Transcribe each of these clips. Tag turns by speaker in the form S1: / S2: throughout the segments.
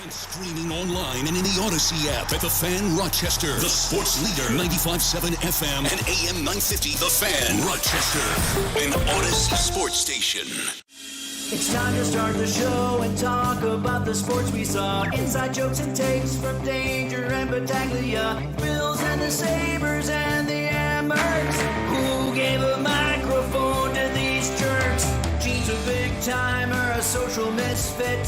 S1: And streaming online and in the Odyssey app at The Fan Rochester. The sports leader, 95.7 FM and AM 950. The Fan Rochester, an Odyssey sports station.
S2: It's time to start the show and talk about the sports we saw. Inside jokes and takes from Danger and Battaglia. Bills and the Sabres and the Ambers. Who gave a microphone to these jerks? Gene's a big timer, a social misfit.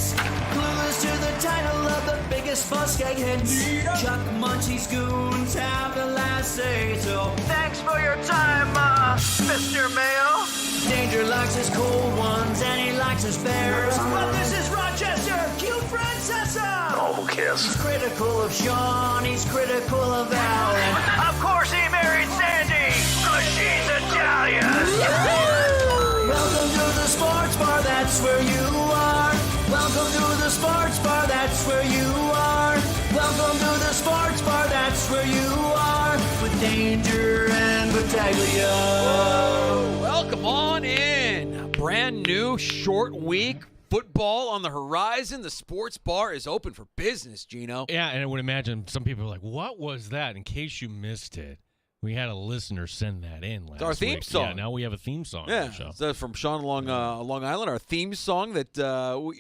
S2: Clueless to the title of the biggest buskeg hits. Chuck Munchie's goons have the last say. So thanks for your time, Mr. Mayo. Danger likes his cold ones and he likes his bears. But this is Rochester, cute Francesa.
S3: Oh, who cares?
S2: He's critical of Sean, he's critical of Al. And of course he married Sandy, cause she's Italian. Welcome to the sports bar, that's where you are. Welcome to the sports bar, that's where you are. Welcome to the sports bar, that's where you are. With Danger and Battaglia.
S4: Welcome on in. A brand new short week. Football on the horizon. The sports bar is open for business, Gino.
S5: Yeah, and I would imagine some people are like, what was that? In case you missed it, we had a listener send that in last week.
S4: It's our theme song.
S5: Yeah, now we have a theme song.
S4: Yeah, so from Sean Long Island, our theme song that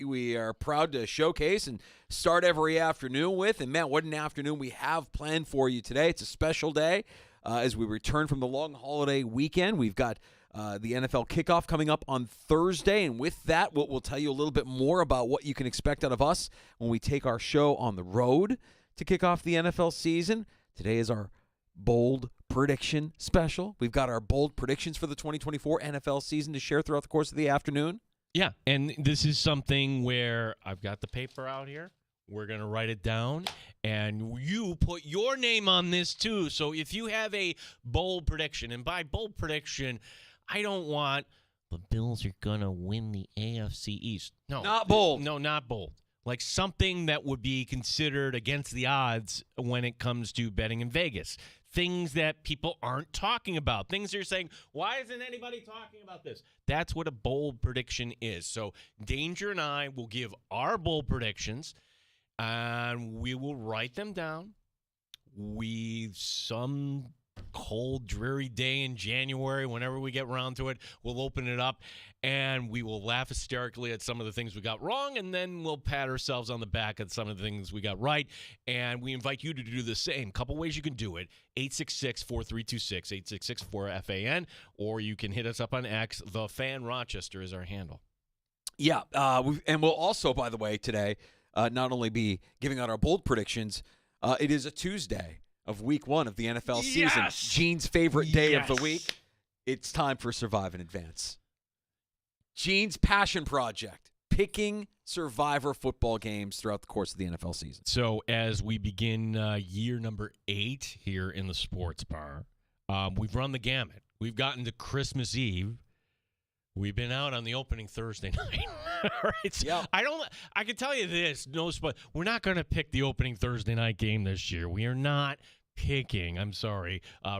S4: we are proud to showcase and start every afternoon with. And, man, what an afternoon we have planned for you today. It's a special day as we return from the long holiday weekend. We've got the NFL kickoff coming up on Thursday, and with that, we'll tell you a little bit more about what you can expect out of us when we take our show on the road to kick off the NFL season. Today is our bold prediction special. We've got our bold predictions for the 2024 NFL season to share throughout the course of the afternoon.
S5: Yeah, and this is something where I've got the paper out here. We're going to write it down, and you put your name on this too. So if you have a bold prediction, and by bold prediction, I don't want the Bills are going to win the AFC East. No.
S4: Not bold.
S5: No, not bold. Like something that would be considered against the odds when it comes to betting in Vegas. Things that people aren't talking about. Things they're saying, why isn't anybody talking about this? That's what a bold prediction is. So Danger and I will give our bold predictions, and we will write them down. Some cold, dreary day in January, whenever we get around to it, we'll open it up, and we will laugh hysterically at some of the things we got wrong, and then we'll pat ourselves on the back at some of the things we got right, and we invite you to do the same. Couple ways you can do it: 866-4326, 866-4FAN, or you can hit us up on X. The Fan Rochester is our handle.
S4: Yeah, and we'll also, by the way, today not only be giving out our bold predictions, it is a Tuesday of week one of the NFL season. Gene's favorite day of the week. It's time for Survive in Advance. Gene's passion project, picking Survivor football games throughout the course of the NFL season.
S5: So as we begin year number 8 here in the sports bar, we've run the gamut. We've gotten to Christmas Eve. We've been out on the opening Thursday night. All right. So
S4: yeah.
S5: I can tell you this, we're not going to pick the opening Thursday night game this year. We are not picking,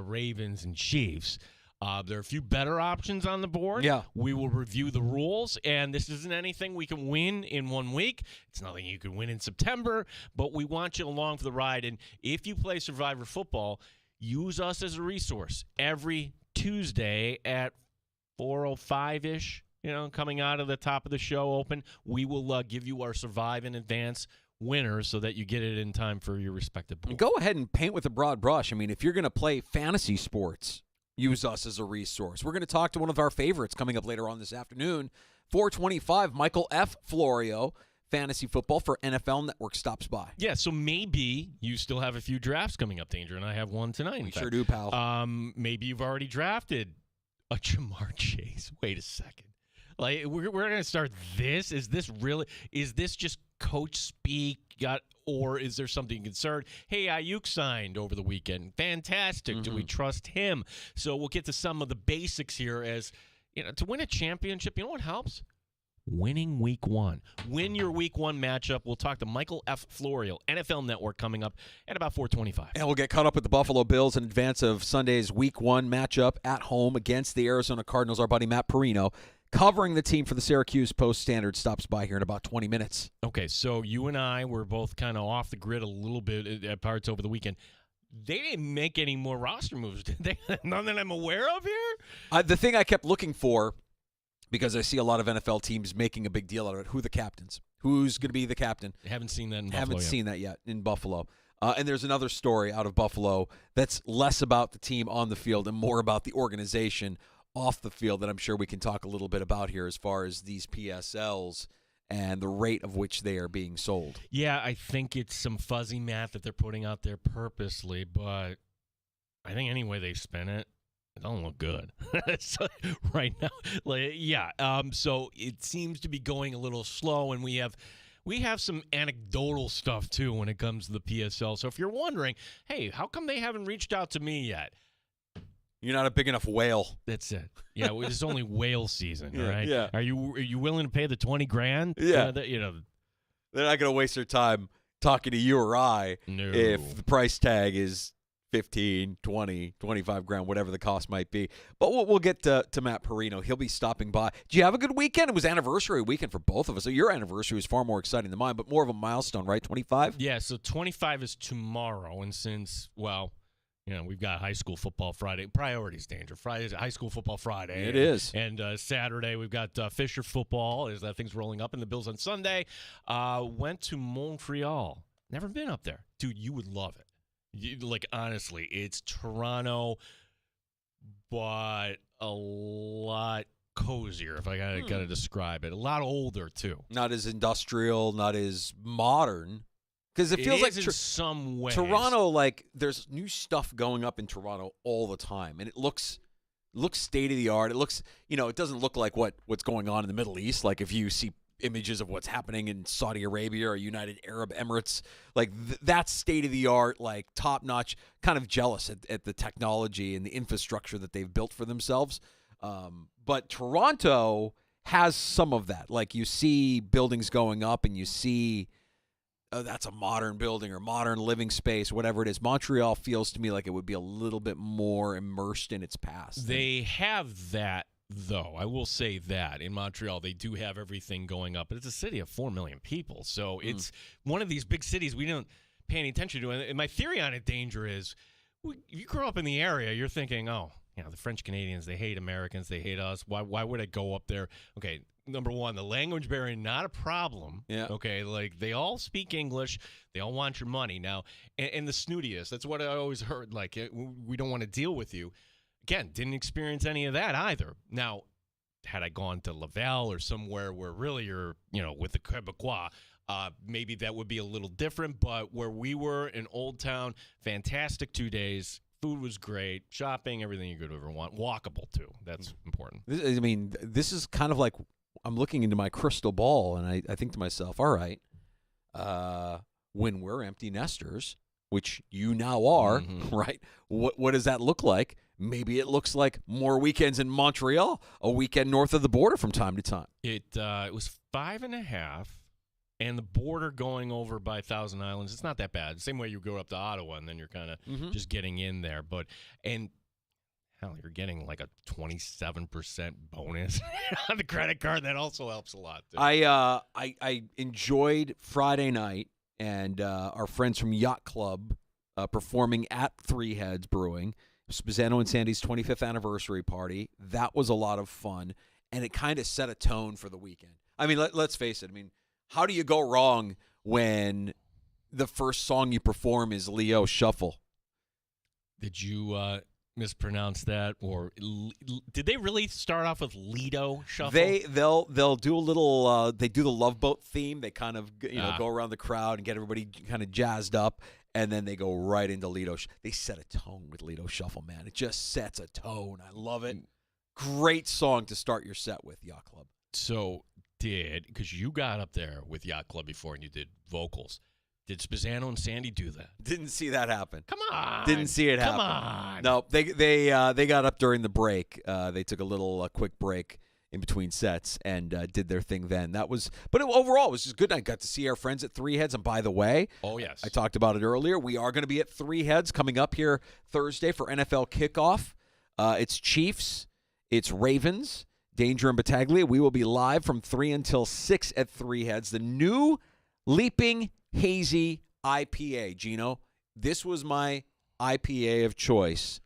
S5: Ravens and Chiefs. There are a few better options on the board.
S4: Yeah.
S5: We will review the rules, and this isn't anything we can win in 1 week. It's nothing you can win in September, but we want you along for the ride. And if you play Survivor football, use us as a resource every Tuesday at 4:05-ish, coming out of the top of the show open. We will give you our Survive in Advance winners so that you get it in time for your respective pool.
S4: Go ahead and paint with a broad brush. I mean, if you're going to play fantasy sports, use us as a resource. We're going to talk to one of our favorites coming up later on this afternoon. 425, Michael F. Florio, fantasy football for NFL Network, stops by.
S5: Yeah, so maybe you still have a few drafts coming up, Danger, and I have one tonight.
S4: We sure do, pal.
S5: Maybe you've already drafted a Jamar Chase. Wait a second. Like, we're going to start this? Is this just coach speak? Or is there something concerned? Hey, Ayuk signed over the weekend. Fantastic. Mm-hmm. Do we trust him? So we'll get to some of the basics here as, to win a championship, you know what helps? Winning week one. Win your week one matchup. We'll talk to Michael F. Florio, NFL Network, coming up at about 4:25.
S4: And we'll get caught up with the Buffalo Bills in advance of Sunday's week one matchup at home against the Arizona Cardinals. Our buddy Matt Perino covering the team for the Syracuse Post-Standard, stops by here in about 20 minutes.
S5: Okay, so you and I were both kind of off the grid a little bit at parts over the weekend. They didn't make any more roster moves, did they? None that I'm aware of here?
S4: The thing I kept looking for, because I see a lot of NFL teams making a big deal out of it, who are the captains? Who's going to be the captain?
S5: I haven't seen that in Buffalo
S4: Haven't
S5: yet.
S4: seen that yet in Buffalo. And there's another story out of Buffalo that's less about the team on the field and more about the organization off the field that I'm sure we can talk a little bit about here as far as these PSLs and the rate of which they are being sold.
S5: Yeah, I think it's some fuzzy math that they're putting out there purposely, but I think any way they spin it, it don't look good. So, right now. So it seems to be going a little slow, and we have some anecdotal stuff, too, when it comes to the PSL. So if you're wondering, hey, how come they haven't reached out to me yet?
S4: You're not a big enough whale.
S5: That's it. Yeah, it's only whale season,
S4: Yeah,
S5: right?
S4: yeah.
S5: Are you willing to pay the $20,000?
S4: Yeah.
S5: They're
S4: not going to waste their time talking to you or I
S5: No.
S4: if the price tag is 15, 20, 25 grand, whatever the cost might be. But we'll get to Matt Perino. He'll be stopping by. Did you have a good weekend? It was anniversary weekend for both of us. So your anniversary was far more exciting than mine, but more of a milestone, right? 25?
S5: Yeah, so 25 is tomorrow, and since, we've got high school football Friday. Priorities, Danger. Friday is high school football Friday.
S4: It is.
S5: And Saturday, we've got Fisher football as that thing's rolling up, and the Bills on Sunday. Went to Montreal. Never been up there. Dude, you would love it. Honestly, it's Toronto, but a lot cozier, if I gotta describe it. A lot older, too.
S4: Not as industrial, not as modern. Because it feels like
S5: in some ways.
S4: Toronto, there's new stuff going up in Toronto all the time, and it looks state of the art. It looks, it doesn't look like what's going on in the Middle East. Like if you see images of what's happening in Saudi Arabia or United Arab Emirates, that's state of the art, top notch. Kind of jealous at the technology and the infrastructure that they've built for themselves. But Toronto has some of that. Like you see buildings going up, and you see. Oh, that's a modern building or modern living space, whatever it is. Montreal feels to me like it would be a little bit more immersed in its past.
S5: They have that, though. I will say that. In Montreal, they do have everything going up. But it's a city of 4 million people. So it's one of these big cities we don't pay any attention to. And my theory on it, Danger, is if you grow up in the area, you're thinking, the French Canadians, they hate Americans, they hate us. Why would I go up there? Okay, number one, the language barrier, not a problem.
S4: Yeah.
S5: Okay, they all speak English. They all want your money. Now, and the snootiest, that's what I always heard, we don't want to deal with you. Again, didn't experience any of that either. Now, had I gone to Laval or somewhere where really you're, with the Quebecois, maybe that would be a little different. But where we were in Old Town, fantastic 2 days. Food was great. Shopping, everything you could ever want. Walkable, too. That's important.
S4: This is kind of like I'm looking into my crystal ball, and I think to myself, all right, when we're empty nesters, which you now are, right, what does that look like? Maybe it looks like more weekends in Montreal, a weekend north of the border from time to time.
S5: It was 5.5. And the border going over by Thousand Islands, it's not that bad. Same way you go up to Ottawa, and then you're kind of just getting in there. And you're getting like a 27% bonus on the credit card. That also helps a lot, too.
S4: I enjoyed Friday night and our friends from Yacht Club performing at Three Heads Brewing. Spezzano and Sandy's 25th anniversary party. That was a lot of fun, and it kind of set a tone for the weekend. I mean, let's face it. I mean, how do you go wrong when the first song you perform is Leo Shuffle?
S5: Did you mispronounce that, or did they really start off with Lido Shuffle?
S4: They'll do a little. They do the Love Boat theme. They kind of go around the crowd and get everybody kind of jazzed up, and then they go right into Lido. They set a tone with Lido Shuffle, man. It just sets a tone. I love it. Great song to start your set with, Yacht Club.
S5: So because you got up there with Yacht Club before and you did vocals. Did Spezzano and Sandy do that?
S4: Didn't see that happen.
S5: Come on.
S4: Didn't see it happen.
S5: Come on.
S4: No, they got up during the break. They took a little quick break in between sets and did their thing then. But overall, it was just good. I got to see our friends at Three Heads. And by the way,
S5: oh yes,
S4: I talked about it earlier. We are going to be at Three Heads coming up here Thursday for NFL kickoff. It's Chiefs, it's Ravens, Danger and Battaglia. We will be live from 3 until 6 at Three Heads. The new Leaping Hazy IPA. Gino, this was my IPA of choice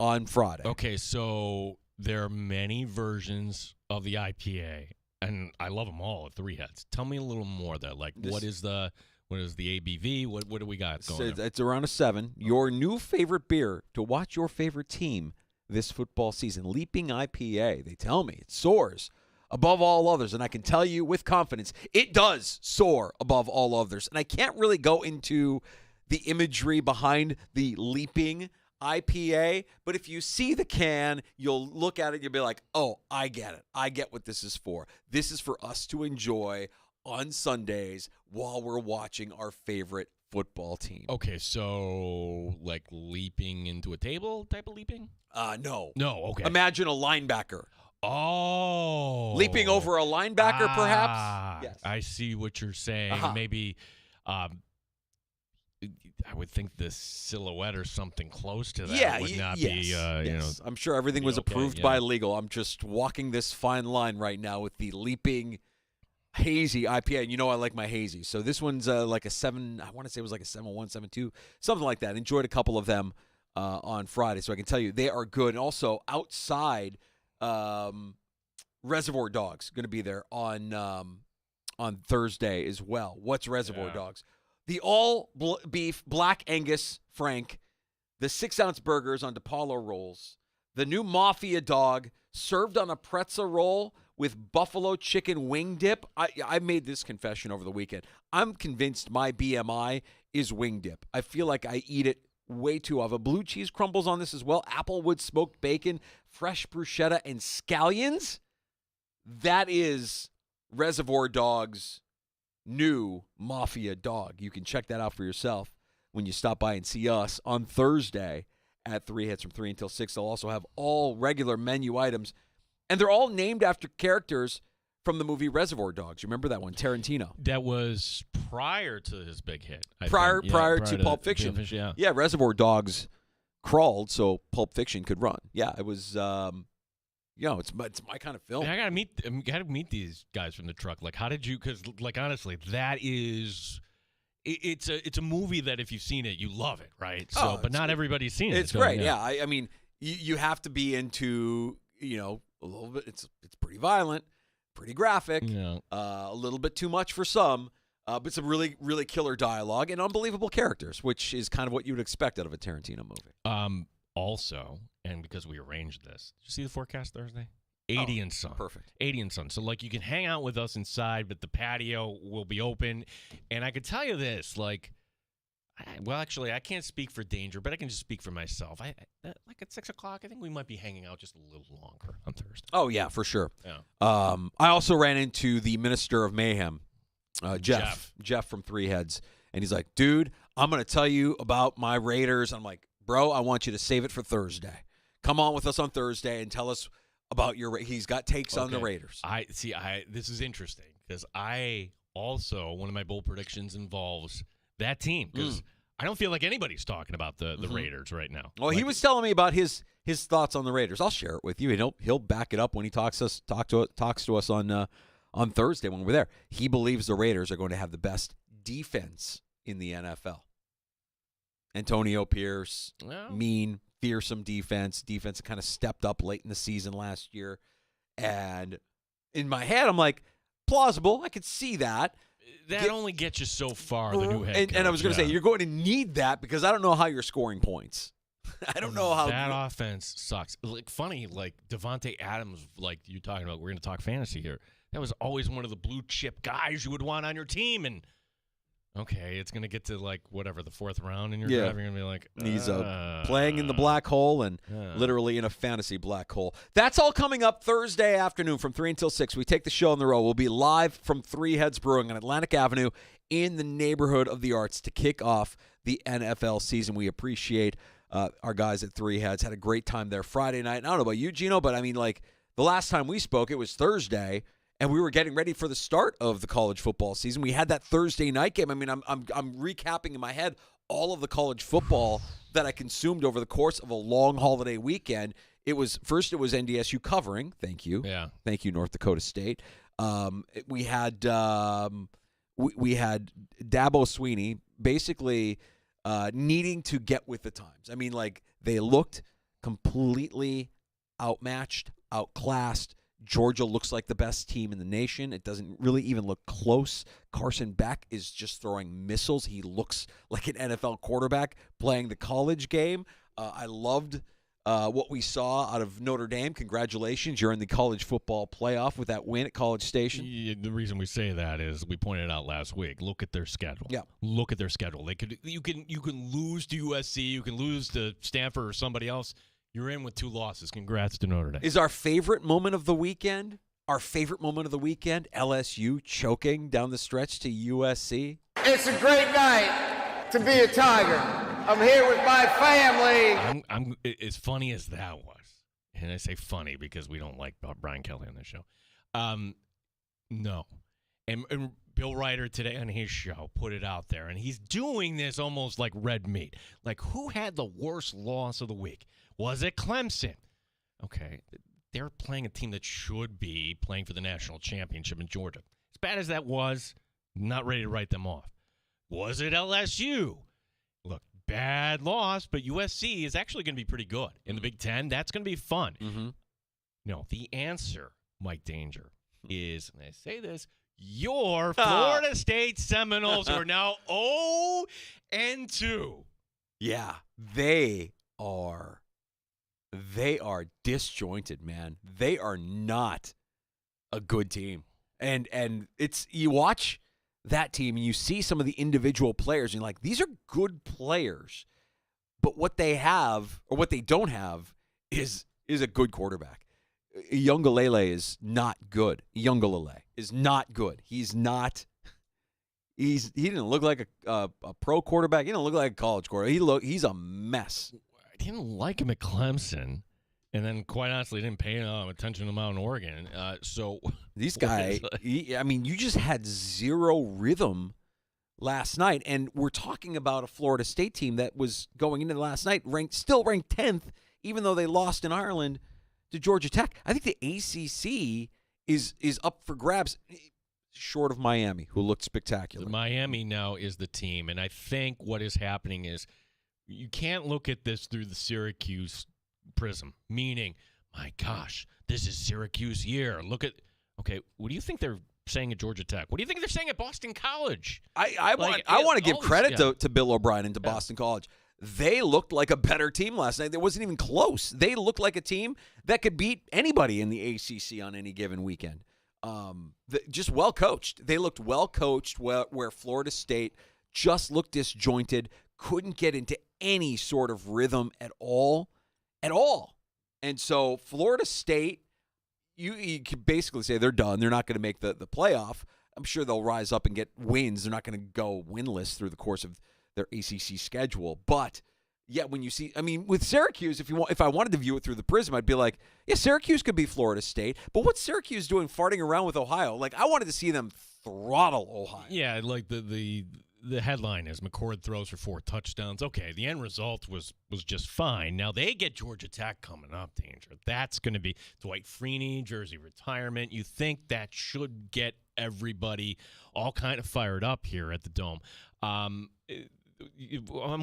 S4: on Friday.
S5: Okay, so there are many versions of the IPA, and I love them all at Three Heads. Tell me a little more there. Like, what is the ABV? What do we got going on?
S4: It's around a 7. Your new favorite beer to watch your favorite team this football season. Leaping IPA. They tell me it soars above all others, and I can tell you with confidence, it does soar above all others. And I can't really go into the imagery behind the Leaping IPA, but if you see the can, you'll look at it, you'll be like, oh, I get it. I get what this is for. This is for us to enjoy on Sundays while we're watching our favorite football team.
S5: Okay, so like leaping into a table type of leaping?
S4: No.
S5: No, okay.
S4: Imagine a linebacker.
S5: Oh.
S4: Leaping over a linebacker, perhaps?
S5: Yes. I see what you're saying. Maybe I would think the silhouette or something close to that would not be,
S4: yes. I'm sure everything was approved by legal. I'm just walking this fine line right now with the Leaping Hazy IPA. And you know I like my hazy. So this one's like a 7, I want to say it was like a 7.1, 7.2, something like that. Enjoyed a couple of them on Friday. So I can tell you they are good. And also outside, Reservoir Dogs going to be there on Thursday as well. What's Reservoir Dogs? The all-beef Black Angus Frank, the 6-ounce burgers on DePaulo rolls, the new Mafia dog served on a pretzel roll with buffalo chicken wing dip. I made this confession over the weekend. I'm convinced my BMI is wing dip. I feel like I eat it way too often. Blue cheese crumbles on this as well. Applewood smoked bacon, fresh bruschetta, and scallions. That is Reservoir Dogs' new Mafia dog. You can check that out for yourself when you stop by and see us on Thursday at Three Hits from 3 until 6. They'll also have all regular menu items, and they're all named after characters from the movie Reservoir Dogs. You remember that one, Tarantino?
S5: That was prior to his big hit.
S4: Prior to Pulp Fiction. Yeah, Reservoir Dogs crawled so Pulp Fiction could run. Yeah, it was it's my kind of film.
S5: I gotta meet these guys from the truck. Like, how did you? Because, like, honestly, that is, it's a movie that if you've seen it, you love it, right? So, but not everybody's seen it.
S4: It's great. Yeah, I mean, you have to be into a little bit. It's pretty violent, pretty graphic, a little bit too much for some, but some really really killer dialogue and unbelievable characters, which is kind of what you would expect out of a Tarantino movie.
S5: Also, and because we arranged this, did you see the forecast Thursday? 80 and sun.
S4: Perfect.
S5: 80 and sun. So, like, you can hang out with us inside, but the patio will be open. And I could tell you this, like, actually, I can't speak for Danger, but I can just speak for myself. Like at 6 o'clock, I think we might be hanging out just a little longer on Thursday.
S4: Oh, yeah, for sure.
S5: Yeah.
S4: I also ran into the Minister of Mayhem, Jeff from Three Heads, and he's like, dude, I'm going to tell you about my Raiders. I'm like, bro, I want you to save it for Thursday. Come on with us on Thursday and tell us about your. He's got takes on the Raiders.
S5: This is interesting because I also, one of my bold predictions involves that team because I don't feel like anybody's talking about the Raiders right now.
S4: Well, he was telling me about his thoughts on the Raiders. I'll share it with you, and he'll back it up when he talks to us on Thursday when we're there. He believes the Raiders are going to have the best defense in the NFL. Antonio Pierce, mean, fearsome defense that kind of stepped up late in the season last year. And in my head, I'm like, plausible. I could see that.
S5: That only gets you so far, the new head coach.
S4: And I was going to say, you're going to need that because I don't know how you're scoring points. I don't know how.
S5: That offense sucks. Like, funny, like Devontae Adams, like you're talking about, we're going to talk fantasy here. That was always one of the blue chip guys you would want on your team. And okay, it's going to get to, like, whatever, the 4th round, and you're going to be like,
S4: he's playing in the black hole and literally in a fantasy black hole. That's all coming up Thursday afternoon from 3 until 6. We take the show on the road. We'll be live from Three Heads Brewing on Atlantic Avenue in the neighborhood of the arts to kick off the NFL season. We appreciate our guys at Three Heads. Had a great time there Friday night. And I don't know about you, Gino, but I mean, like, the last time we spoke, it was Thursday. And we were getting ready for the start of the college football season. We had that Thursday night game. I mean, I'm recapping in my head all of the college football that I consumed over the course of a long holiday weekend. it was NDSU covering. Thank you.
S5: Yeah.
S4: Thank you, North Dakota State. We had Dabo Sweeney basically needing to get with the times. I mean, like, they looked completely outmatched, outclassed. Georgia looks like the best team in the nation. It doesn't really even look close. Carson Beck is just throwing missiles. He looks like an NFL quarterback playing the college game. I loved what we saw out of Notre Dame. Congratulations. You're in the college football playoff with that win at College Station.
S5: The reason we say that is we pointed out last week. Look at their schedule.
S4: Yeah.
S5: Look at their schedule. You can lose to USC. You can lose to Stanford or somebody else. You're in with 2 losses. Congrats to Notre Dame.
S4: Is our favorite moment of the weekend? LSU choking down the stretch to USC?
S3: It's a great night to be a Tiger. I'm here with my family.
S5: I'm as funny as that was, and I say funny because we don't like Brian Kelly on this show. No. And Bill Ryder today on his show put it out there, and he's doing this almost like red meat. Like, who had the worst loss of the week? Was it Clemson? Okay, they're playing a team that should be playing for the national championship in Georgia. As bad as that was, not ready to write them off. Was it LSU? Look, bad loss, but USC is actually going to be pretty good. In the Big Ten, that's going to be fun.
S4: Mm-hmm.
S5: No, the answer, Mike Danger, is, and I say this, your Florida State Seminoles are now 0-2.
S4: Yeah, they are disjointed, man. They are not a good team. And it's, you watch that team and you see some of the individual players and you're like, these are good players. But what they have, or what they don't have, is a good quarterback. Iungalele is not good. Iungalele is not good. He didn't look like a pro quarterback. He didn't look like a college quarterback. He's a mess.
S5: I didn't like him at Clemson, and then quite honestly didn't pay attention to him out in Oregon. So
S4: these guys, you just had zero rhythm last night, and we're talking about a Florida State team that was going into last night still ranked 10th, even though they lost in Ireland to Georgia Tech. I think the ACC is up for grabs, short of Miami, who looked spectacular.
S5: Miami now is the team, and I think what is happening is you can't look at this through the Syracuse prism, meaning, my gosh, this is Syracuse year. Look at, okay, what do you think they're saying at Georgia Tech? What do you think they're saying at Boston College?
S4: I want to give credit to Bill O'Brien and to Boston College. They looked like a better team last night. It wasn't even close. They looked like a team that could beat anybody in the ACC on any given weekend. Just well coached. They looked well coached, where Florida State just looked disjointed, couldn't get into any sort of rhythm at all. And so Florida State, you can basically say they're done. They're not going to make the playoff. I'm sure they'll rise up and get wins. They're not going to go winless through the course of their ACC schedule. But yeah, when you see, with Syracuse, if I wanted to view it through the prism, I'd be like, yeah, Syracuse could be Florida State. But what's Syracuse doing farting around with Ohio? Like, I wanted to see them throttle Ohio.
S5: Yeah, like the headline is McCord throws for 4 touchdowns. Okay, the end result was just fine. Now they get Georgia Tech coming up, Danger. That's going to be Dwight Freeney, jersey retirement. You think that should get everybody all kind of fired up here at the Dome. I'm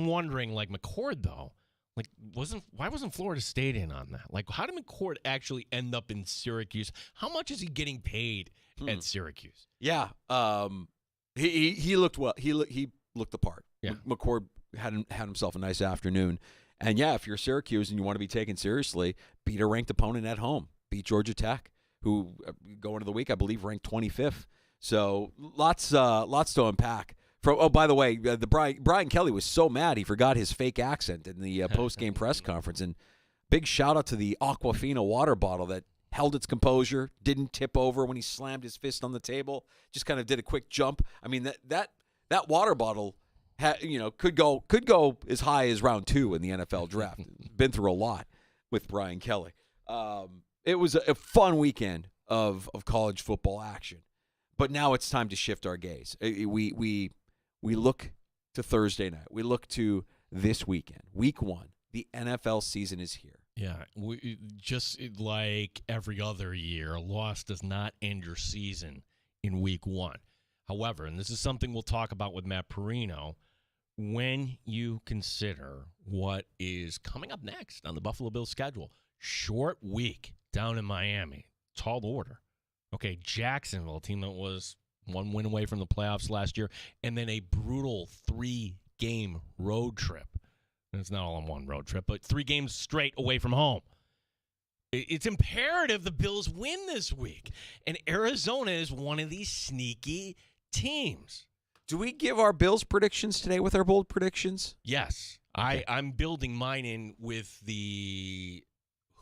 S5: wondering, like, McCord, though, like, why wasn't Florida State in on that? Like, how did McCord actually end up in Syracuse? How much is he getting paid at Syracuse?
S4: Yeah, he looked well. He looked the part.
S5: Yeah.
S4: McCord had himself a nice afternoon. And yeah, if you're Syracuse and you want to be taken seriously, beat a ranked opponent at home. Beat Georgia Tech, who going into the week I believe ranked 25th. So lots to unpack. By the way, Brian Kelly was so mad he forgot his fake accent in the post-game press conference. And big shout out to the Aquafina water bottle that held its composure, didn't tip over when he slammed his fist on the table, just kind of did a quick jump. I mean, that water bottle could go as high as round 2 in the NFL draft. Been through a lot with Brian Kelly. It was a fun weekend of college football action. But now it's time to shift our gaze. We look to Thursday night. We look to this weekend, week 1. The NFL season is here.
S5: Yeah, just like every other year, a loss does not end your season in week one. However, and this is something we'll talk about with Matt Perino, when you consider what is coming up next on the Buffalo Bills schedule, short week down in Miami, tall order. Okay, Jacksonville, a team that was one win away from the playoffs last year, and then a brutal 3-game road trip. And it's not all in one road trip, but 3 games straight away from home. It's imperative the Bills win this week. And Arizona is one of these sneaky teams.
S4: Do we give our Bills predictions today with our bold predictions?
S5: Yes. Okay. I'm building mine in with the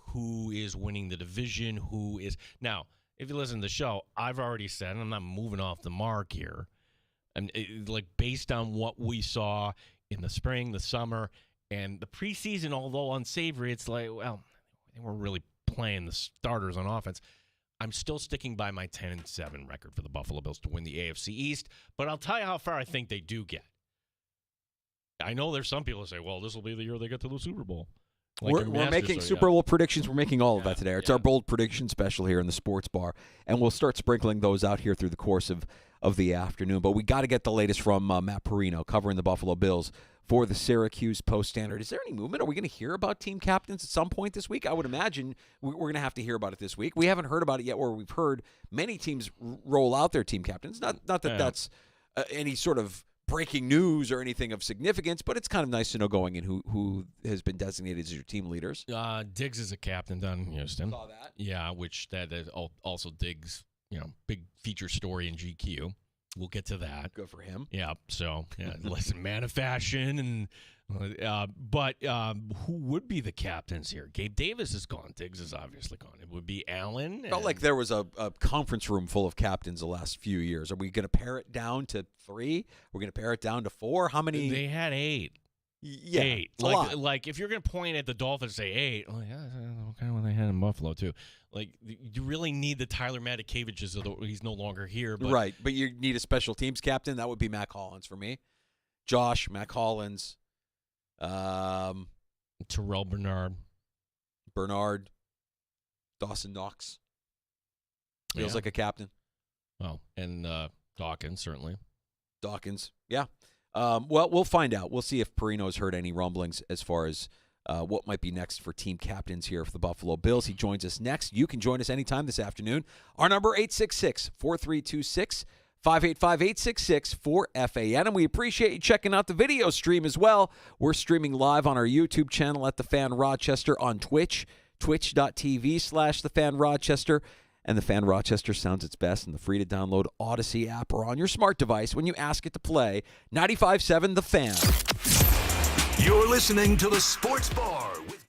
S5: who is winning the division, who is. Now, if you listen to the show, I've already said, and I'm not moving off the mark here, and based on what we saw in the spring, the summer, and the preseason, although unsavory, it's like, well, they weren't really playing the starters on offense. I'm still sticking by my 10-7 record for the Buffalo Bills to win the AFC East, but I'll tell you how far I think they do get. I know there's some people who say, well, this will be the year they get to the Super Bowl.
S4: We're making Super Bowl predictions. We're making all of that today. It's our bold prediction special here in the Sports Bar, and we'll start sprinkling those out here through the course of the afternoon. But we got to get the latest from Matt Perino covering the Buffalo Bills for the Syracuse Post-Standard. Is there any movement? Are we going to hear about team captains at some point this week? I would imagine we're going to have to hear about it this week. We haven't heard about it yet where we've heard many teams roll out their team captains. Not that that's any sort of breaking news or anything of significance, but it's kind of nice to know going in who has been designated as your team leaders.
S5: Diggs is a captain down in Houston.
S4: Saw that.
S5: Yeah, which that is also Diggs, big feature story in GQ. We'll get to that.
S4: Good for him.
S5: Yeah. So, listen, man of fashion, and but who would be the captains here? Gabe Davis is gone. Diggs is obviously gone. It would be Allen.
S4: Felt like there was a conference room full of captains the last few years. Are we going to pare it down to 3? We're going to pare it down to 4? How many?
S5: They had 8.
S4: Yeah,
S5: 8. Like if you're going to point at the Dolphins, say 8. Well, yeah, kind of what they had in Buffalo too. Like you really need the Tyler Matakaviches, although he's no longer here. But
S4: right, but you need a special teams captain. That would be Mac Hollins for me. Josh, Mac Hollins,
S5: Terrell
S4: Bernard, Dawson Knox. Feels like a captain.
S5: Oh, and Dawkins, certainly.
S4: Dawkins, yeah. Well, we'll find out. We'll see if Perino's heard any rumblings as far as what might be next for team captains here for the Buffalo Bills. He joins us next. You can join us anytime this afternoon. Our number, 866-4326. 585-866-4FAN. And we appreciate you checking out the video stream as well. We're streaming live on our YouTube channel at The Fan Rochester, on Twitch, twitch.tv/TheFanRochester. And The Fan Rochester sounds its best in the free-to-download Odyssey app or on your smart device when you ask it to play 95.7 The Fan.
S1: You're listening to the Sports Bar with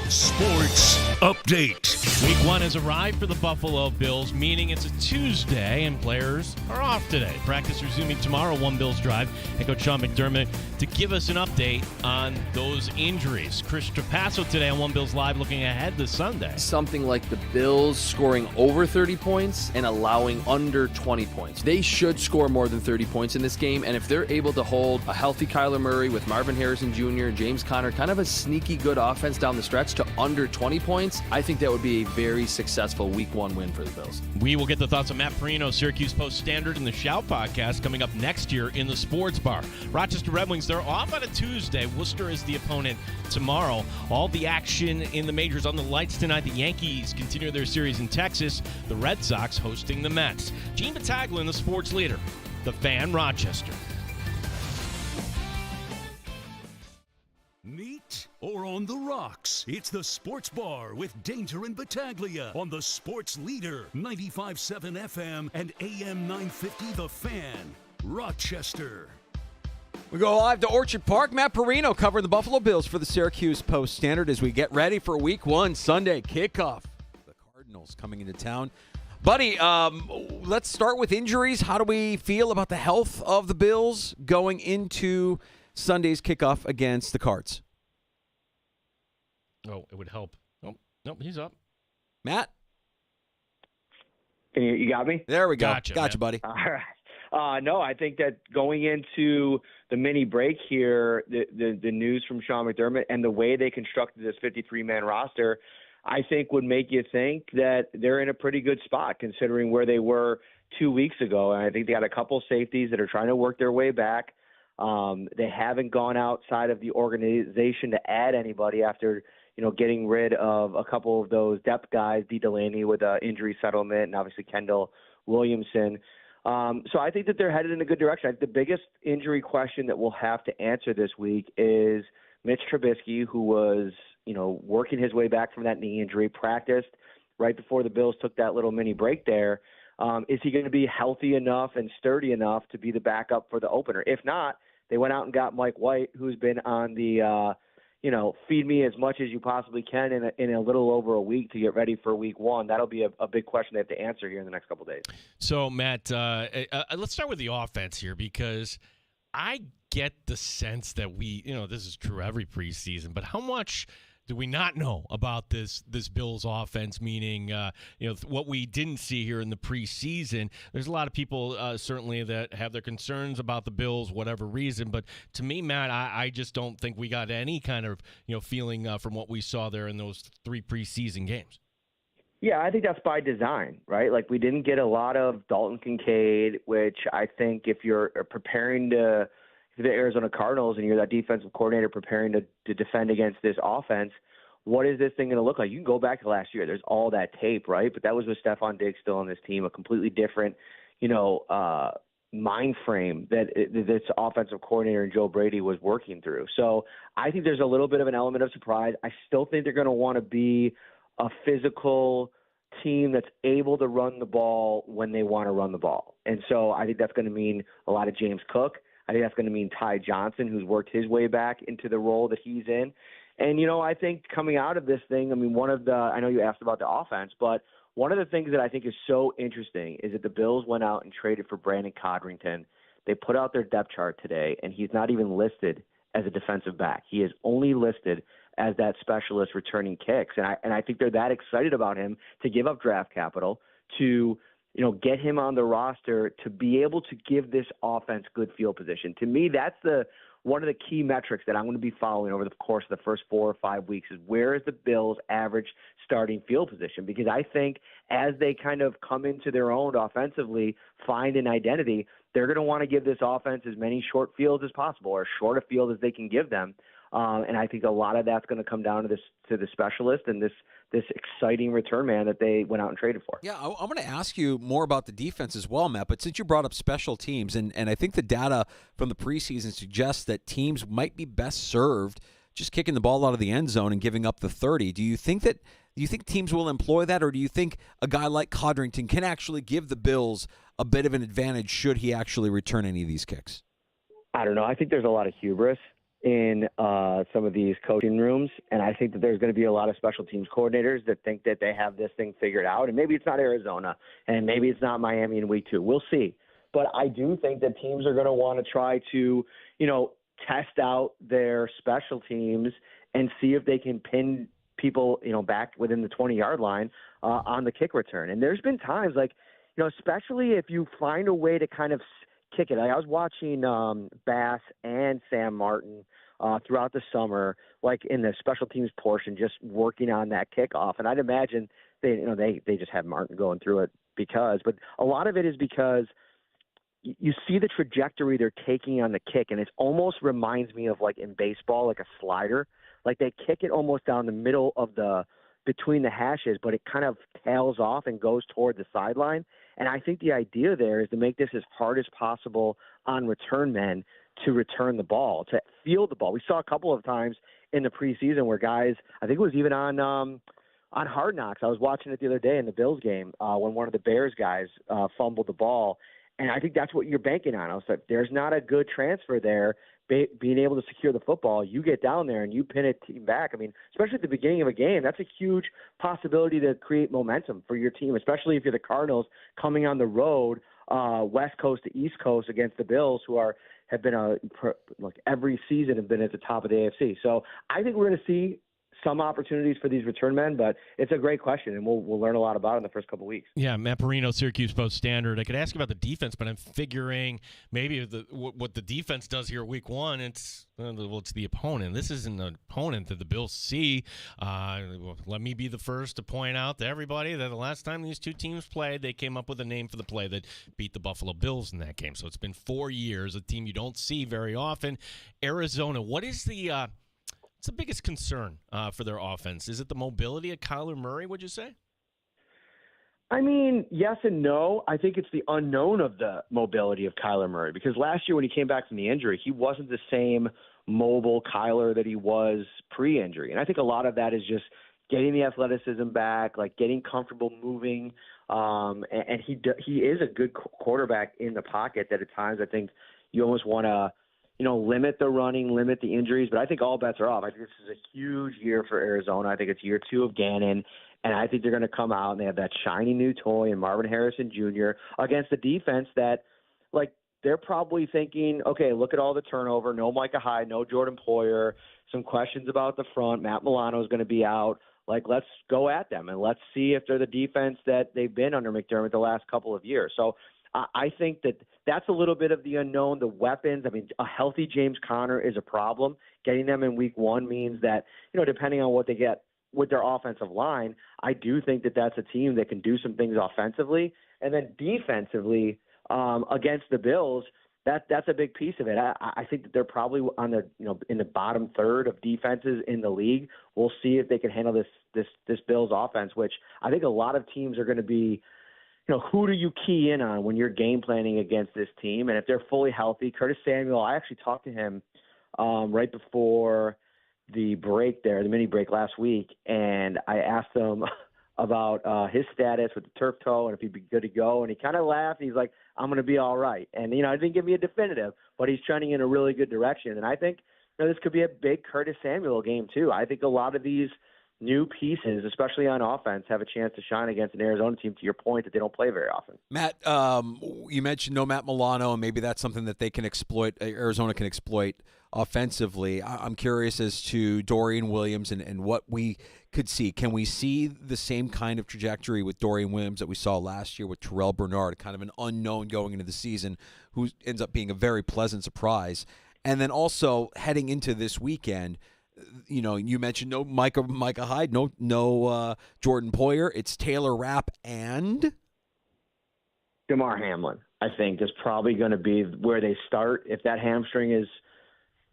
S1: Sports Update.
S5: Week 1 has arrived for the Buffalo Bills, meaning it's a Tuesday and players are off today. Practice resuming tomorrow, One Bills Drive. Head coach Sean McDermott to give us an update on those injuries. Chris Trapasso today on One Bills Live looking ahead to Sunday.
S6: Something like the Bills scoring over 30 points and allowing under 20 points. They should score more than 30 points in this game, and if they're able to hold a healthy Kyler Murray with Marvin Harrison Jr. and James Conner, kind of a sneaky good offense down the stretch to under 20 points, I think that would be a very successful Week 1 win for the Bills.
S5: We will get the thoughts of Matt Perino, Syracuse Post-Standard, and the Shout podcast coming up next year in the Sports Bar. Rochester Red Wings, they're off on a Tuesday. Worcester is the opponent tomorrow. All the action in the majors on the lights tonight. The Yankees continue their series in Texas. The Red Sox hosting the Mets. Gene Battaglia, the sports leader. The Fan, Rochester.
S1: Neat or on the rocks? It's the Sports Bar with Danger and Battaglia on the Sports Leader, 95.7 FM and AM 950 The Fan, Rochester.
S4: We go live to Orchard Park. Matt Perino covering the Buffalo Bills for the Syracuse Post-Standard as we get ready for Week 1 Sunday kickoff. The Cardinals coming into town. Buddy, let's start with injuries. How do we feel about the health of the Bills going into Sunday's kickoff against the Cards?
S5: Oh, it would help. Nope, he's up.
S4: Matt?
S7: You got me?
S4: There we go.
S5: Gotcha,
S4: buddy.
S7: All right. No, I think that going into the mini break here, the news from Sean McDermott and the way they constructed this 53-man roster, I think would make you think that they're in a pretty good spot considering where they were 2 weeks ago. And I think they got a couple safeties that are trying to work their way back. They haven't gone outside of the organization to add anybody after, getting rid of a couple of those depth guys, D. Delaney with injury settlement, and obviously Kendall Williamson. So I think that they're headed in a good direction. I think the biggest injury question that we'll have to answer this week is Mitch Trubisky, who was, working his way back from that knee injury, practiced right before the Bills took that little mini break there. Is he going to be healthy enough and sturdy enough to be the backup for the opener? If not, they went out and got Mike White, who's been on the, feed me as much as you possibly can in a little over a week to get ready for Week 1. That'll be a big question they have to answer here in the next couple of days.
S5: So, Matt, let's start with the offense here because I get the sense that this is true every preseason, but how much do we not know about this Bills offense, meaning, what we didn't see here in the preseason? There's a lot of people certainly that have their concerns about the Bills, whatever reason. But to me, Matt, I just don't think we got any kind of, feeling from what we saw there in those 3 preseason games.
S7: Yeah, I think that's by design, right? Like we didn't get a lot of Dalton Kincaid, which I think if you're preparing to – the Arizona Cardinals and you're that defensive coordinator preparing to defend against this offense, what is this thing going to look like? You can go back to last year. There's all that tape, right? But that was with Stephon Diggs still on this team, a completely different, mind frame that this offensive coordinator and Joe Brady was working through. So I think there's a little bit of an element of surprise. I still think they're going to want to be a physical team that's able to run the ball when they want to run the ball. And so I think that's going to mean a lot of James Cook. I think that's going to mean Ty Johnson, who's worked his way back into the role that he's in. And, I think coming out of this thing, I know you asked about the offense, but one of the things that I think is so interesting is that the Bills went out and traded for Brandon Codrington. They put out their depth chart today, and he's not even listed as a defensive back. He is only listed as that specialist returning kicks. And I think they're that excited about him to give up draft capital to get him on the roster to be able to give this offense good field position. To me, that's one of the key metrics that I'm going to be following over the course of the first 4 or 5 weeks is where is the Bills' average starting field position? Because I think as they kind of come into their own offensively, find an identity, they're going to want to give this offense as many short fields as possible or short a field as they can give them. And I think a lot of that's going to come down to the specialist and this exciting return man that they went out and traded for.
S4: Yeah, I'm going to ask you more about the defense as well, Matt, but since you brought up special teams, and I think the data from the preseason suggests that teams might be best served just kicking the ball out of the end zone and giving up the 30. Do you think teams will employ that, or do you think a guy like Codrington can actually give the Bills a bit of an advantage should he actually return any of these kicks?
S7: I don't know. I think there's a lot of hubris in some of these coaching rooms, and I think that there's going to be a lot of special teams coordinators that think that they have this thing figured out, and maybe it's not Arizona, and maybe it's not Miami in week 2. We'll see. But I do think that teams are going to want to try to, test out their special teams and see if they can pin people, back within the 20-yard line on the kick return. And there's been times especially if you find a way to kind of kick it. I was watching Bass and Sam Martin throughout the summer, like in the special teams portion, just working on that kickoff. And I'd imagine they just have Martin going through it but a lot of it is because you see the trajectory they're taking on the kick, and it almost reminds me of like in baseball, like a slider. Like they kick it almost down the middle of between the hashes, but it kind of tails off and goes toward the sideline. And I think the idea there is to make this as hard as possible on return men to return the ball, to field the ball. We saw a couple of times in the preseason where guys, I think it was even on Hard Knocks. I was watching it the other day in the Bills game when one of the Bears guys fumbled the ball. And I think that's what you're banking on. I was like, there's not a good transfer there. Being able to secure the football, you get down there and you pin a team back. I mean, especially at the beginning of a game, that's a huge possibility to create momentum for your team, especially if you're the Cardinals coming on the road, West Coast to East Coast against the Bills, who have been every season have been at the top of the AFC. So I think we're going to see some opportunities for these return men, but it's a great question, and we'll learn a lot about it in the first couple of weeks.
S5: Yeah, Matt Perino, Syracuse Post-Standard. I could ask about the defense, but I'm figuring maybe what the defense does here week 1, it's the opponent. This isn't an opponent that the Bills see. Let me be the first to point out to everybody that the last time these two teams played, they came up with a name for the play that beat the Buffalo Bills in that game. So it's been 4 years, a team you don't see very often. Arizona, what's the biggest concern for their offense? Is it the mobility of Kyler Murray, would you say?
S7: I mean, yes and no. I think it's the unknown of the mobility of Kyler Murray, because last year when he came back from the injury, he wasn't the same mobile Kyler that he was pre-injury. And I think a lot of that is just getting the athleticism back, like getting comfortable moving. And he is a good quarterback in the pocket that at times I think you almost want to limit the running, limit the injuries. But I think all bets are off. I think this is a huge year for Arizona. I think it's year 2 of Gannon. And I think they're going to come out and they have that shiny new toy and Marvin Harrison Jr. against the defense that, they're probably thinking, okay, look at all the turnover. No Micah Hyde, no Jordan Poyer, some questions about the front. Matt Milano is going to be out. Let's go at them and let's see if they're the defense that they've been under McDermott the last couple of years. So I think that's a little bit of the unknown. The weapons, I mean, a healthy James Conner is a problem. Getting them in week 1 means that, depending on what they get with their offensive line, I do think that that's a team that can do some things offensively. And then defensively against the Bills, that's a big piece of it. I think that they're probably on the in the bottom third of defenses in the league. We'll see if they can handle this Bills offense, which I think a lot of teams are going to be. Who do you key in on when you're game planning against this team? And if they're fully healthy, Curtis Samuel, I actually talked to him right before the break there, the mini break last week, and I asked him about his status with the turf toe and if he'd be good to go. And he kind of laughed. He's like, I'm going to be all right. And, I didn't give me a definitive, but he's trending in a really good direction. And I think this could be a big Curtis Samuel game too. I think a lot of these new pieces, especially on offense, have a chance to shine against an Arizona team, to your point, that they don't play very often.
S4: Matt, you mentioned no Matt Milano, and maybe that's something that they can exploit, Arizona can exploit offensively. I'm curious as to Dorian Williams and what we could see. Can we see the same kind of trajectory with Dorian Williams that we saw last year with Terrell Bernard, kind of an unknown going into the season who ends up being a very pleasant surprise? And then also heading into this weekend, you mentioned no Micah Hyde, no Jordan Poyer. It's Taylor Rapp and
S7: DeMar Hamlin, I think, is probably going to be where they start. If that hamstring is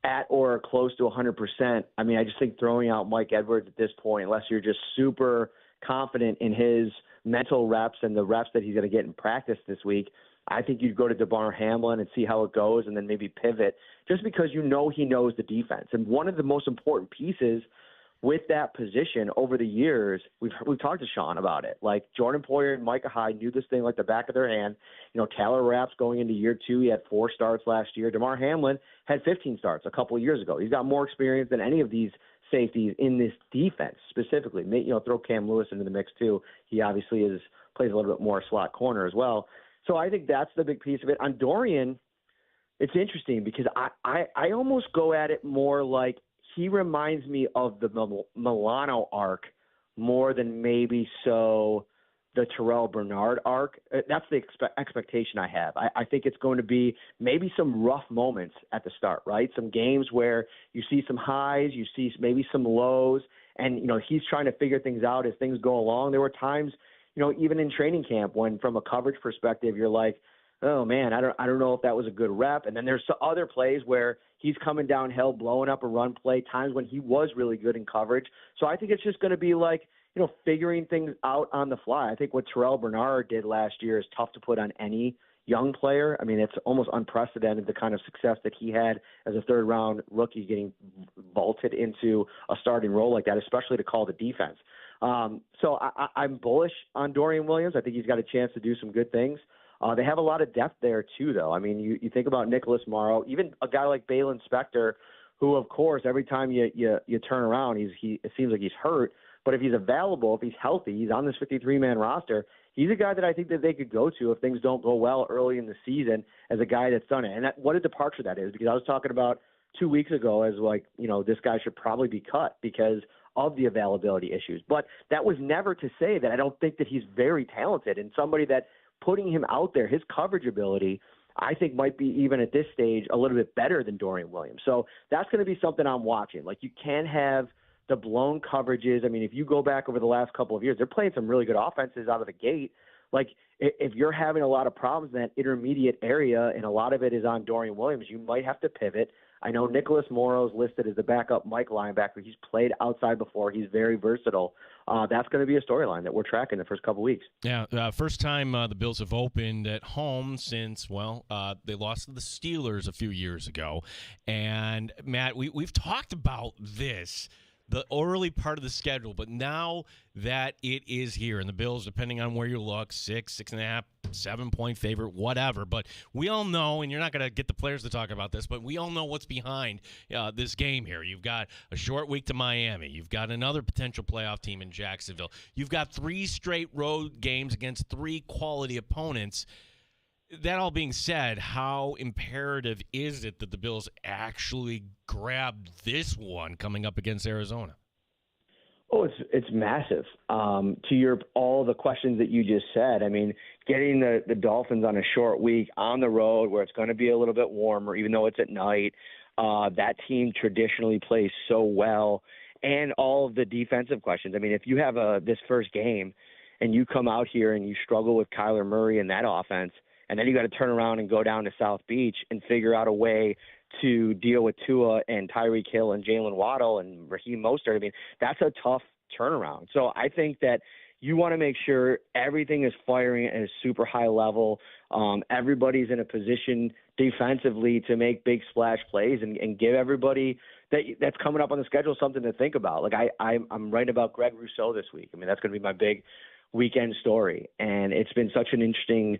S7: at or close to 100%, I mean, I just think throwing out Mike Edwards at this point, unless you're just super confident in his mental reps and the reps that he's going to get in practice this week, I think you'd go to DeMar Hamlin and see how it goes and then maybe pivot, just because he knows the defense. And one of the most important pieces with that position over the years, we've talked to Sean about it. Like Jordan Poyer and Micah Hyde knew this thing like the back of their hand. Tyler Rapp's going into year 2. He had 4 starts last year. DeMar Hamlin had 15 starts a couple of years ago. He's got more experience than any of these safeties in this defense specifically. Throw Cam Lewis into the mix too. He obviously plays a little bit more slot corner as well. So I think that's the big piece of it. On Dorian, it's interesting because I almost go at it more like he reminds me of the Milano arc more than maybe so the Terrell Bernard arc. That's the expectation I have. I think it's going to be maybe some rough moments at the start, right? Some games where you see some highs, you see maybe some lows, and, he's trying to figure things out as things go along. There were times, even in training camp when from a coverage perspective, you're like, oh man, I don't know if that was a good rep. And then there's other plays where he's coming downhill, blowing up a run play, times when he was really good in coverage. So I think it's just going to be like, figuring things out on the fly. I think what Terrell Bernard did last year is tough to put on any young player. I mean, it's almost unprecedented, the kind of success that he had as a third-round rookie getting vaulted into a starting role like that, especially to call the defense. So I'm bullish on Dorian Williams. I think he's got a chance to do some good things. They have a lot of depth there, too, though. I mean, you think about Nicholas Morrow, even a guy like Balin Spector, who, of course, every time you turn around, it seems like he's hurt. But if he's available, if he's healthy, he's on this 53-man roster, he's a guy that I think that they could go to if things don't go well early in the season as a guy that's done it. And what a departure that is, because I was talking about 2 weeks ago as this guy should probably be cut because of the availability issues. But that was never to say that I don't think that he's very talented and somebody that putting him out there, his coverage ability, I think might be even at this stage a little bit better than Dorian Williams. So that's going to be something I'm watching. Like you can have the blown coverages. I mean, if you go back over the last couple of years, they're playing some really good offenses out of the gate. Like if you're having a lot of problems in that intermediate area and a lot of it is on Dorian Williams, you might have to pivot. I know Nicholas Morrow is listed as the backup Mike linebacker. He's played outside before. He's very versatile. That's going to be a storyline that we're tracking the first couple weeks.
S5: Yeah, first time the Bills have opened at home since, they lost to the Steelers a few years ago. And, Matt, we've talked about this, the early part of the schedule, but now that it is here, and the Bills, depending on where you look, 6.5, 7-point favorite, whatever. But we all know, and you're not going to get the players to talk about this, but we all know what's behind this game here. You've got a short week to Miami. You've got another potential playoff team in Jacksonville. You've got 3 straight road games against 3 quality opponents. That all being said, how imperative is it that the Bills actually grab this one coming up against Arizona?
S7: Oh, it's massive. To all the questions that you just said, I mean, getting the Dolphins on a short week on the road where it's going to be a little bit warmer, even though it's at night, that team traditionally plays so well, and all of the defensive questions. I mean, if you have this first game and you come out here and you struggle with Kyler Murray and that offense, and then you got to turn around and go down to South Beach and figure out a way to deal with Tua and Tyreek Hill and Jalen Waddle and Raheem Mostert. I mean, that's a tough turnaround. So I think that you want to make sure everything is firing at a super high level. Everybody's in a position defensively to make big splash plays and give everybody that's coming up on the schedule something to think about. Like I'm writing about Greg Rousseau this week. I mean, that's going to be my big weekend story. And it's been such an interesting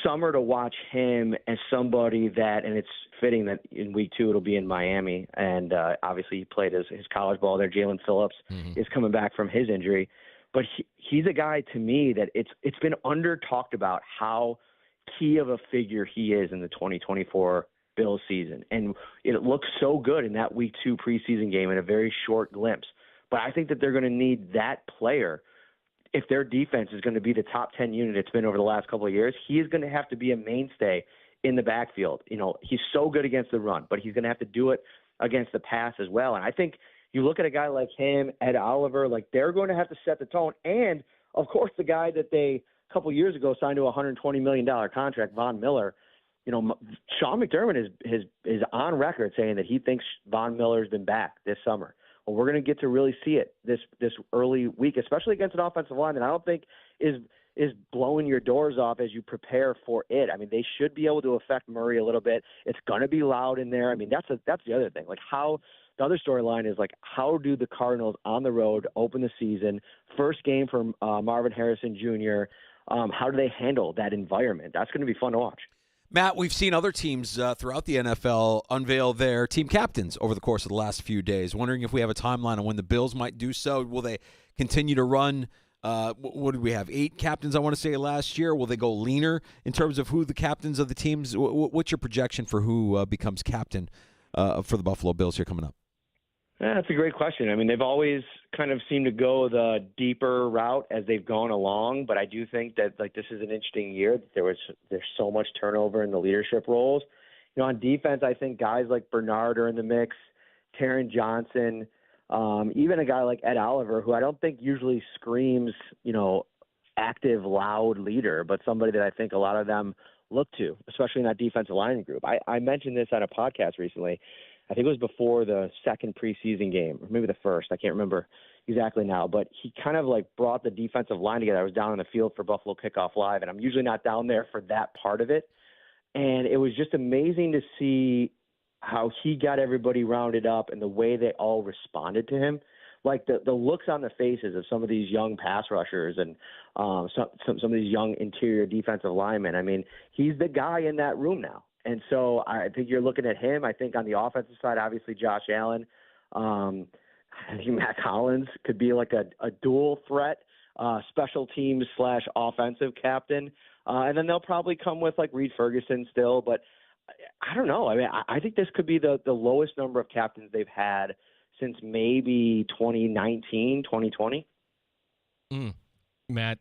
S7: summer to watch him as somebody that, and it's fitting that in week 2 it'll be in Miami, and obviously he played his college ball there. Jalen Phillips is coming back from his injury, but he's a guy to me that it's been under talked about how key of a figure he is in the 2024 Bills season, and it looks so good in that week 2 preseason game in a very short glimpse. But I think that they're going to need that player. If their defense is going to be the top 10 unit it's been over the last couple of years, he is going to have to be a mainstay in the backfield. He's so good against the run, but he's going to have to do it against the pass as well. And I think you look at a guy like him, Ed Oliver, like they're going to have to set the tone. And, of course, the guy that they a couple of years ago signed to a $120 million contract, Von Miller, Sean McDermott is on record saying that he thinks Von Miller's been back this summer. Well, we're going to get to really see it this early week, especially against an offensive line that I don't think is blowing your doors off as you prepare for it. I mean, they should be able to affect Murray a little bit. It's going to be loud in there. I mean, that's the other thing, like how the other storyline is, like, how do the Cardinals on the road open the season, first game for Marvin Harrison Jr., how do they handle that environment? That's going to be fun to watch.
S4: Matt, we've seen other teams throughout the NFL unveil their team captains over the course of the last few days. Wondering if we have a timeline on when the Bills might do so. Will they continue to run? What did we have? 8 captains, I want to say, last year. Will they go leaner in terms of who the captains of the teams? What's your projection for who becomes captain for the Buffalo Bills here coming up?
S7: Yeah, that's a great question. I mean, they've always kind of seemed to go the deeper route as they've gone along, but I do think that, like, this is an interesting year. There's so much turnover in the leadership roles. You know, on defense, I think guys like Bernard are in the mix, Taron Johnson, even a guy like Ed Oliver, who I don't think usually screams, you know, active, loud leader, but somebody that I think a lot of them look to, especially in that defensive line group. I mentioned this on a podcast recently. I think it was before the second preseason game, or maybe the first. I can't remember exactly now. But he kind of, like, brought the defensive line together. I was down on the field for Buffalo Kickoff Live, and I'm usually not down there for that part of it. And it was just amazing to see how he got everybody rounded up and the way they all responded to him. Like, the looks on the faces of some of these young pass rushers and some of these young interior defensive linemen. I mean, he's the guy in that room now. And so I think you're looking at him. I think on the offensive side, obviously Josh Allen. I think Matt Collins could be like a dual threat, special teams / offensive captain. And then they'll probably come with, like, Reed Ferguson still. But I don't know. I mean, I think this could be the lowest number of captains they've had since maybe 2019, 2020.
S5: Matt,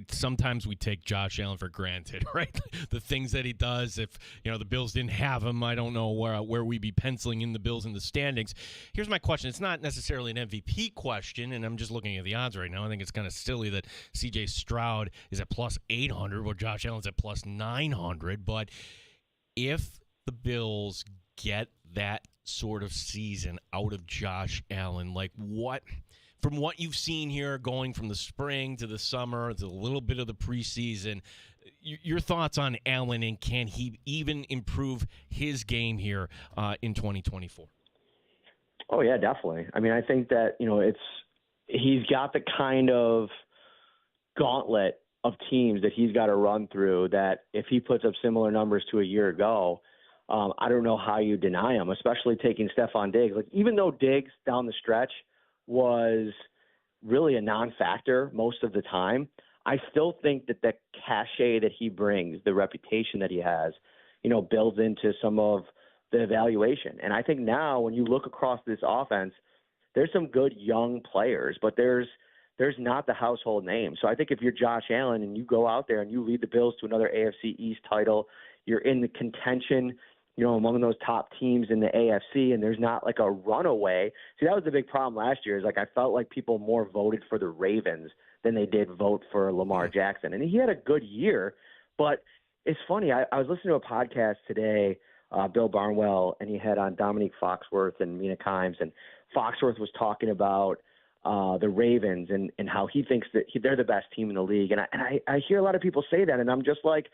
S5: sometimes we take Josh Allen for granted, right? The things that he does. If, you know, the Bills didn't have him, I don't know where we'd be penciling in the Bills in the standings. Here's my question. It's not necessarily an MVP question, and I'm just looking at the odds right now. I think it's kind of silly that C.J. Stroud is at plus 800 while Josh Allen's at plus 900. But if the Bills get that sort of season out of Josh Allen, like, what – from what you've seen here, going from the spring to the summer to a little bit of the preseason, your thoughts on Allen, and can he even improve his game here in 2024?
S7: Oh, yeah, definitely. I mean, I think that, you know, he's got the kind of gauntlet of teams that he's got to run through that if he puts up similar numbers to a year ago, I don't know how you deny him, especially taking Stephon Diggs. Like, even though Diggs down the stretch was really a non-factor most of the time, I still think that the cachet that he brings, the reputation that he has, you know, builds into some of the evaluation. And I think now when you look across this offense, there's some good young players, but there's not the household name. So I think if you're Josh Allen and you go out there and you lead the Bills to another AFC East title, you're in the contention, you know, among those top teams in the AFC, and there's not like a runaway. See, that was the big problem last year, is like I felt like people more voted for the Ravens than they did vote for Lamar Jackson. And he had a good year, but it's funny. I was listening to a podcast today, Bill Barnwell, and he had on Dominique Foxworth and Mina Kimes, and Foxworth was talking about the Ravens and how he thinks that they're the best team in the league. And I hear a lot of people say that, and I'm just like,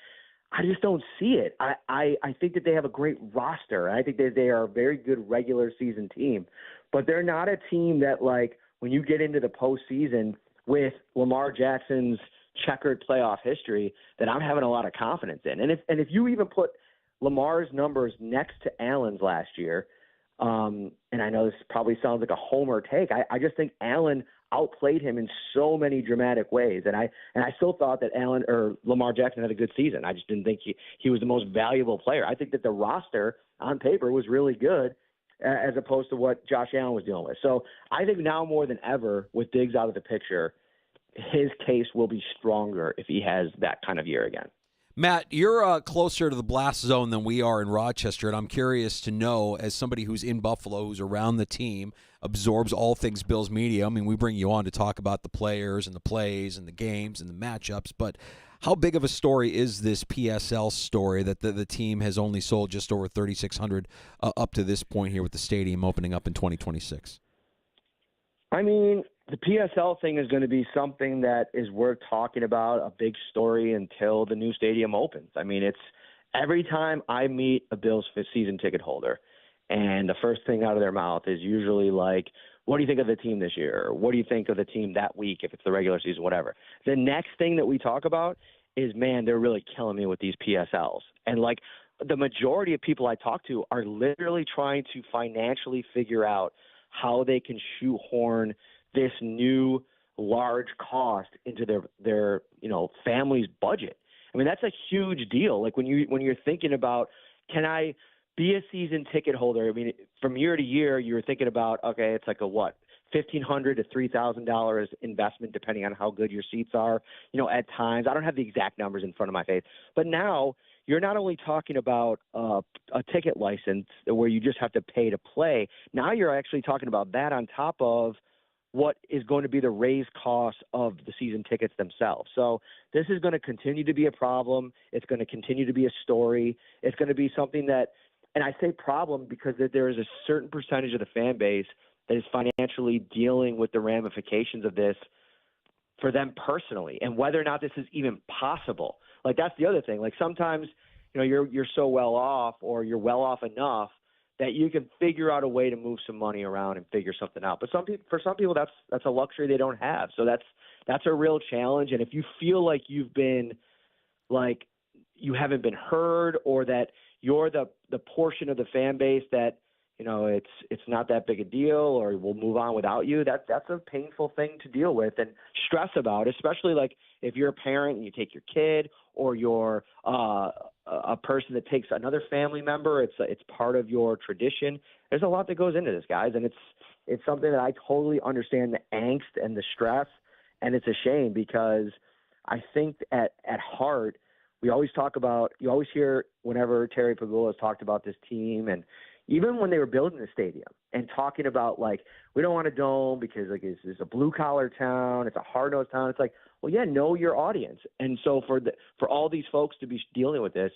S7: I just don't see it. I think that they have a great roster. I think that they are a very good regular season team, but they're not a team that, like, when you get into the postseason with Lamar Jackson's checkered playoff history, that I'm having a lot of confidence in. And if you even put Lamar's numbers next to Allen's last year, and I know this probably sounds like a homer take, I just think Allen outplayed him in so many dramatic ways. And I still thought that Lamar Jackson had a good season. I just didn't think he was the most valuable player. I think that the roster on paper was really good as opposed to what Josh Allen was dealing with. So I think now more than ever, with Diggs out of the picture, his case will be stronger if he has that kind of year again.
S4: Matt, you're closer to the blast zone than we are in Rochester, and I'm curious to know, as somebody who's in Buffalo, who's around the team, absorbs all things Bills media. I mean, we bring you on to talk about the players and the plays and the games and the matchups, but how big of a story is this PSL story that the team has only sold just over 3,600 up to this point here with the stadium opening up in 2026?
S7: I mean, the PSL thing is going to be something that is worth talking about, a big story until the new stadium opens. I mean, it's every time I meet a Bills season ticket holder and the first thing out of their mouth is usually like, what do you think of the team this year? Or what do you think of the team that week if it's the regular season, whatever. The next thing that we talk about is, man, they're really killing me with these PSLs. And, like, the majority of people I talk to are literally trying to financially figure out how they can shoehorn this new large cost into their family's budget. I mean, that's a huge deal. Like, when you're thinking about, can I be a season ticket holder? I mean, from year to year, you're thinking about, okay, it's like a what? $1,500 to $3,000 investment, depending on how good your seats are. At times, I don't have the exact numbers in front of my face, but now you're not only talking about a ticket license where you just have to pay to play. Now you're actually talking about that on top of what is going to be the raised cost of the season tickets themselves. So this is going to continue to be a problem. It's going to continue to be a story. It's going to be something that, and I say problem because there is a certain percentage of the fan base that is financially dealing with the ramifications of this for them personally, and whether or not this is even possible. Like, that's the other thing. Like, sometimes, you're so well off, or you're well off enough that you can figure out a way to move some money around and figure something out. But for some people, that's a luxury they don't have. So that's a real challenge. And if you feel like you've been, like, you haven't been heard, or that you're the portion of the fan base that, it's not that big a deal, or we'll move on without you, that's a painful thing to deal with and stress about, especially like if you're a parent and you take your kid, or you're a person that takes another family member. It's part of your tradition. There's a lot that goes into this, guys, and it's something that I totally understand, the angst and the stress, and it's a shame because I think at heart we always talk about, you always hear whenever Terry Pagula has talked about this team, and even when they were building the stadium and talking about, like, we don't want a dome because, like, it's a blue-collar town, it's a hard-nosed town. It's like, well, yeah, know your audience. And so for all these folks to be dealing with this,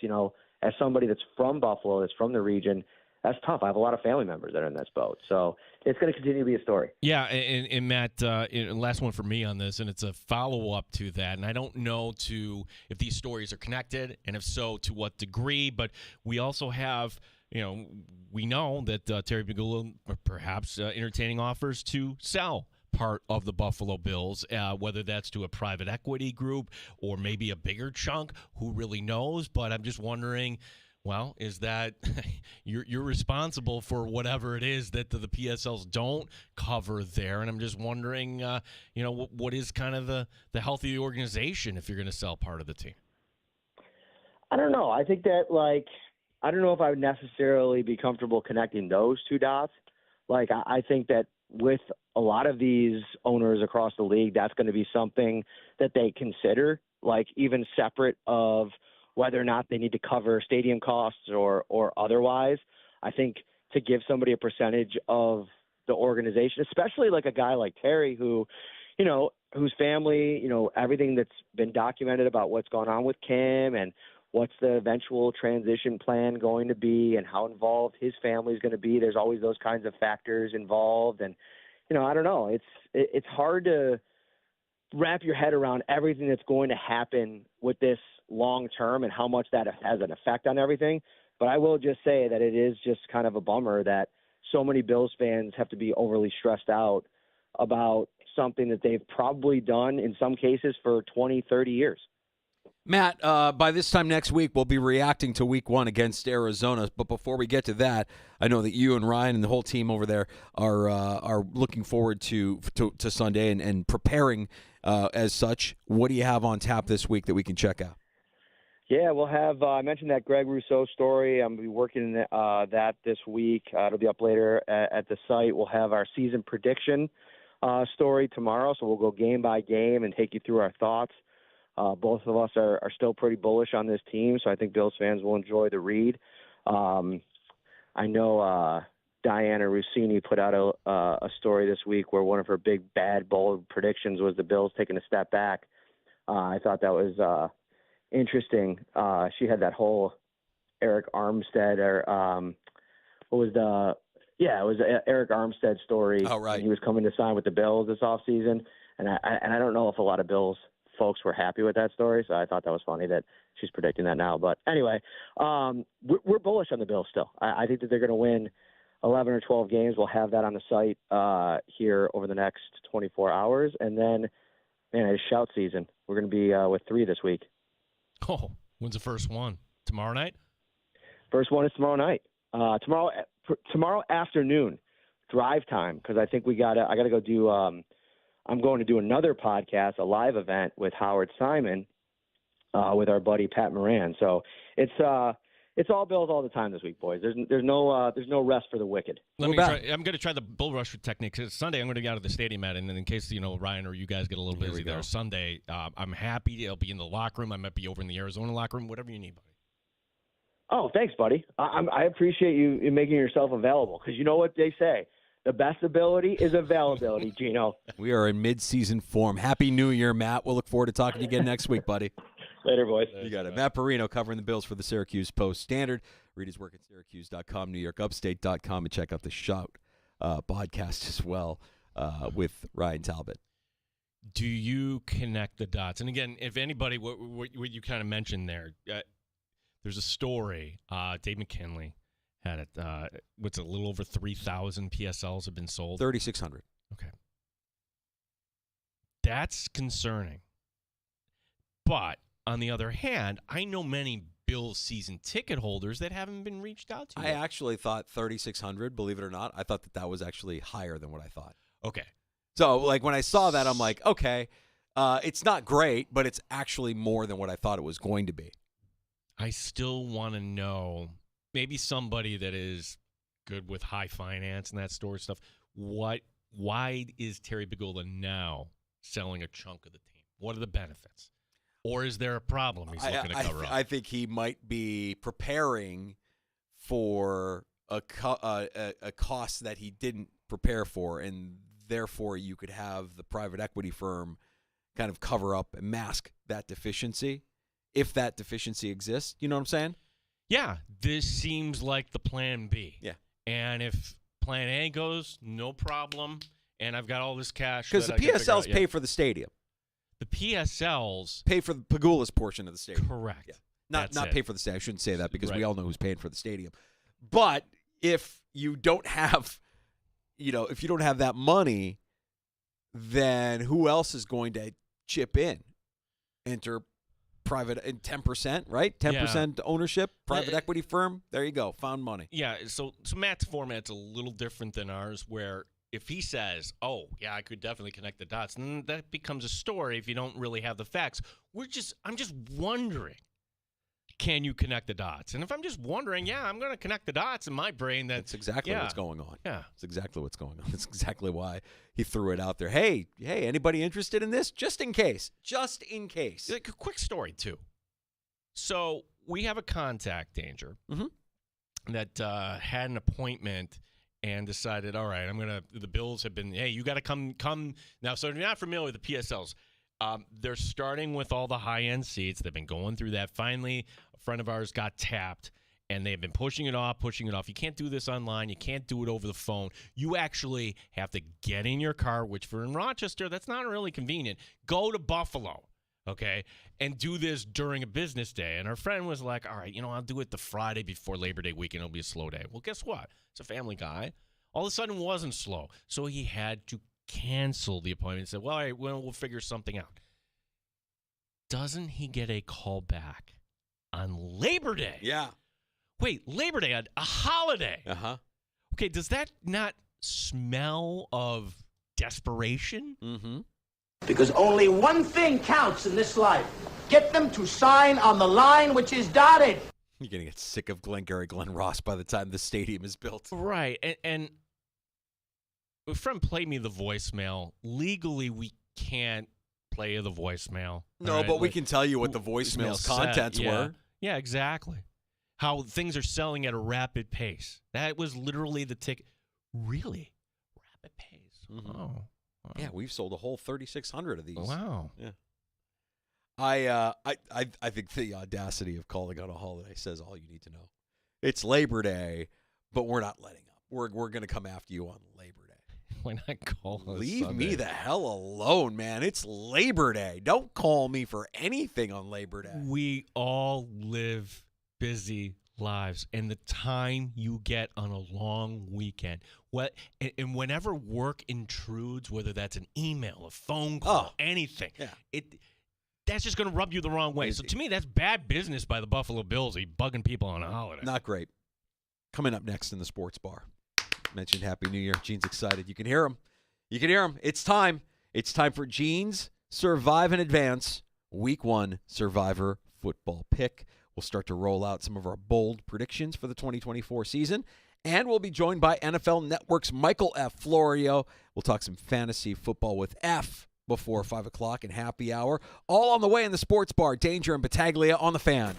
S7: as somebody that's from Buffalo, that's from the region, that's tough. I have a lot of family members that are in this boat. So it's going to continue to be a story.
S5: Yeah, and Matt, last one for me on this, and it's a follow-up to that. And I don't know if these stories are connected, and if so, to what degree. But we also have – we know that Terry Pagula perhaps entertaining offers to sell part of the Buffalo Bills, whether that's to a private equity group or maybe a bigger chunk. Who really knows? But I'm just wondering, well, is that you're responsible for whatever it is that the PSLs don't cover there? And I'm just wondering, what is kind of the healthy organization if you're going to sell part of the team?
S7: I don't know. I think that, like, I don't know if I would necessarily be comfortable connecting those two dots. Like, I think that with a lot of these owners across the league, that's going to be something that they consider, like, even separate of whether or not they need to cover stadium costs or otherwise. I think to give somebody a percentage of the organization, especially like a guy like Terry, who, whose family, everything that's been documented about what's going on with Kim and what's the eventual transition plan going to be and how involved his family is going to be. There's always those kinds of factors involved. And, I don't know. It's hard to wrap your head around everything that's going to happen with this long term and how much that has an effect on everything. But I will just say that it is just kind of a bummer that so many Bills fans have to be overly stressed out about something that they've probably done in some cases for 20, 30 years.
S4: Matt, by this time next week, we'll be reacting to Week 1 against Arizona. But before we get to that, I know that you and Ryan and the whole team over there are looking forward to Sunday and preparing as such. What do you have on tap this week that we can check out?
S7: Yeah, we'll have I mentioned that Greg Rousseau story. I'm going to be working that this week. It'll be up later at the site. We'll have our season prediction story tomorrow, so we'll go game by game and take you through our thoughts. Both of us are still pretty bullish on this team, so I think Bills fans will enjoy the read. I know Diana Rossini put out a story this week where one of her big, bad, bold predictions was the Bills taking a step back. I thought that was interesting. She had that whole Eric Armstead or what was the – yeah, it was Eric Armstead story.
S4: Oh, right.
S7: He was coming to sign with the Bills this offseason, and I don't know if a lot of Bills – folks were happy with that story, so I thought that was funny that she's predicting that now. But anyway, we're bullish on the Bills still. I think that they're going to win 11 or 12 games. We'll have that on the site here over the next 24 hours. And then, man, it's shout season. We're going to be with 3 this week.
S5: Oh, when's the first one? Tomorrow night?
S7: First one is tomorrow night. Tomorrow afternoon, drive time, because I think I got to go do. I'm going to do another podcast, a live event with Howard Simon, with our buddy Pat Moran. So it's all Bills all the time this week, boys. There's no rest for the wicked.
S5: I'm going to try the bull rush technique. 'Cause Sunday, I'm going to get out of the stadium and in case Ryan or you guys get a little busy there. Sunday, I'm happy. I'll be in the locker room. I might be over in the Arizona locker room. Whatever you need, buddy.
S7: Oh, thanks, buddy. I appreciate you making yourself available, because you know what they say. The best ability is availability, Gino.
S4: We are in mid-season form. Happy New Year, Matt. We'll look forward to talking to you again next week, buddy.
S7: Later, boys.
S4: You got it. Matt Perino covering the Bills for the Syracuse Post-Standard. Read his work at syracuse.com, newyorkupstate.com, and check out the Shout podcast as well with Ryan Talbot.
S5: Do you connect the dots? And again, if anybody, what you kind of mentioned there, there's a story. Dave McKinley had it. What's a little over 3,000 PSLs have been sold?
S4: 3,600.
S5: Okay. That's concerning. But on the other hand, I know many Bills season ticket holders that haven't been reached out to.
S4: I actually thought 3,600, believe it or not. I thought that was actually higher than what I thought.
S5: Okay.
S4: So, like, when I saw that, I'm like, okay, it's not great, but it's actually more than what I thought it was going to be.
S5: I still want to know, maybe somebody that is good with high finance and that sort of stuff, why is Terry Pegula now selling a chunk of the team? What are the benefits? Or is there a problem he's looking to cover up?
S4: I think he might be preparing for a cost that he didn't prepare for, and therefore you could have the private equity firm kind of cover up and mask that deficiency, if that deficiency exists. You know what I'm saying?
S5: Yeah, this seems like the plan B.
S4: Yeah.
S5: And if plan A goes, no problem, and I've got all this cash.
S4: Because the PSLs pay for the stadium.
S5: The PSLs
S4: pay for the Pegula's portion of the stadium.
S5: Correct.
S4: Yeah. Not pay for the stadium. I shouldn't say that because
S5: right.
S4: we all know who's paying for the stadium. But if you don't have, if you don't have that money, then who else is going to chip in? Enter private and 10%, right? 10% ownership, private equity firm. There you go. Found money.
S5: Yeah. So Matt's format's a little different than ours, where if he says, oh, yeah, I could definitely connect the dots, then that becomes a story if you don't really have the facts. I'm just wondering, can you connect the dots? And if I'm just wondering, yeah, I'm going to connect the dots in my brain.
S4: That's exactly what's going on.
S5: Yeah.
S4: That's exactly what's going on. That's exactly why he threw it out there. Hey, anybody interested in this? Just in case. Just in case.
S5: Like a quick story, too. So we have a contact, Danger, that had an appointment and decided, all right, the Bills have been, hey, you got to come. Now, so if you're not familiar with the PSLs, they're starting with all the high-end seats. They've been going through that. Finally, a friend of ours got tapped, and they've been pushing it off. You can't do this online. You can't do it over the phone. You actually have to get in your car, which for in Rochester, that's not really convenient. Go to Buffalo, okay, and do this during a business day. And our friend was like, all right, I'll do it the Friday before Labor Day weekend. It'll be a slow day. Well, guess what? It's a family guy. All of a sudden, it wasn't slow. So he had to cancel the appointment and said, well, all right, we'll figure something out. Doesn't he get a call back on Labor Day?
S4: Yeah.
S5: Wait, Labor Day, a holiday.
S4: Uh-huh.
S5: Okay, does that not smell of desperation?
S4: Mm-hmm.
S8: Because only one thing counts in this life. Get them to sign on the line which is dotted.
S4: You're going to get sick of Glengarry Glen Ross by the time the stadium is built.
S5: Right. And a friend played me the voicemail. Legally, we can't play the voicemail.
S4: No,
S5: right?
S4: but we can tell you what the voicemail's contents were.
S5: Yeah, exactly. How things are selling at a rapid pace. That was literally the ticket. Really? Rapid pace.
S4: Mm-hmm.
S5: Oh. Wow.
S4: Yeah, we've sold a whole 3,600 of these.
S5: Wow.
S4: Yeah. I think the audacity of calling on a holiday says all you need to know. It's Labor Day, but we're not letting up. We're going to come after you on Labor Day.
S5: Why not call us
S4: Leave
S5: Sunday?
S4: me the hell alone, man. It's Labor Day. Don't call me for anything on Labor Day.
S5: We all live busy lives and the time you get on a long weekend. And whenever work intrudes, whether that's an email, a phone call, anything, that's just going to rub you the wrong way. So to me, that's bad business by the Buffalo Bills. Bugging people on a holiday.
S4: Not great. Coming up next in the sports bar. Mentioned Happy New Year. Gene's excited. You can hear him. You can hear him. It's time. It's time for Gene's Survive and Advance Week 1 Survivor Football Pick. We'll start to roll out some of our bold predictions for the 2024 season. And we'll be joined by NFL Network's Michael F. Florio. We'll talk some fantasy football with F before 5 o'clock and happy hour. All on the way in the sports bar. Danger and Battaglia on the Fan.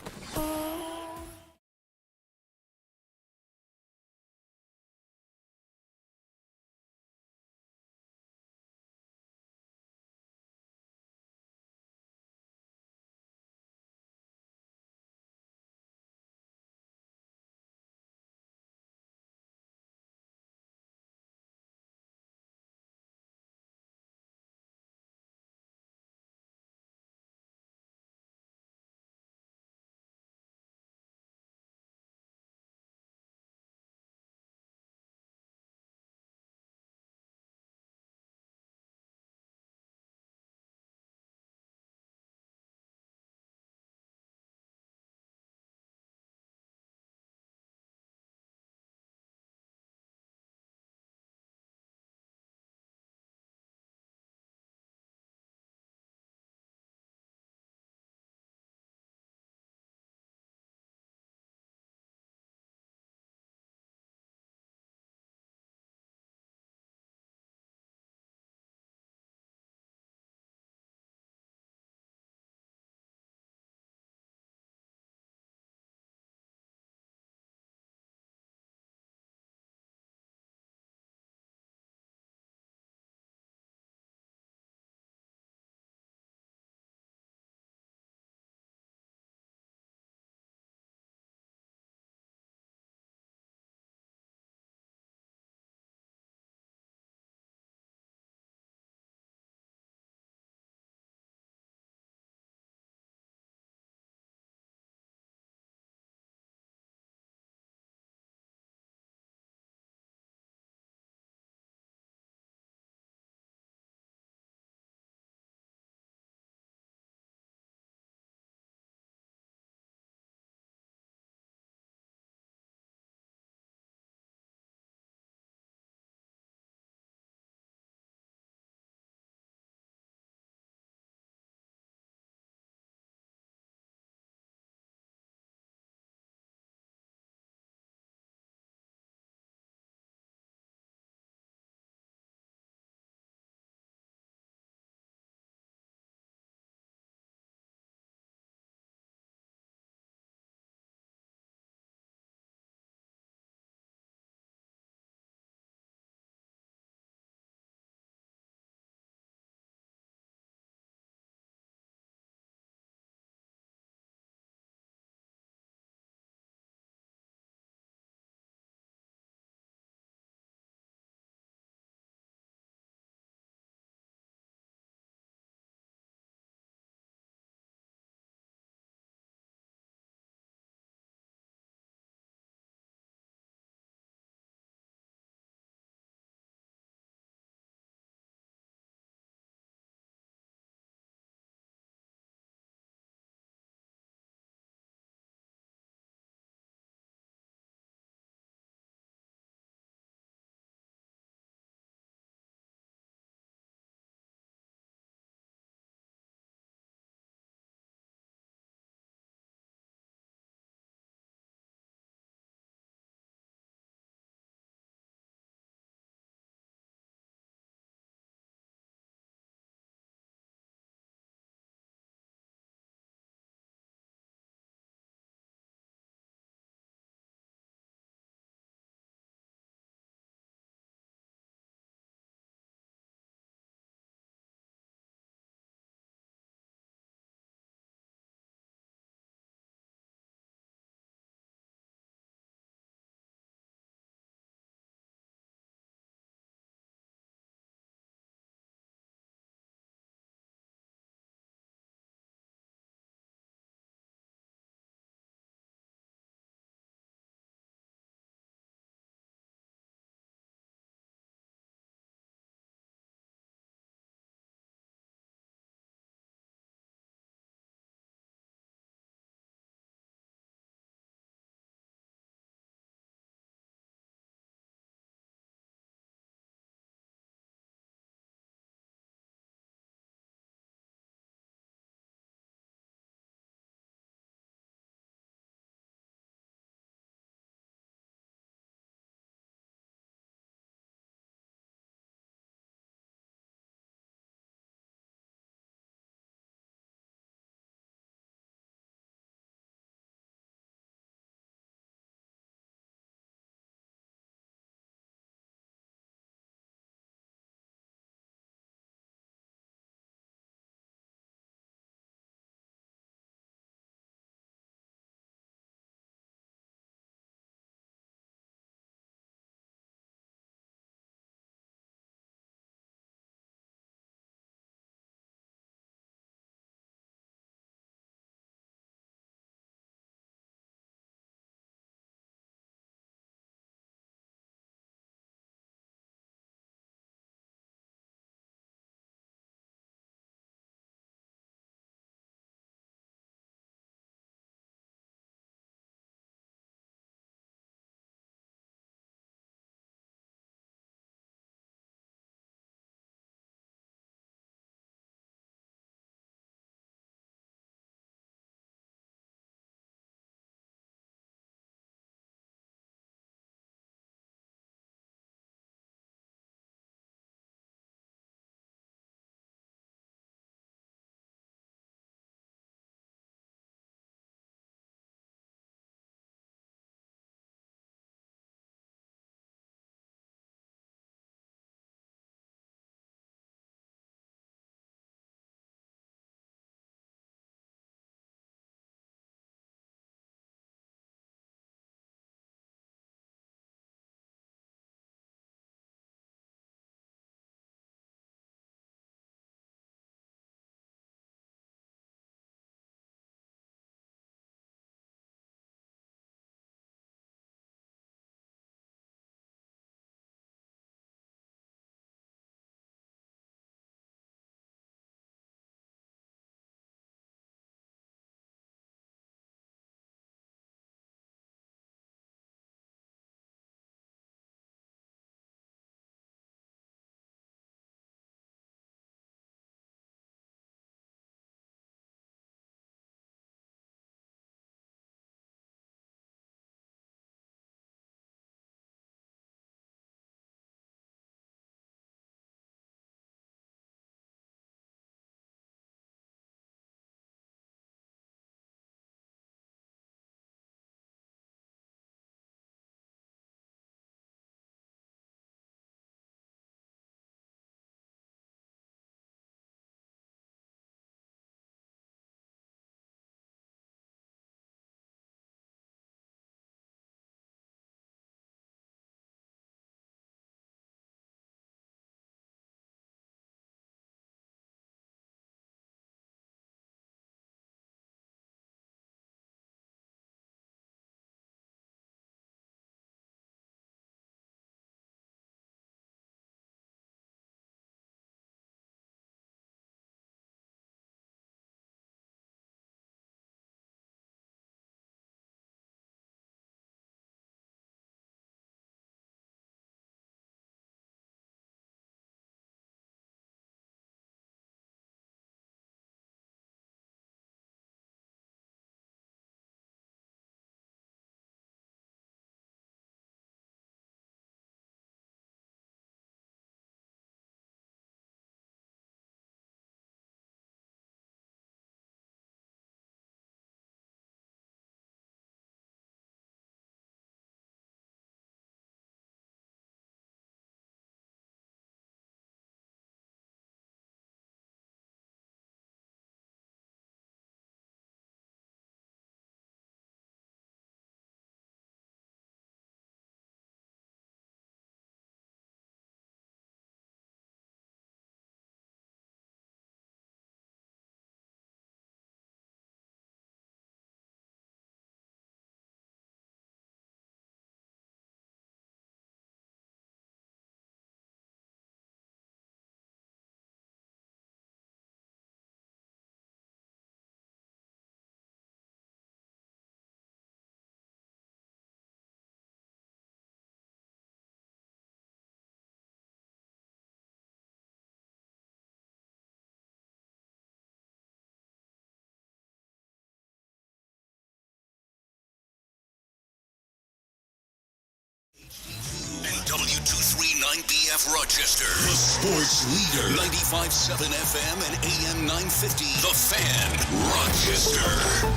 S1: And W239BF Rochester. The sports leader. 95.7 FM and AM 950. The Fan. Rochester.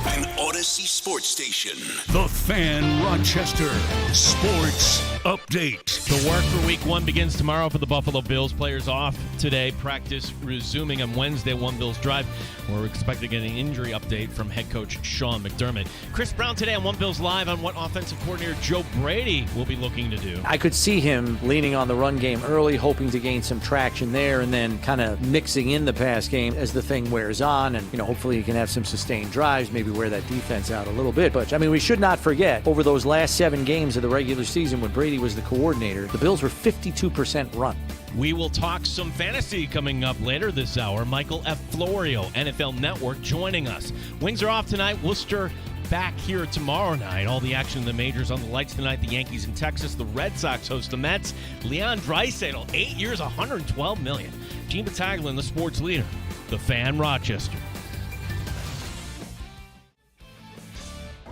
S1: An Odyssey sports station. The Fan Rochester. Sports update.
S5: The work for week one begins tomorrow for the Buffalo Bills. Players off today. Practice resuming on Wednesday. One Bills drive. We're expecting to get an injury update from head coach Sean McDermott. Chris Brown today on One Bills Live on what offensive coordinator Joe Brady will be looking to do.
S9: I could see him leaning on the run game early, hoping to gain some traction there, and then kind of mixing in the pass game as the thing wears on. And, hopefully he can have some sustained drives, maybe wear that defense out a little bit. But, we should not forget, over those last 7 games of the regular season when Brady was the coordinator, the Bills were 52% run.
S5: We will talk some fantasy coming up later this hour. Michael F. Florio, NFL Network, joining us. Wings are off tonight. Worcester back here tomorrow night. All the action in the majors on the lights tonight. The Yankees in Texas. The Red Sox host the Mets. Leon Draisaitl, 8 years, $112 million. Gene Battaglia, the sports leader. The Fan Rochester.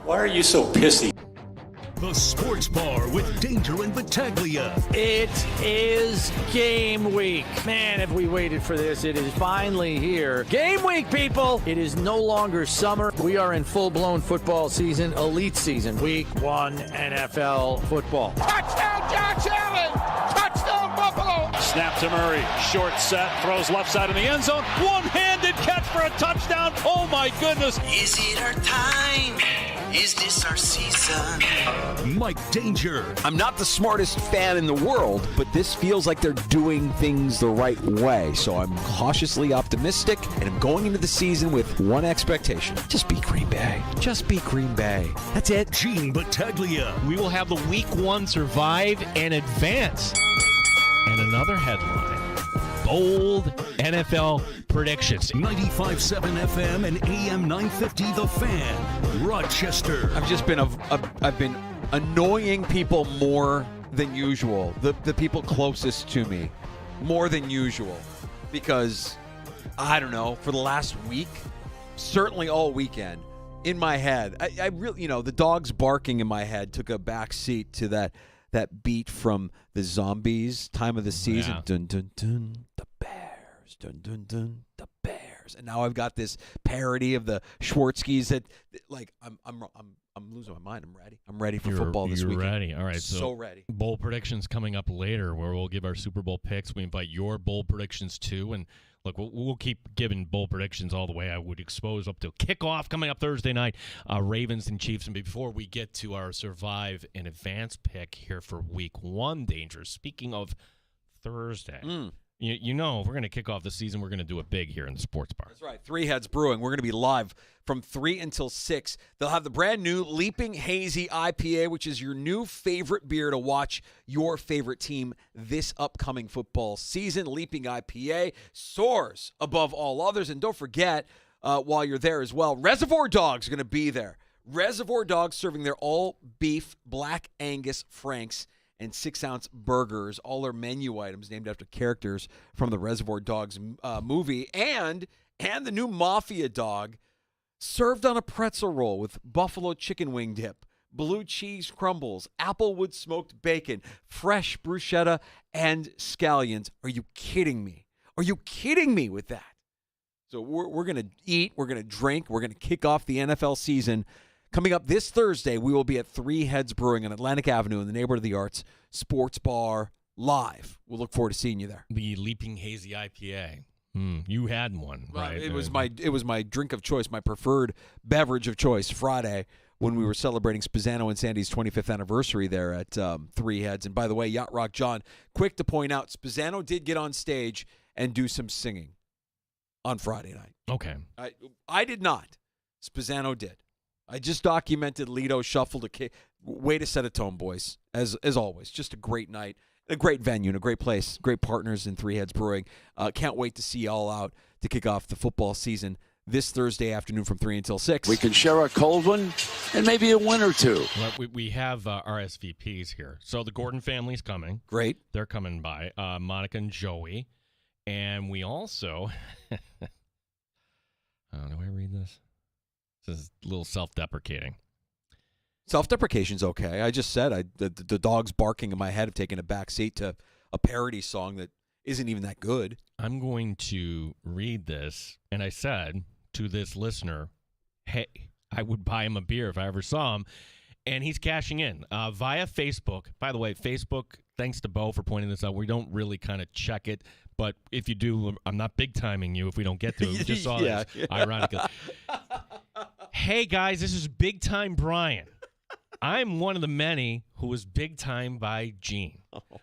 S10: Why are you so pissy?
S1: The Sports Bar with Danger and Battaglia.
S9: It is game week. Man, have we waited for this. It is finally here. Game week, people. It is no longer summer. We are in full-blown football season, elite season. Week 1 NFL football.
S3: Touchdown, Josh Allen! Touchdown, Buffalo!
S10: Snap to Murray. Short set. Throws left side in the end zone. One-handed catch for a touchdown. Oh, my goodness.
S2: Is it our time? Is this our season?
S1: Mike Danger.
S11: I'm not the smartest fan in the world, but this feels like they're doing things the right way. So I'm cautiously optimistic, and I'm going into the season with one expectation. Just beat Green Bay. Just beat Green Bay. That's it.
S1: Gene Battaglia.
S5: We will have the week 1 survive and advance. And another headline. Bold NFL predictions.
S1: 95.7 FM and AM 950 The Fan. Rochester.
S4: I've been annoying people more than usual. The people closest to me more than usual. Because, I don't know, for the last week, certainly all weekend, in my head, I really, the dogs barking in my head took a back seat to that beat from the Zombies time of the season.
S5: Yeah.
S4: Dun, dun, dun, the Bears. Dun, dun, dun, the Bears. And now I've got this parody of the Schwartzkys that, like, I'm losing my mind. I'm ready for football this weekend.
S5: You're ready. All right.
S4: So ready.
S5: Bowl predictions coming up later where we'll give our Super Bowl picks. We invite your bowl predictions too. And look, we'll keep giving bowl predictions all the way. I would expose up to kickoff coming up Thursday night, Ravens and Chiefs. And before we get to our survive and advance pick here for week 1, Danger, speaking of Thursday, if we're going to kick off the season, we're going to do it big here in the Sports Bar.
S4: That's right. Three Heads Brewing. We're going to be live from 3 until 6. They'll have the brand new Leaping Hazy IPA, which is your new favorite beer to watch your favorite team this upcoming football season. Leaping IPA soars above all others. And don't forget, while you're there as well, Reservoir Dogs are going to be there. Reservoir Dogs serving their all-beef Black Angus Franks and 6-ounce burgers, all their menu items named after characters from the Reservoir Dogs movie, and the new Mafia Dog served on a pretzel roll with buffalo chicken wing dip, blue cheese crumbles, applewood smoked bacon, fresh bruschetta, and scallions. Are you kidding me? Are you kidding me with that? So we're going to eat, we're going to drink, we're going to kick off the NFL season. Coming up this Thursday, we will be at 3 Heads Brewing on Atlantic Avenue in the neighborhood of the Arts Sports Bar live. We'll look forward to seeing you there.
S5: The Leaping Hazy IPA. You had one, right?
S4: It was my drink of choice, my preferred beverage of choice Friday when we were celebrating Spezzano and Sandy's 25th anniversary there at 3 Heads. And by the way, Yacht Rock John, quick to point out, Spezzano did get on stage and do some singing on Friday night.
S5: Okay.
S4: I did not. Spezzano did. I just documented Lido shuffled a way to set a tone, boys. As always, just a great night, a great venue, and a great place, great partners in 3 Heads Brewing. Can't wait to see you all out to kick off the football season this Thursday afternoon from 3 until 6.
S12: We can share a cold one and maybe a win or two.
S5: Well, we have RSVPs here. So the Gordon family's coming.
S4: Great.
S5: They're coming by. Monica and Joey. And we also how do I read this? This is a little self-deprecating.
S4: Self-deprecation's okay. I just said the dogs barking in my head have taken a back seat to a parody song that isn't even that good.
S5: I'm going to read this, and I said to this listener, hey, I would buy him a beer if I ever saw him, and he's cashing in via Facebook. By the way, Facebook, thanks to Bo for pointing this out. We don't really kind of check it, but if you do, I'm not big-timing you if we don't get to it. We just saw this, ironically. Hey, guys, this is Big Time Brian. I'm one of the many who was big time by Gene.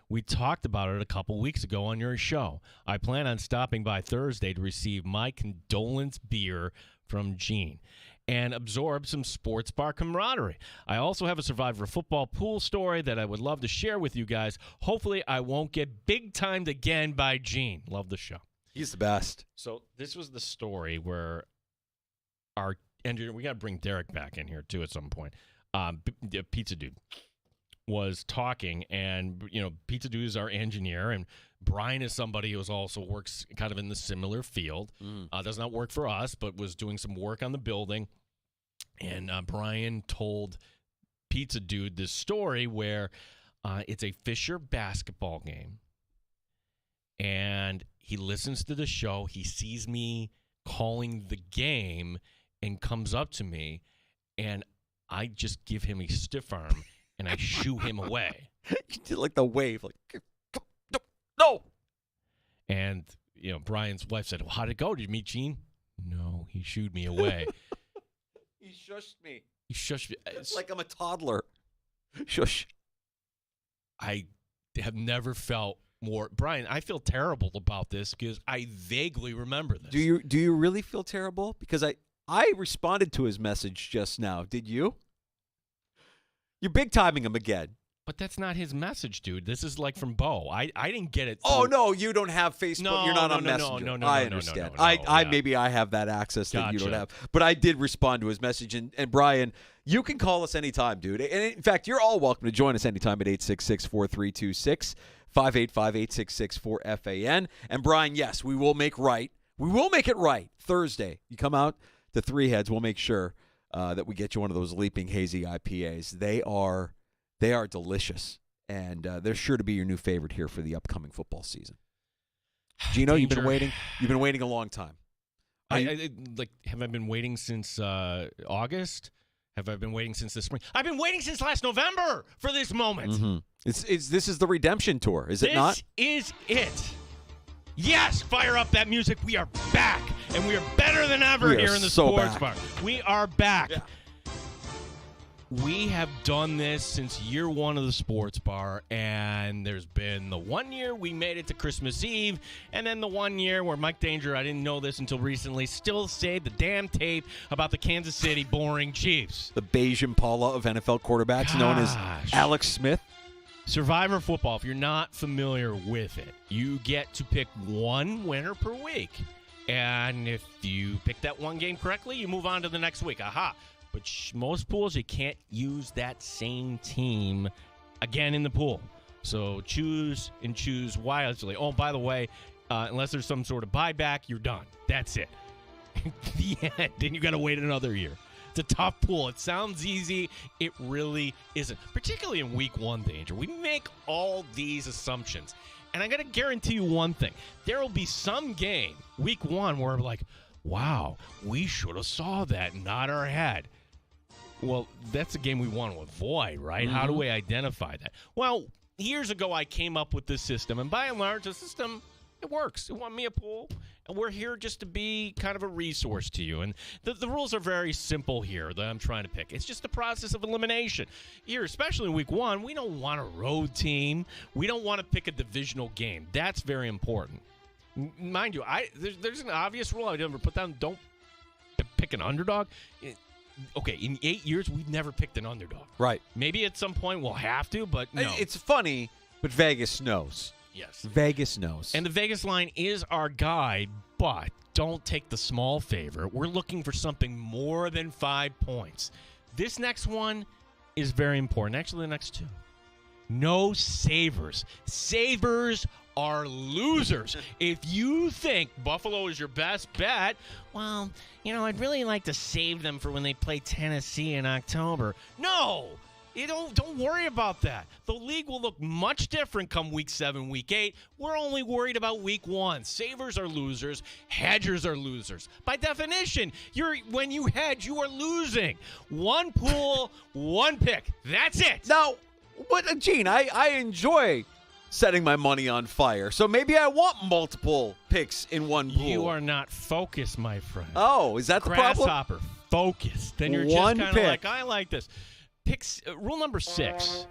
S5: We talked about it a couple weeks ago on your show. I plan on stopping by Thursday to receive my condolence beer from Gene and absorb some sports bar camaraderie. I also have a Survivor football pool story that I would love to share with you guys. Hopefully I won't get big timed again by Gene. Love the show.
S4: He's the best.
S5: So this was the story where our engineer, we got to bring Derek back in here too at some point. Pizza Dude was talking, and Pizza Dude is our engineer, and Brian is somebody who also works kind of in the similar field. Does not work for us, but was doing some work on the building. And Brian told Pizza Dude this story where it's a Fisher basketball game, and he listens to the show. He sees me calling the game and comes up to me, and I just give him a stiff arm, and I shoo him away.
S4: You did like the wave, like, no.
S5: And, Brian's wife said, well, how'd it go? Did you meet Gene? No, he shooed me away.
S4: He shushed me.
S5: He shushed me.
S4: It's like I'm a toddler. Shush.
S5: I have never felt more. Brian, I feel terrible about this because I vaguely remember this.
S4: Do you really feel terrible? Because I responded to his message just now. Did you? You're big timing him again.
S5: But that's not his message, dude. This is like from Bo. I didn't get it.
S4: Oh, no, you don't have Facebook.
S5: No,
S4: You're not on
S5: Messenger. No,
S4: I understand.
S5: No,
S4: Maybe I have that access that you don't
S5: Gotcha.
S4: have. But I did respond to his message. And Brian, you can call us anytime, dude. And in fact, you're all welcome to join us anytime at 866-4326, 585-866-4FAN. And Brian, yes, we will make right. We will make it right Thursday. You come out to Three Heads. We'll make sure that we get you one of those Leaping Hazy IPAs. They are delicious. And they're sure to be your new favorite here for the upcoming football season. Gino, you've been waiting. You've been waiting a long time.
S5: Have I been waiting since August? Have I been waiting since this spring? I've been waiting since last November for this moment.
S4: Mm-hmm. This is the redemption tour, is it not?
S5: This is it. Yes, fire up that music. We are back, and we are better than ever here in the sports bar. We are back. Yeah. We have done this since year one of the sports bar, and there's been the 1 year we made it to Christmas Eve, and then the 1 year where Mike Danger, I didn't know this until recently, still saved the damn tape about the Kansas City boring Chiefs.
S4: The beige Impala of NFL quarterbacks known as Alex Smith.
S5: Survivor football, if you're not familiar with it, you get to pick one winner per week. And if you pick that one game correctly, you move on to the next week. Aha. But most pools, you can't use that same team again in the pool. So choose wisely. Oh, by the way, unless there's some sort of buyback, you're done. That's it. The end. Then you got to wait another year. It's a tough pool. It sounds easy. It really isn't. Particularly in week one, Danger. We make all these assumptions. And I got to guarantee you one thing. There will be some game, week one, where I'm like, wow, we should have saw that, nod our head. Well, that's a game we want to avoid, right? Mm-hmm. How do we identify that? Well, years ago, I came up with this system, and by and large, the system, it works. It won me a pool, and we're here just to be kind of a resource to you. And the rules are very simple here that I'm trying to pick. It's just the process of elimination. Here, especially in week one, we don't want a road team. We don't want to pick a divisional game. That's very important. Mind you, there's an obvious rule I never put down. Don't pick an underdog. Okay, in 8 years, we've never picked an underdog.
S4: Right.
S5: Maybe at some point we'll have to, but no.
S4: It's funny, but Vegas knows.
S5: Yes.
S4: Vegas knows.
S5: And the Vegas line is our guide, but don't take the small favor. We're looking for something more than 5 points. This next one is very important. Actually, the next two. No savers. Savers are losers. If you think Buffalo is your best bet, well, I'd really like to save them for when they play Tennessee in October. No! Don't worry about that. The league will look much different come week 7, week 8. We're only worried about week 1. Savers are losers. Hedgers are losers. By definition, when you hedge, you are losing. One pool, one pick. That's it.
S4: Now, Gene, I enjoy setting my money on fire, so maybe I want multiple picks in one pool.
S5: You are not focused, my friend.
S4: Oh, is that the problem?
S5: Grasshopper, focused. Then you're
S4: One
S5: just kind of
S4: pick.
S5: like, I like this. Picks, rule number 6.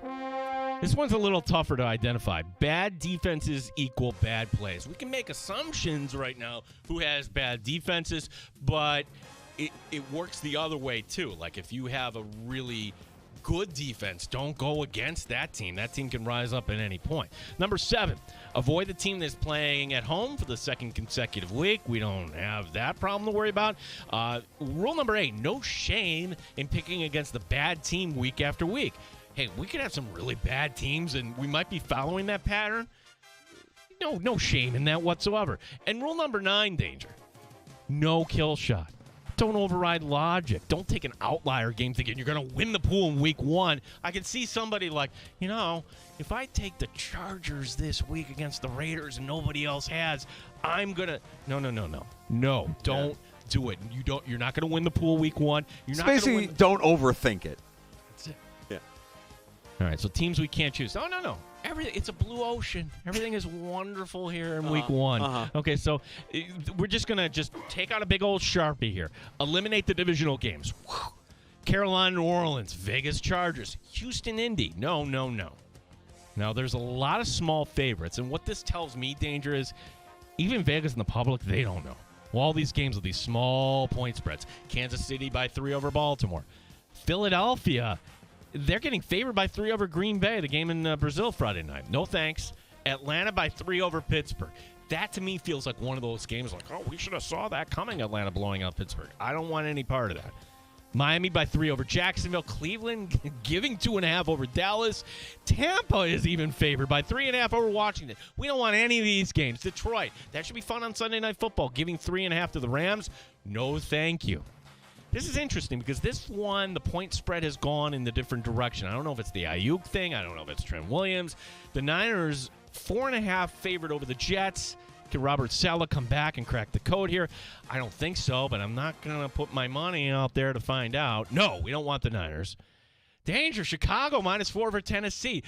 S5: This one's a little tougher to identify. Bad defenses equal bad plays. We can make assumptions right now who has bad defenses, but it works the other way too. Like if you have a really good defense, don't go against that team. That team can rise up at any point. Number 7, avoid the team that's playing at home for the second consecutive week. We don't have that problem to worry about. Rule number 8, no shame in picking against the bad team week after week. Hey, we could have some really bad teams, and we might be following that pattern. No shame in that whatsoever. And rule number 9, Danger, no kill shot. Don't override logic. Don't take an outlier game thinking you're going to win the pool in week 1. I can see somebody like, if I take the Chargers this week against the Raiders and nobody else has, I'm going to... No, don't do it. You're not going to win the pool week 1. You're not
S4: basically, don't overthink it.
S5: That's it.
S4: Yeah.
S5: All right, so teams we can't choose. No. It's a blue ocean. Everything is wonderful here in week 1. Okay, so we're just going to take out a big old Sharpie here. Eliminate the divisional games. Whew. Carolina, New Orleans, Vegas Chargers, Houston, Indy. No. Now, there's a lot of small favorites, and what this tells me, Danger, is even Vegas and the public, they don't know. Well, all these games with these small point spreads. Kansas City by 3 over Baltimore. Philadelphia, they're getting favored by 3 over Green Bay, the game in Brazil Friday night. No thanks. Atlanta by 3 over Pittsburgh. That, to me, feels like one of those games like, we should have saw that coming, Atlanta blowing out Pittsburgh. I don't want any part of that. Miami by 3 over Jacksonville. Cleveland giving 2.5 over Dallas. Tampa is even favored by 3.5 over Washington. We don't want any of these games. Detroit, that should be fun on Sunday Night Football. Giving 3.5 to the Rams. No, thank you. This is interesting because this one, the point spread has gone in the different direction. I don't know if it's the Ayuk thing. I don't know if it's Trent Williams. The Niners, 4.5 favored over the Jets. Can Robert Saleh come back and crack the code here? I don't think so, but I'm not going to put my money out there to find out. No, we don't want the Niners. Danger, Chicago -4 over Tennessee.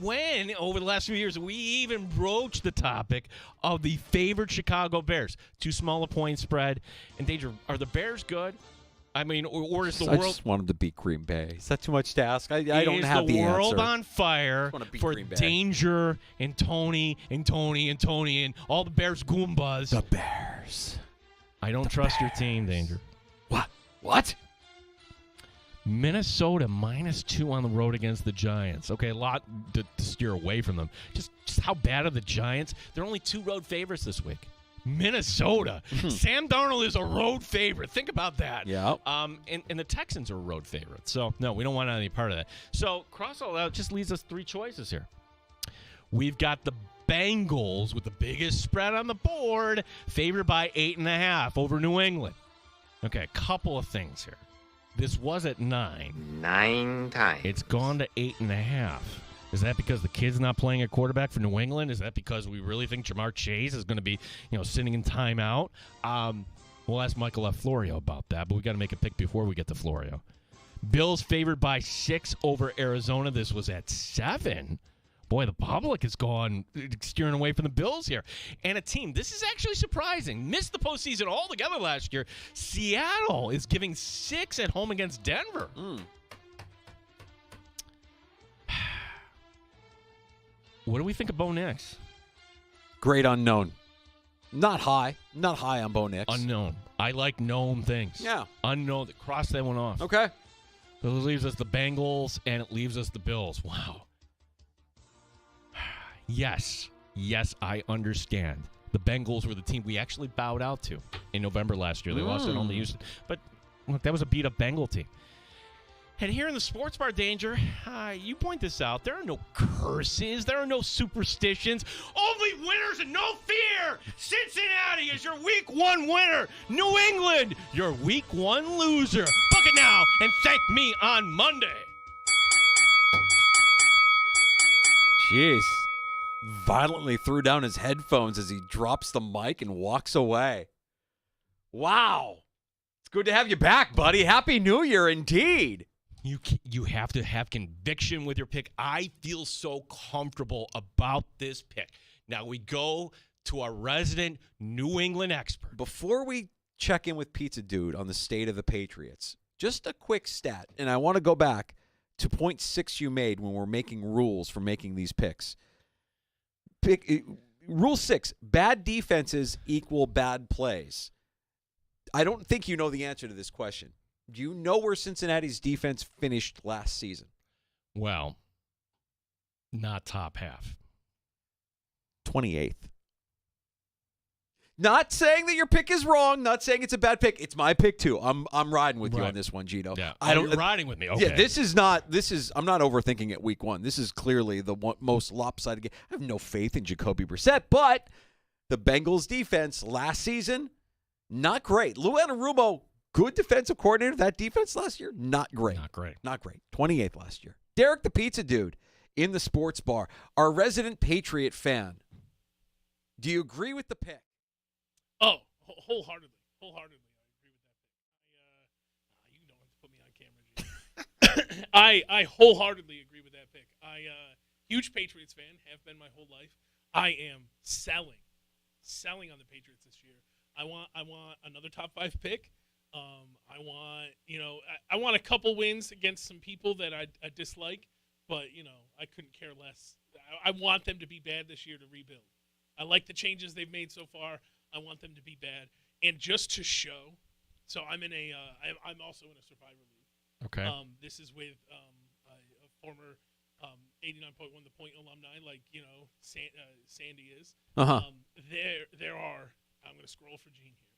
S5: When, over the last few years, we even broached the topic of the favored Chicago Bears. Too small a point spread. And Danger, are the Bears good? I mean, or is the world...
S4: I just wanted to beat Green Bay. Is that too much to ask? I don't have the answer.
S5: Is the world on fire for
S4: Green Bay.
S5: Danger and Tony and all the Bears Goombas?
S4: The Bears.
S5: I don't trust your team, Danger.
S4: What?
S5: Minnesota -2 on the road against the Giants. Okay, a lot to steer away from them. Just how bad are the Giants? They're only 2 road favorites this week. Minnesota. Sam Darnold is a road favorite. Think about that.
S4: Yeah.
S5: And the Texans are a road favorite. So, no, we don't want any part of that. So, cross all out just leaves us 3 choices here. We've got the Bengals with the biggest spread on the board, favored by 8.5 over New England. Okay, a couple of things here. This was at 9.
S3: 9 times.
S5: It's gone to 8.5. Is that because the kid's not playing at quarterback for New England? Is that because we really think Jamar Chase is going to be, sitting in timeout? We'll ask Michael F. Florio about that, but we got to make a pick before we get to Florio. Bills favored by 6 over Arizona. This was at 7. Boy, the public has gone steering away from the Bills here. And a team, this is actually surprising, missed the postseason altogether last year. Seattle is giving 6 at home against Denver. What do we think of Bo Nix?
S4: Great unknown. Not high on Bo Nix.
S5: Unknown. I like known things.
S4: Yeah.
S5: Unknown. Cross that one off.
S4: Okay.
S5: So it leaves us the Bengals, and it leaves us the Bills. Wow. Yes, I understand. The Bengals were the team we actually bowed out to in November last year. They lost at home to Houston. But look, that was a beat-up Bengal team. And here in the sports bar, Danger, you point this out. There are no curses. There are no superstitions. Only winners and no fear. Cincinnati is your Week 1 winner. New England, your Week 1 loser. Book it now and thank me on Monday.
S4: Jeez. Violently threw down his headphones as he drops the mic and walks away. Wow. It's good to have you back, buddy. Happy New Year indeed.
S5: You have to have conviction with your pick. I feel so comfortable about this pick. Now we go to our resident New England expert.
S4: Before we check in with Pizza Dude on the state of the Patriots, just a quick stat, and I want to go back to point 6 you made when we're making rules for making these picks. Rule 6, bad defenses equal bad plays. I don't think you know the answer to this question. Do you know where Cincinnati's defense finished last season?
S5: Well, not top half.
S4: 28th. Not saying that your pick is wrong. Not saying it's a bad pick. It's my pick too. I'm riding with you on this one, Gino.
S5: Yeah.
S4: You're
S5: riding with me. Okay.
S4: Yeah. I'm not overthinking it week 1. This is clearly the most lopsided game. I have no faith in Jacoby Brissett, but the Bengals defense last season, not great. Lou Anarumo, good defensive coordinator. That defense last year, not great.
S5: Not great.
S4: Not great. 28th last year. Derek the Pizza Dude in the sports bar, our resident Patriot fan. Do you agree with the pick?
S13: Oh, wholeheartedly. I agree with that pick. You don't have to put me on camera, Gino. I wholeheartedly agree with that pick. Huge Patriots fan, have been my whole life. I am selling on the Patriots this year. I want another top 5 pick. I want a couple wins against some people that I dislike, but I couldn't care less. I want them to be bad this year to rebuild. I like the changes they've made so far. I want them to be bad, and just to show. So I'm I'm also in a Survivor League.
S5: Okay.
S13: This is with a former 89.1 The Point alumni, like Sandy is. There are. I'm going to scroll for Gene here.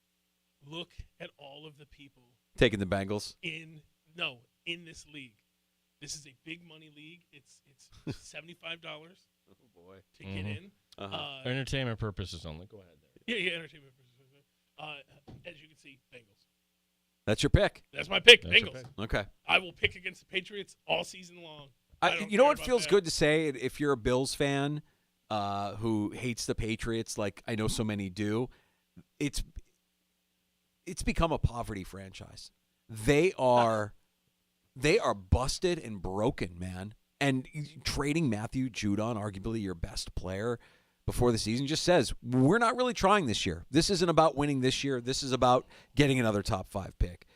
S13: Look at all of the people
S4: taking the Bengals
S13: in this league. This is a big money league. It's $75.
S4: Oh boy.
S13: To get in.
S5: Entertainment purposes only. Go ahead there.
S13: Yeah, entertainment purposes. As you can see, Bengals.
S4: That's your pick.
S13: That's my pick,
S5: That's
S13: Bengals.
S5: your pick.
S4: Okay.
S13: I will pick against the Patriots all season long.
S4: You know what feels good to say if you're a Bills fan who hates the Patriots, like I know so many do. It's become a poverty franchise. They are busted and broken, man. And trading Matthew Judon, arguably your best player, before the season just says, we're not really trying this year. This isn't about winning this year. This is about getting another top 5 pick.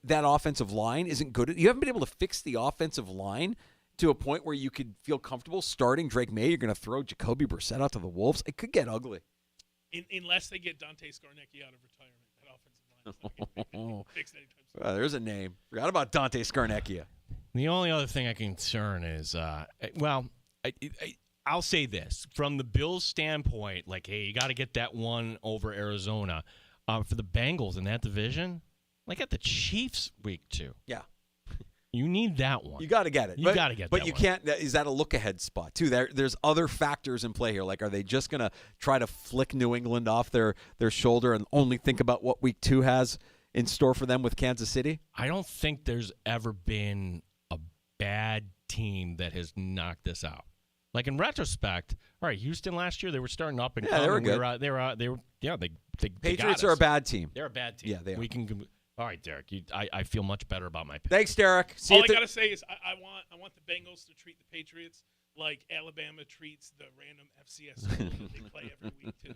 S4: That offensive line isn't good. You haven't been able to fix the offensive line to a point where you could feel comfortable starting Drake May. You're going to throw Jacoby Brissett out to the Wolves. It could get ugly.
S13: Unless they get Dante Scarnecchia out of retirement, that offensive line is not going to get fixed anytime soon.
S4: There's a name. Forgot about Dante Scarnecchia.
S5: The only other thing I can concern is, I'll say this. From the Bills' standpoint, like, hey, you got to get that one over Arizona. For the Bengals in that division, like at the Chiefs week 2.
S4: Yeah.
S5: You need that one.
S4: You got to get it.
S5: You got to get that one.
S4: But you can't. Is that a look-ahead spot, too? There's other factors in play here. Like, are they just going to try to flick New England off their shoulder and only think about what week 2 has in store for them with Kansas City?
S5: I don't think there's ever been a bad team that has knocked this out. Like in retrospect, all right, Houston last year they were starting up and
S4: they were good.
S5: They
S4: Patriots
S5: got
S4: are
S5: us.
S4: a bad team.
S5: They're a bad team.
S4: Yeah, they are.
S5: We can. All right, Derek. I feel much better about my pick.
S4: Thanks, Derek.
S13: All I gotta say is I want the Bengals to treat the Patriots like Alabama treats the random FCS school that they play every week too.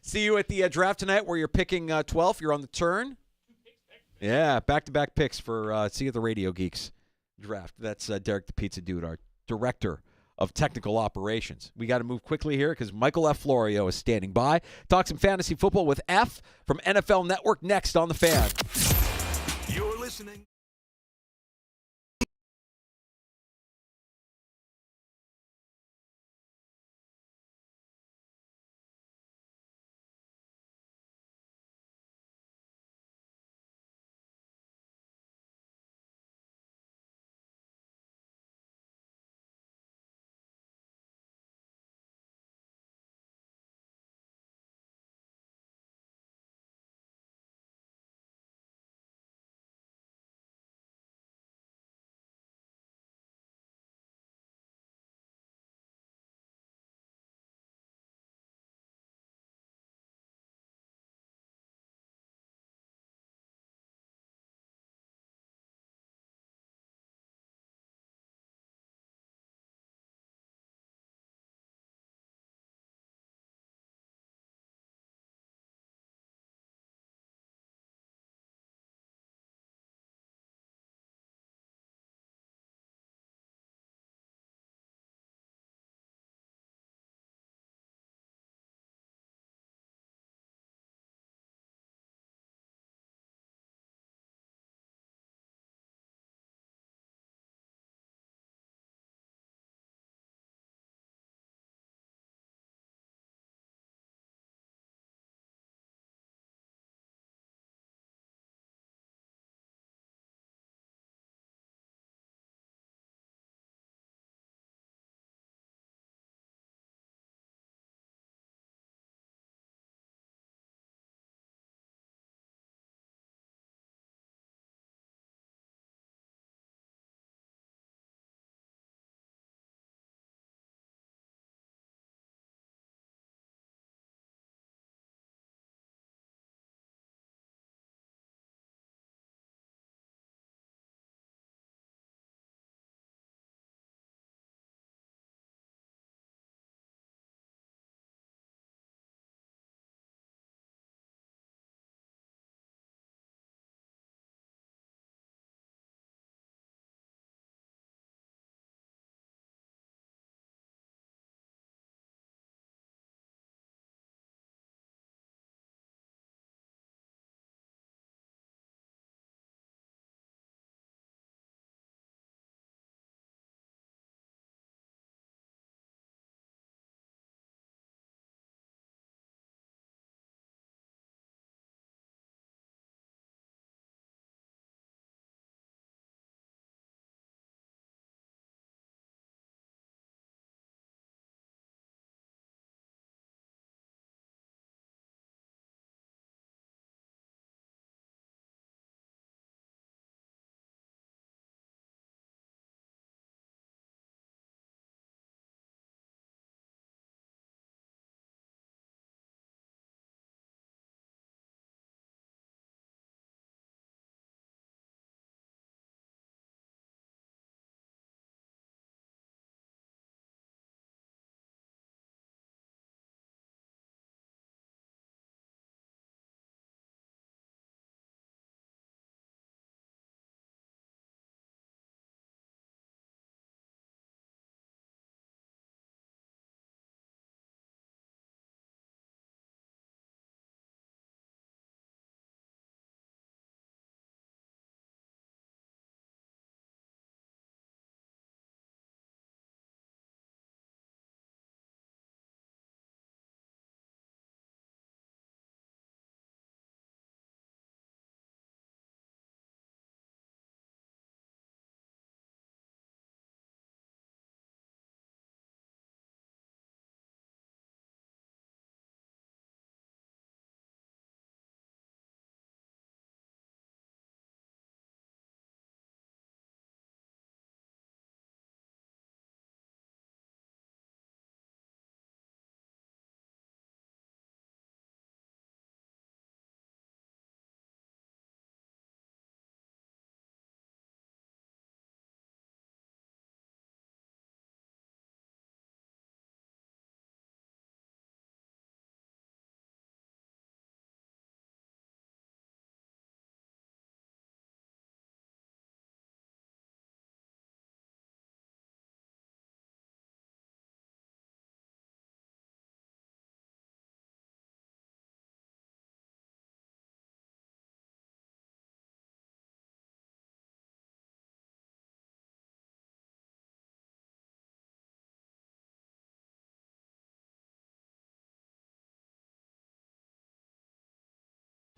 S4: See you at the draft tonight, where you're picking 12th. You're on the turn. Yeah, back-to-back picks for see you at the Radio Geeks draft. That's Derek the Pizza Dude, our director of technical operations. We got to move quickly here because Michael F. Florio is standing by. Talk some fantasy football with F from NFL Network next on The Fan.
S1: You're listening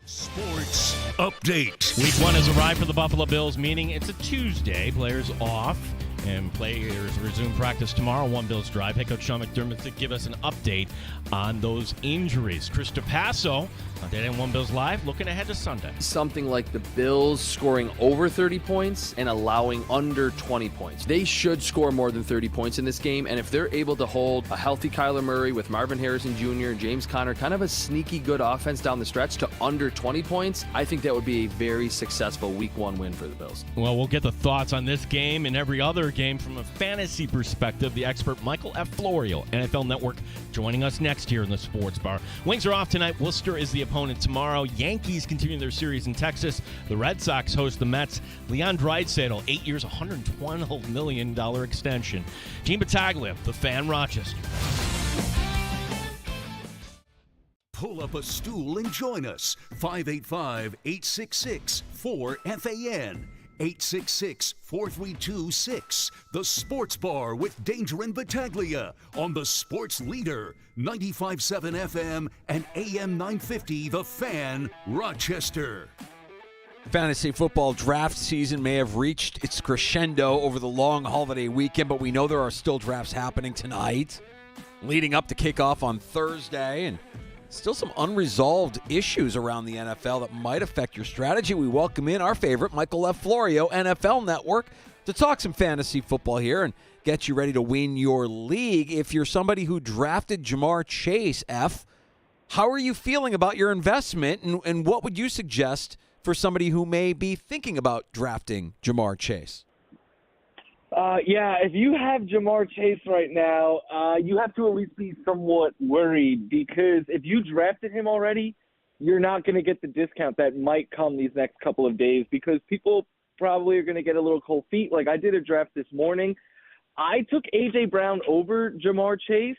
S1: Sports Update.
S5: Week 1 has arrived for the Buffalo Bills, meaning it's a Tuesday. Players off, and players resume practice tomorrow. One Bills drive. Head coach Sean McDermott to give us an update on those injuries. Chris DePasso on Dead End One Bills Live, looking ahead to Sunday.
S6: Something like the Bills scoring over 30 points and allowing under 20 points. They should score more than 30 points in this game, and if they're able to hold a healthy Kyler Murray with Marvin Harrison Jr. and James Conner, kind of a sneaky good offense down the stretch to under 20 points, I think that would be a very successful Week 1 win for the Bills.
S5: Well, we'll get the thoughts on this game and every other game from a fantasy perspective. The expert Michael F. Florio, NFL Network, joining us next here in the Sports Bar. Wings are off tonight. Worcester is the opponent tomorrow. Yankees continue their series in Texas. The Red Sox host the Mets. Leon Draisaitl, 8 years, $112 million extension. Gene Battaglia, the Fan, Rochester.
S1: Pull up a stool and join us. 585-866-4FAN. 866-432-6. The Sports Bar with Danger and Battaglia on the Sports Leader, 95.7 FM and AM 950, The Fan, Rochester.
S11: Fantasy football draft season may have reached its crescendo over the long holiday weekend, but we know there are still drafts happening tonight, leading up to kickoff on Thursday, and still some unresolved issues around the NFL that might affect your strategy. We welcome in our favorite, Michael F. Florio, NFL Network, to talk some fantasy football here and get you ready to win your league. If you're somebody who drafted Jamar Chase, F, how are you feeling about your investment, and what would you suggest for somebody who may be thinking about drafting Jamar Chase?
S14: If you have Jamar Chase right now, you have to at least be somewhat worried, because if you drafted him already, you're not going to get the discount that might come these next couple of days, because people probably are going to get a little cold feet. Like, I did a draft this morning. I took A.J. Brown over Jamar Chase.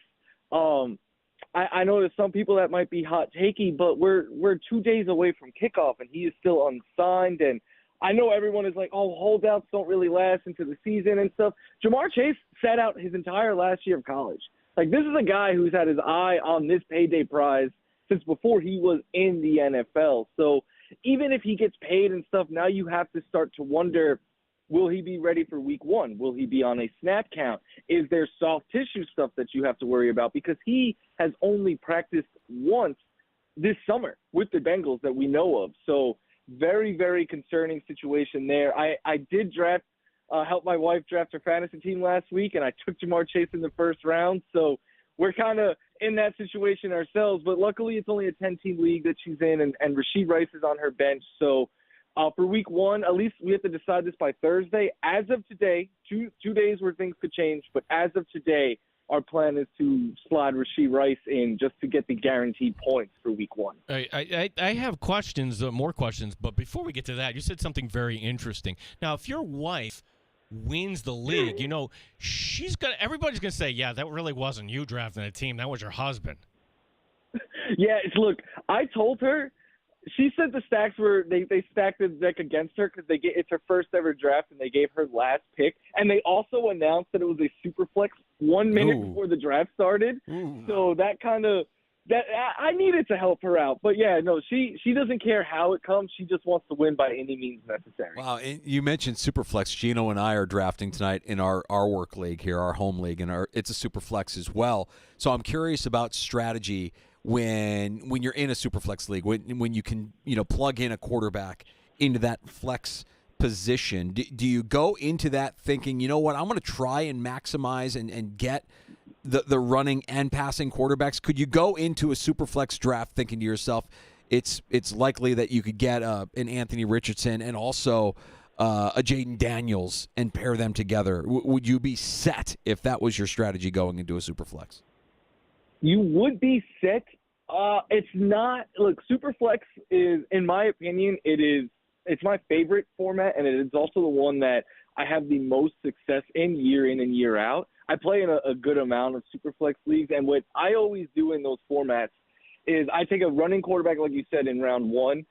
S14: I know there's some people that might be hot takey, but we're 2 days away from kickoff, and he is still unsigned, and I know everyone is like, oh, holdouts don't really last into the season and stuff. Jamar Chase sat out his entire last year of college. Like, this is a guy who's had his eye on this payday prize since before he was in the NFL. So even if he gets paid and stuff, now you have to start to wonder, will he be ready for Week 1? Will he be on a snap count? Is there soft tissue stuff that you have to worry about? Because he has only practiced once this summer with the Bengals that we know of. So very, very concerning situation there. I did help my wife draft her fantasy team last week, and I took Jamar Chase in the first round. So we're kind of in that situation ourselves. But luckily, it's only a 10-team league that she's in, and Rashee Rice is on her bench. So for Week 1, at least we have to decide this by Thursday. As of today, two days where things could change, but as of today, our plan is to slide Rashee Rice in just to get the guaranteed points for Week 1.
S5: I have questions, more questions, but before we get to that, you said something very interesting. Now, if your wife wins the league, everybody's gonna say, yeah, that really wasn't you drafting a team, that was your husband.
S14: Yeah, look, I told her. She said the stacks were they stacked the deck against her because it's her first ever draft and they gave her last pick, and they also announced that it was a super flex 1 minute before the draft started. So that I needed to help her out, but yeah, no, she doesn't care how it comes. She just wants to win by any means necessary.
S11: Wow, and you mentioned Superflex. Gino and I are drafting tonight in our work league here, our home league, and it's a Superflex as well. So I'm curious about strategy when you're in a Superflex league, when you can plug in a quarterback into that flex position. Do you go into that thinking, you know what, I'm going to try and maximize and get the running and passing quarterbacks? Could you go into a Superflex draft thinking to yourself, it's likely that you could get an Anthony Richardson and also a Jaden Daniels and pair them together? Would you be set if that was your strategy going into a Superflex?
S14: You would be set. It's not. Look, Superflex is, in my opinion, it's my favorite format, and it is also the one that I have the most success in and year out. I play in a good amount of Superflex leagues, and what I always do in those formats is I take a running quarterback, like you said, in round 1,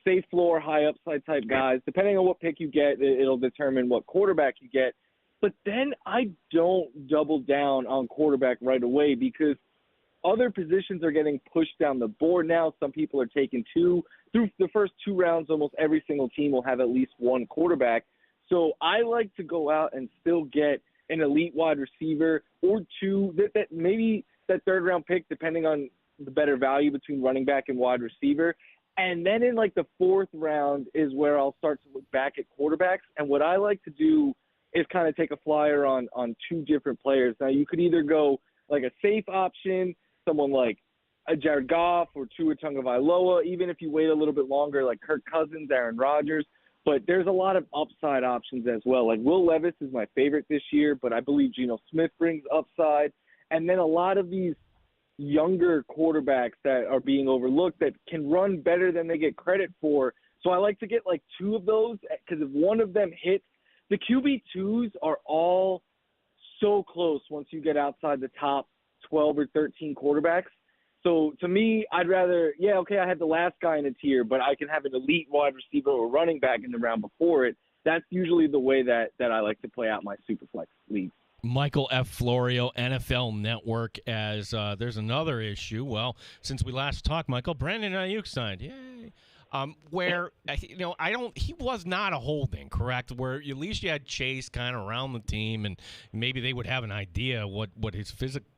S14: safe floor, high upside type guys. Depending on what pick you get, it'll determine what quarterback you get. But then I don't double down on quarterback right away because other positions are getting pushed down the board now. Some people are taking 2 through the first 2 rounds, almost every single team will have at least one quarterback. So I like to go out and still get an elite wide receiver or two, that maybe that 3rd-round pick, depending on the better value between running back and wide receiver. And then in like the 4th round is where I'll start to look back at quarterbacks. And what I like to do is kind of take a flyer on 2 different players. Now, you could either go like a safe option, someone like a Jared Goff or Tua Tagovailoa, even if you wait a little bit longer, like Kirk Cousins, Aaron Rodgers. But there's a lot of upside options as well. Like Will Levis is my favorite this year, but I believe Geno Smith brings upside. And then a lot of these younger quarterbacks that are being overlooked that can run better than they get credit for. So I like to get like 2 of those, because if one of them hits, the QB2s are all so close once you get outside the top 12 or 13 quarterbacks. So to me, I'd rather, I had the last guy in a tier, but I can have an elite wide receiver or running back in the round before it. That's usually the way that I like to play out my Superflex league.
S5: Michael F. Florio, NFL Network, as there's another issue. Well, since we last talked, Michael, Brandon Ayuk signed. Yay. He was not a holding, correct? Where at least you had Chase kind of around the team, and maybe they would have an idea what his physical,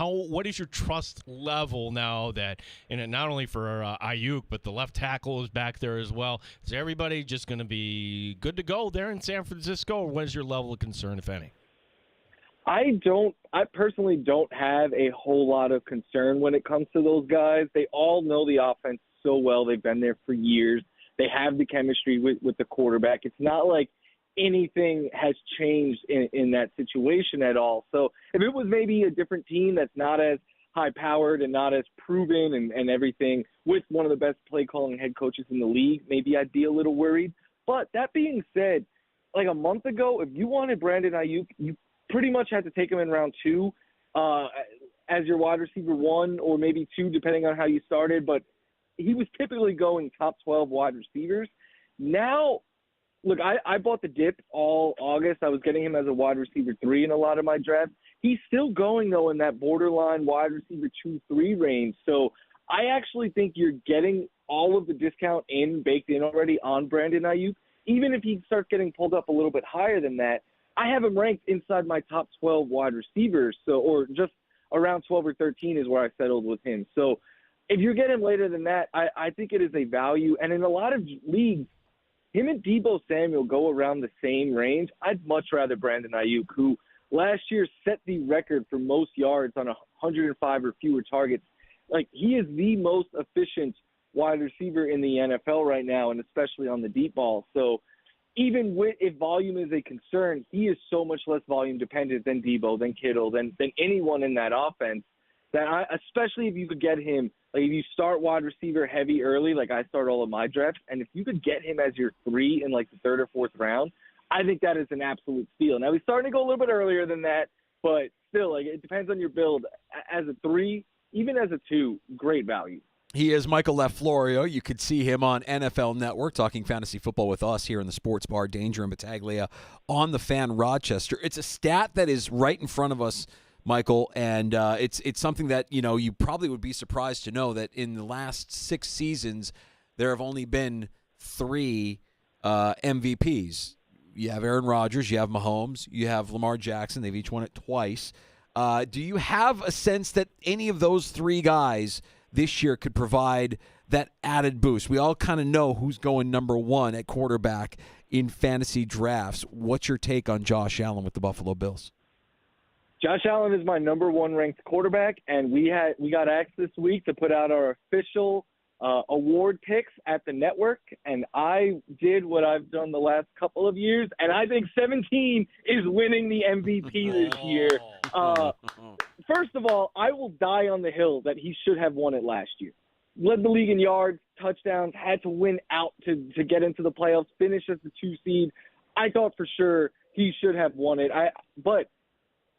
S5: what is your trust level now that, and not only for Ayuk, but the left tackle is back there as well. Is everybody just going to be good to go there in San Francisco, or what is your level of concern, if any?
S14: I personally don't have a whole lot of concern when it comes to those guys. They all know the offense so well. They've been there for years. They have the chemistry with the quarterback. It's not like anything has changed in that situation at all. So if it was maybe a different team that's not as high-powered and not as proven and everything, with one of the best play-calling head coaches in the league, maybe I'd be a little worried. But that being said, like a month ago, if you wanted Brandon Ayuk, you pretty much had to take him in round 2 as your wide receiver 1 or maybe 2, depending on how you started. But he was typically going top 12 wide receivers. Now, look, I bought the dip all August. I was getting him as a wide receiver 3 in a lot of my drafts. He's still going, though, in that borderline wide receiver 2-3 range. So I actually think you're getting all of the discount baked in already on Brandon Ayuk. Even if he starts getting pulled up a little bit higher than that, I have him ranked inside my top 12 wide receivers, or just around 12 or 13 is where I settled with him. So if you get him later than that, I think it is a value. And in a lot of leagues, him and Deebo Samuel go around the same range. I'd much rather Brandon Ayuk, who last year set the record for most yards on 105 or fewer targets. Like, he is the most efficient wide receiver in the NFL right now, and especially on the deep ball. So even if volume is a concern, he is so much less volume dependent than Deebo, than Kittle, than anyone in that offense, that especially if you could get him, like if you start wide receiver heavy early, like I start all of my drafts, and if you could get him as your 3 in like the 3rd or 4th round, I think that is an absolute steal. Now, he's starting to go a little bit earlier than that, but still, like, it depends on your build. As a 3, even as a 2, great value.
S4: He is Michael Florio. You could see him on NFL Network talking fantasy football with us here in the Sports Bar, Danger and Battaglia on the Fan Rochester. It's a stat that is right in front of us, Michael, and it's something that, you probably would be surprised to know that in the last 6 seasons, there have only been 3 MVPs. You have Aaron Rodgers, you have Mahomes, you have Lamar Jackson. They've each won it twice. Do you have a sense that any of those 3 guys this year could provide that added boost? We all kind of know who's going number 1 at quarterback in fantasy drafts. What's your take on Josh Allen with the Buffalo Bills?
S14: Josh Allen is my number 1 ranked quarterback, and we got asked this week to put out our official award picks at the network, and I did what I've done the last couple of years, and I think 17 is winning the MVP this year. First of all, I will die on the hill that he should have won it last year. Led the league in yards, touchdowns, had to win out to get into the playoffs, finish as the 2 seed. I thought for sure he should have won it. But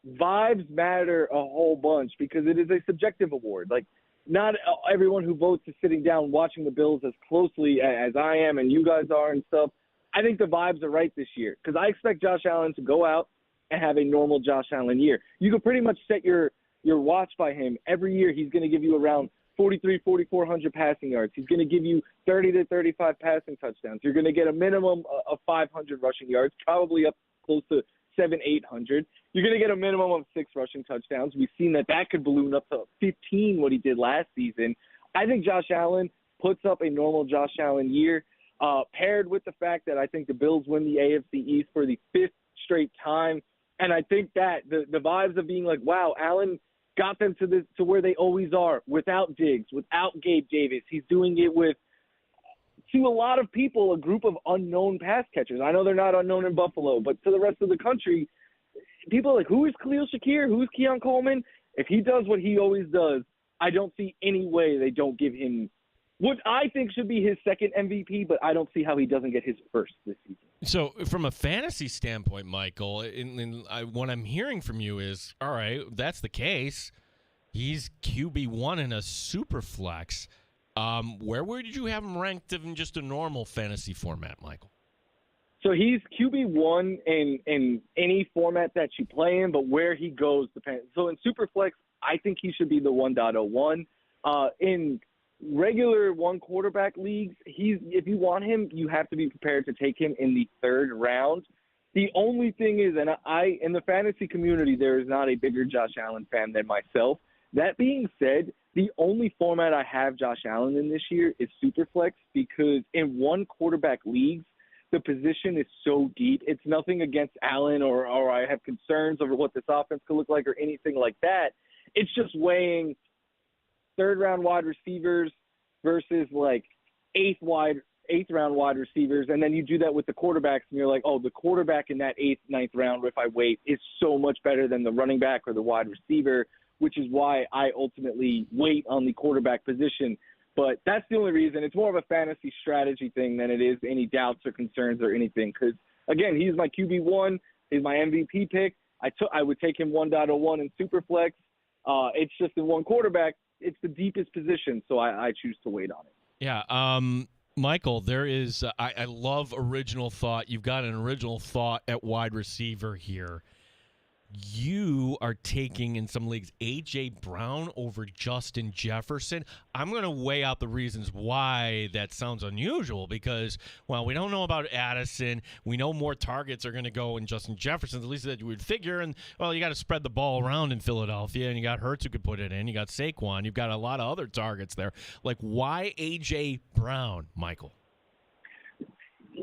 S14: vibes matter a whole bunch because it is a subjective award. Like, not everyone who votes is sitting down watching the Bills as closely as I am and you guys are and stuff. I think the vibes are right this year because I expect Josh Allen to go out and have a normal Josh Allen year. You could pretty much set your watch by him. Every year he's going to give you around 4,400 passing yards. He's going to give you 30 to 35 passing touchdowns. You're going to get a minimum of 500 rushing yards, probably up close to 800. You're going to get a minimum of 6 rushing touchdowns. We've seen that could balloon up to 15, what he did last season. I think Josh Allen puts up a normal Josh Allen year, paired with the fact that I think the Bills win the AFC East for the 5th straight time. And I think that the vibes of being like, wow, Allen got them to where they always are, without Diggs, without Gabe Davis. He's doing it with, to a lot of people, a group of unknown pass catchers. I know they're not unknown in Buffalo, but to the rest of the country, people are like, who is Khalil Shakir? Who is Keon Coleman? If he does what he always does, I don't see any way they don't give him what I think should be his second MVP, but I don't see how he doesn't get his first this season.
S5: So from a fantasy standpoint, Michael, what I'm hearing from you is, all right, that's the case. He's QB1 in a super flex. Where would you have him ranked in just a normal fantasy format, Michael?
S14: So he's QB1 in any format that you play in, but where he goes depends. So in Superflex, I think he should be the 1.01. In regular one quarterback leagues, if you want him, you have to be prepared to take him in the 3rd round. The only thing is, and in the fantasy community, there is not a bigger Josh Allen fan than myself. That being said, the only format I have Josh Allen in this year is Superflex, because in one quarterback leagues, the position is so deep. It's nothing against Allen or I have concerns over what this offense could look like or anything like that. It's just weighing 3rd-round wide receivers versus like 8th-round wide receivers, and then you do that with the quarterbacks, and you're like, oh, the quarterback in that 8th, 9th round, if I wait, is so much better than the running back or the wide receiver, which is why I ultimately wait on the quarterback position. But that's the only reason. It's more of a fantasy strategy thing than it is any doubts or concerns or anything, because, again, he's my QB1. He's my MVP pick. I would take him 1.01 in Superflex. It's just in one quarterback. It's the deepest position, so I choose to wait on it.
S5: Yeah, Michael, there is I love original thought. You've got an original thought at wide receiver here. You are taking, in some leagues, A.J. Brown over Justin Jefferson. I'm going to weigh out the reasons why that sounds unusual because, well, we don't know about Addison. We know more targets are going to go in Justin Jefferson, at least that you would figure. And, well, you got to spread the ball around in Philadelphia, and you got Hurts who could put it in. You got Saquon. You've got a lot of other targets there. Like, why A.J. Brown, Michael?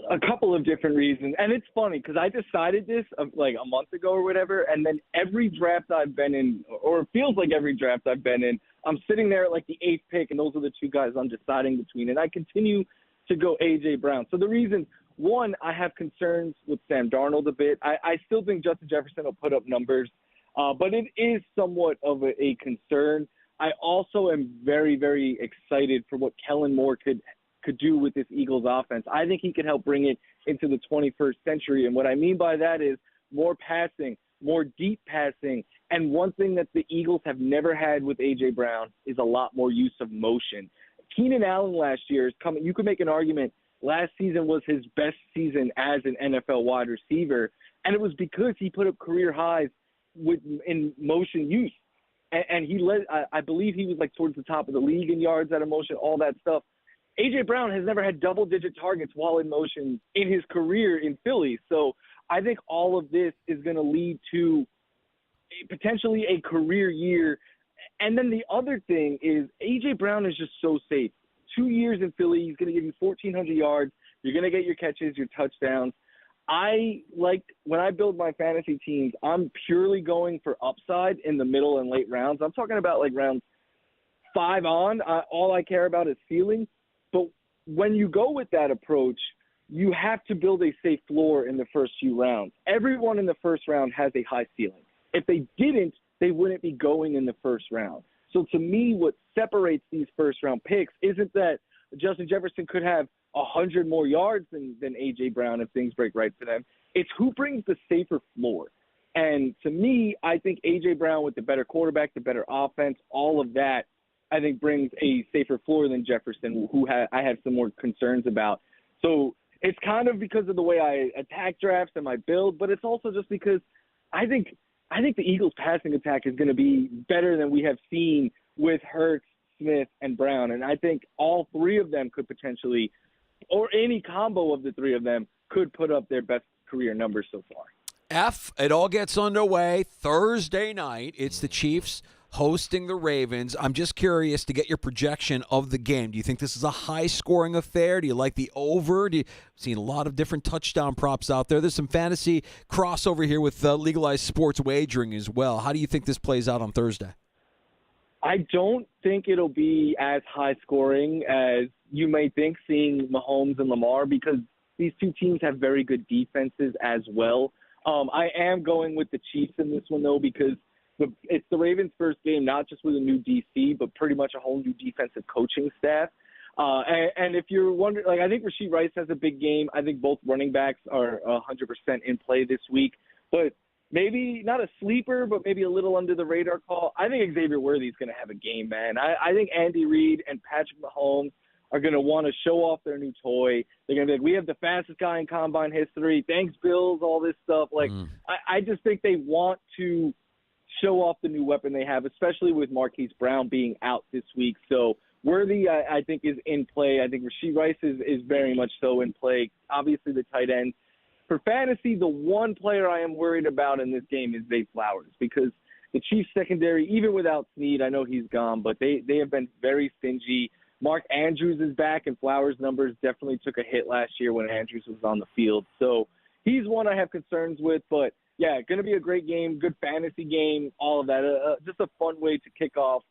S14: A couple of different reasons. And it's funny because I decided this like a month ago or whatever, and then every draft I've been in, or it feels like every draft I've been in, I'm sitting there at like the 8th pick, and those are the 2 guys I'm deciding between. And I continue to go A.J. Brown. So the reason, one, I have concerns with Sam Darnold a bit. I still think Justin Jefferson will put up numbers, but it is somewhat of a concern. I also am very, very excited for what Kellen Moore could do with this Eagles offense. I think he could help bring it into the 21st century. And what I mean by that is more passing, more deep passing. And one thing that the Eagles have never had with A.J. Brown is a lot more use of motion. Keenan Allen last year is coming. You could make an argument last season was his best season as an NFL wide receiver. And it was because he put up career highs in motion use. And he led, I believe he was like towards the top of the league in yards out of motion, all that stuff. A.J. Brown has never had double-digit targets while in motion in his career in Philly. So I think all of this is going to lead to potentially a career year. And then the other thing is A.J. Brown is just so safe. 2 years in Philly, he's going to give you 1,400 yards. You're going to get your catches, your touchdowns. When I build my fantasy teams, I'm purely going for upside in the middle and late rounds. I'm talking about like rounds 5 on. All I care about is ceiling. But when you go with that approach, you have to build a safe floor in the first few rounds. Everyone in the first round has a high ceiling. If they didn't, they wouldn't be going in the first round. So to me, what separates these first-round picks isn't that Justin Jefferson could have 100 more yards than A.J. Brown if things break right for them. It's who brings the safer floor. And to me, I think A.J. Brown with the better quarterback, the better offense, all of that, I think brings a safer floor than Jefferson, who I have some more concerns about. So it's kind of because of the way I attack drafts and my build, but it's also just because I think the Eagles' passing attack is going to be better than we have seen with Hurts, Smith, and Brown. And I think all three of them could potentially, or any combo of the three of them, could put up their best career numbers so far.
S4: It all gets underway Thursday night. It's the Chiefs hosting the Ravens. I'm just curious to get your projection of the game. Do you think this is a high-scoring affair? Do you like the over? You've seen a lot of different touchdown props out there. There's some fantasy crossover here with legalized sports wagering as well. How do you think this plays out on Thursday?
S14: I don't think it'll be as high-scoring as you may think, seeing Mahomes and Lamar, because these two teams have very good defenses as well. I am going with the Chiefs in this one, though, because it's the Ravens' first game, not just with a new DC, but pretty much a whole new defensive coaching staff. And if you're wondering, I think Rashee Rice has a big game. I think both running backs are 100% in play this week. But maybe not a sleeper, but maybe a little under the radar call. I think Xavier Worthy's going to have a game, man. I think Andy Reid and Patrick Mahomes are going to want to show off their new toy. They're going to be like, we have the fastest guy in combine history. Thanks, Bills, all this stuff. I just think they want to show off the new weapon they have, especially with Marquise Brown being out this week. So Worthy, I think, is in play. I think Rashee Rice is very much so in play. Obviously, the tight end. For fantasy, the one player I am worried about in this game is Zay Flowers, because the Chiefs secondary, even without Snead, I know he's gone, but they have been very stingy. Mark Andrews is back, and Flowers' numbers definitely took a hit last year when Andrews was on the field. So he's one I have concerns with, but yeah, going to be a great game, good fantasy game, all of that. Just a fun way to kick off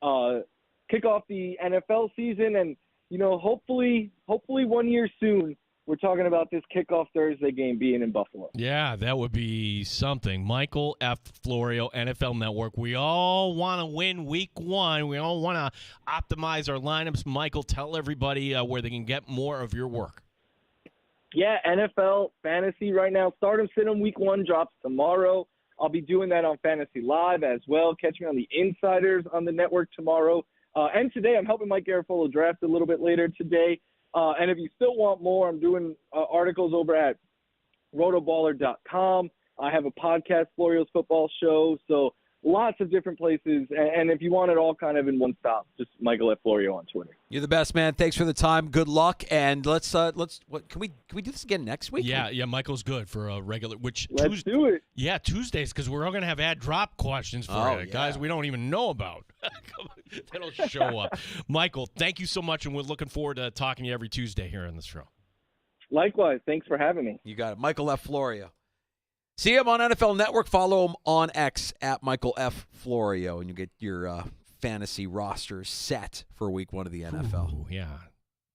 S14: the NFL season, and hopefully 1 year soon, we're talking about this kickoff Thursday game being in Buffalo.
S5: Yeah, that would be something. Michael F. Florio, NFL Network. We all want to win week one. We all want to optimize our lineups. Michael, tell everybody where they can get more of your work.
S14: Yeah, NFL fantasy right now. Start 'em, sit 'em week one drops tomorrow. I'll be doing that on Fantasy Live as well. Catch me on the Insiders on the network tomorrow. And today I'm helping Mike Garafolo draft a little bit later today. And if you still want more, I'm doing articles over at rotoballer.com. I have a podcast, Florio's Football Show. So lots of different places. And if you want it all kind of in one stop, just Michael F. Florio on Twitter.
S4: You're the best, man. Thanks for the time. Good luck. And let's can we do this again next week?
S5: Yeah, Michael's good for a regular,
S14: Let's do it.
S5: Yeah, Tuesdays, because we're all going to have ad drop questions for you. Guys we don't even know about. That'll show up. Michael, thank you so much, and we're looking forward to talking to you every Tuesday here on this show.
S14: Likewise. Thanks for having me.
S4: You got it. Michael F. Florio. See him on NFL Network. Follow him on X at Michael F. Florio, and you get your fantasy roster set for week one of the NFL.
S5: Ooh, yeah.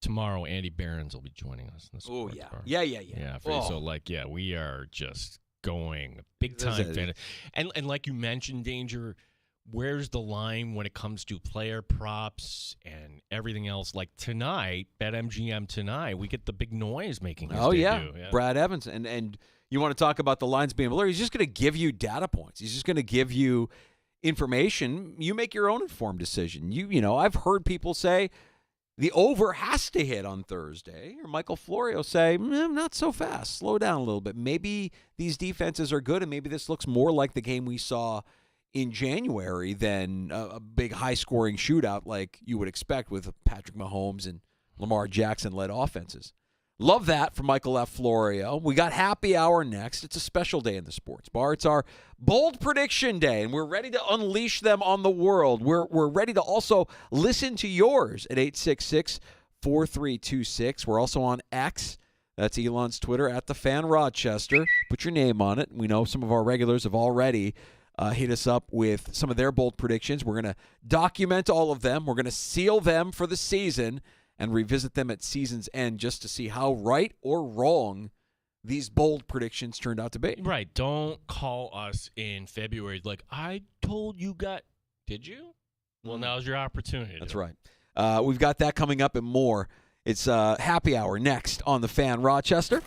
S5: Tomorrow, Andy Behrens will be joining us.
S4: Oh, yeah.
S5: Bar.
S4: Yeah.
S5: So, we are just going big time. And like you mentioned, Danger, where's the line when it comes to player props and everything else? Like tonight, BetMGM tonight, we get the big noise making his debut. Yeah.
S4: Brad Evans. And you want to talk about the lines being blurry, he's just going to give you data points. He's just going to give you information. You make your own informed decision. I've heard people say the over has to hit on Thursday, or Michael Florio say, not so fast. Slow down a little bit. Maybe these defenses are good, and maybe this looks more like the game we saw in January than a big high-scoring shootout like you would expect with Patrick Mahomes and Lamar Jackson-led offenses. Love that from Michael F. Florio. We got happy hour next. It's a special day in the sports bar. It's our bold prediction day, and we're ready to unleash them on the world. We're ready to also listen to yours at 866-4326. We're also on X. That's Elon's Twitter, at the Fan Rochester. Put your name on it. We know some of our regulars have already hit us up with some of their bold predictions. We're going to document all of them. We're going to seal them for the season and revisit them at season's end just to see how right or wrong these bold predictions turned out to be.
S5: Right. Don't call us in February like, I told you did you? Well, now's your opportunity.
S4: That's right. We've got that coming up and more. It's happy hour next on the Fan Rochester.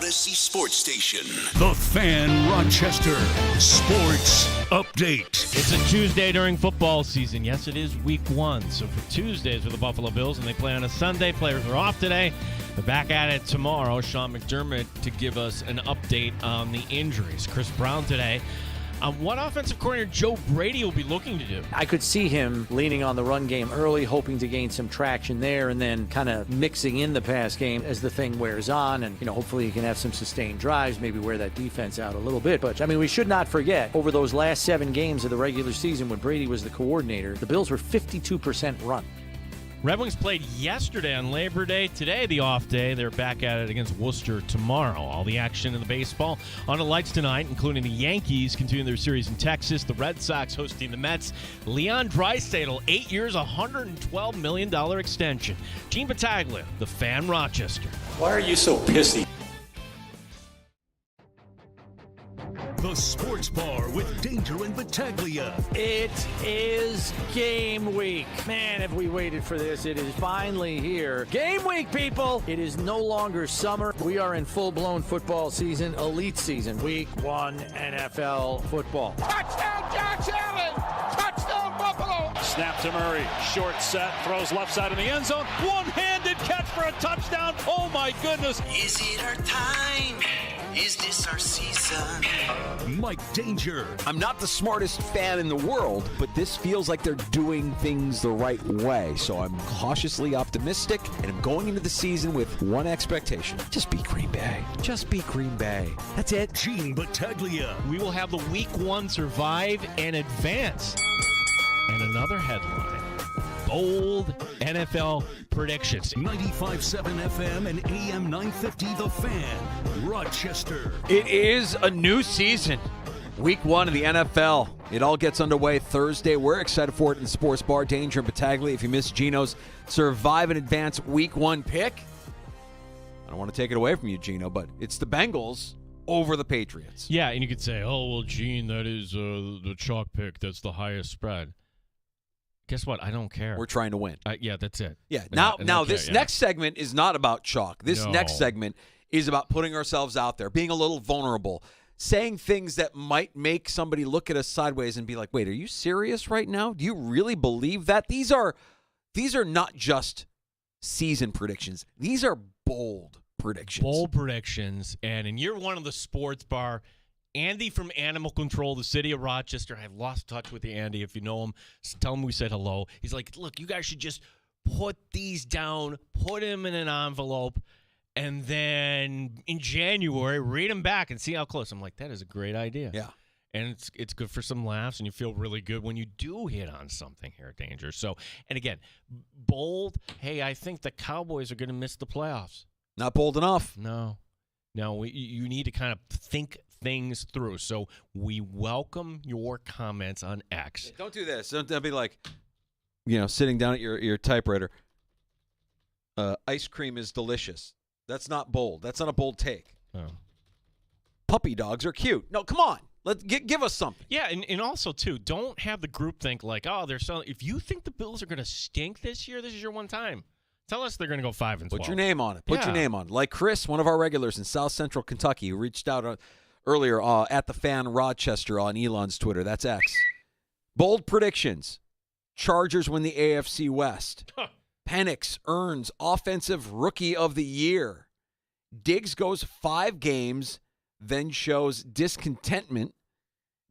S1: Odyssey Sports Station. The Fan Rochester Sports Update.
S5: It's a Tuesday during football season. Yes, it is week 1. So for Tuesdays with the Buffalo Bills, and they play on a Sunday. Players are off today. They're back at it tomorrow. Sean McDermott to give us an update on the injuries. Chris Brown today. What offensive coordinator Joe Brady will be looking to do?
S9: I could see him leaning on the run game early, hoping to gain some traction there, and then kind of mixing in the pass game as the thing wears on. And, hopefully he can have some sustained drives, maybe wear that defense out a little bit. But, we should not forget, over those last 7 games of the regular season when Brady was the coordinator, the Bills were 52% run.
S5: Red Wings played yesterday on Labor Day. Today, the off day. They're back at it against Worcester tomorrow. All the action in the baseball on the lights tonight, including the Yankees continuing their series in Texas, the Red Sox hosting the Mets. Leon Draisaitl, 8 years, $112 million extension. Gene Battaglia, the Fan Rochester.
S12: Why are you so pissy?
S1: The Sports Bar with Danger and Battaglia.
S9: It is game week. Man, have we waited for this. It is finally here. Game week, people. It is no longer summer. We are in full-blown football season, elite season. Week 1 NFL football.
S3: Touchdown, Josh Allen! Touchdown, Buffalo!
S10: Snap to Murray. Short set. Throws left side in the end zone. One-handed catch for a touchdown. Oh, my goodness.
S2: Is it our time? Is this our season?
S1: Mike Danger.
S11: I'm not the smartest fan in the world, but this feels like they're doing things the right way. So I'm cautiously optimistic, and I'm going into the season with one expectation. Just beat Green Bay. Just beat Green Bay. That's it.
S1: Gene Battaglia.
S5: We will have the Week 1 survive and advance. And another headline. Bold NFL predictions.
S1: 95.7 FM and AM 950 The Fan, Rochester.
S4: It is a new season. Week 1 of the NFL. It all gets underway Thursday. We're excited for it in the Sports Bar. Danger and Battaglia. If you missed Gino's Survive and Advance Week 1 pick, I don't want to take it away from you, Gino, but it's the Bengals over the Patriots.
S5: Yeah, and you could say, oh, well, Gene, that is the chalk pick. That's the highest spread. Guess what? I don't care.
S4: We're trying to win.
S5: Yeah, that's it.
S4: Yeah. Now this next segment is not about chalk. This next segment is about putting ourselves out there, being a little vulnerable, saying things that might make somebody look at us sideways and be like, wait, are you serious right now? Do you really believe that? These are not just season predictions. These are bold predictions.
S5: Bold predictions. And in year 1 of the Sports Bar, Andy from Animal Control, the city of Rochester. I've lost touch with you, Andy. If you know him, tell him we said hello. He's like, look, you guys should just put these down, put them in an envelope, and then in January, read them back and see how close. I'm like, that is a great idea.
S4: Yeah.
S5: And it's good for some laughs, and you feel really good when you do hit on something here, Danger. So, and again, bold, hey, I think the Cowboys are going to miss the playoffs.
S4: Not bold enough.
S5: No, you need to kind of think things through. So we welcome your comments on X.
S4: Don't do this. Don't be like, sitting down at your typewriter. Ice cream is delicious. That's not bold. That's not a bold take.
S5: Oh.
S4: Puppy dogs are cute. No, come on. Give us something.
S5: Yeah, and also, too, don't have the group think like, oh, they're selling. If you think the Bills are going to stink this year, this is your one time. Tell us they're going to go 5-12.
S4: Put your name on it. Put your name on it. Like Chris, one of our regulars in South Central Kentucky, who reached out earlier at the Fan Rochester on Elon's Twitter. That's X. Bold predictions. Chargers win the AFC West. Penix earns Offensive Rookie of the Year. Diggs goes 5 games, then shows discontentment.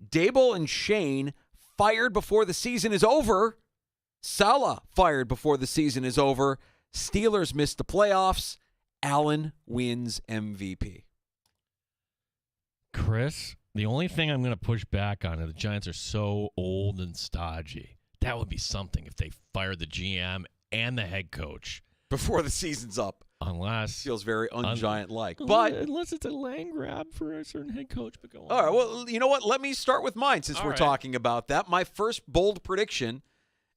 S4: Dable and Shane fired before the season is over. Salah fired before the season is over. Steelers miss the playoffs. Allen wins MVP.
S5: Chris, the only thing I'm going to push back on is the Giants are so old and stodgy. That would be something if they fired the GM and the head coach
S4: before the season's up.
S5: Unless
S4: feels very un-Giant-like. But
S5: unless it's a land grab for a certain head coach. But go on.
S4: All right, well, you know what? Let me start with mine since we're talking about that. My first bold prediction,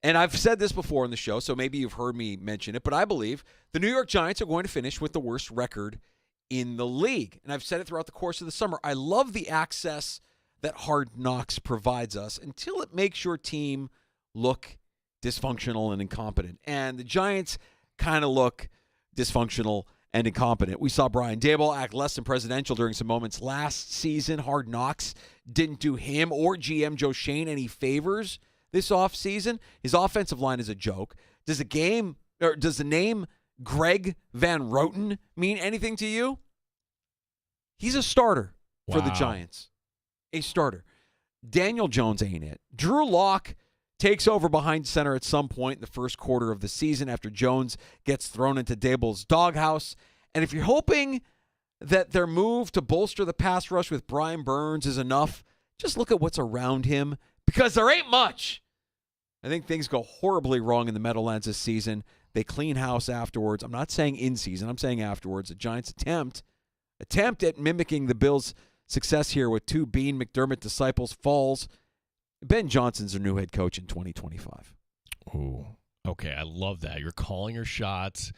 S4: and I've said this before in the show, so maybe you've heard me mention it, but I believe the New York Giants are going to finish with the worst record in the league. And I've said it throughout the course of the summer. I love the access that Hard Knocks provides us until it makes your team look dysfunctional and incompetent. And the Giants kind of look dysfunctional and incompetent. We saw Brian Daboll act less than presidential during some moments last season. Hard Knocks didn't do him or GM Joe Shane any favors this offseason. His offensive line is a joke. Does the name Greg Van Roten mean anything to you? He's a starter for the Giants. A starter. Daniel Jones ain't it. Drew Lock takes over behind center at some point in the first quarter of the season after Jones gets thrown into Daboll's doghouse. And if you're hoping that their move to bolster the pass rush with Brian Burns is enough, just look at what's around him, because there ain't much. I think things go horribly wrong in the Meadowlands this season. They clean house afterwards. I'm not saying in season. I'm saying afterwards. The Giants attempt at mimicking the Bills' success here with 2 Bean McDermott disciples falls. Ben Johnson's their new head coach in 2025.
S5: Ooh, okay. I love that. You're calling your shots.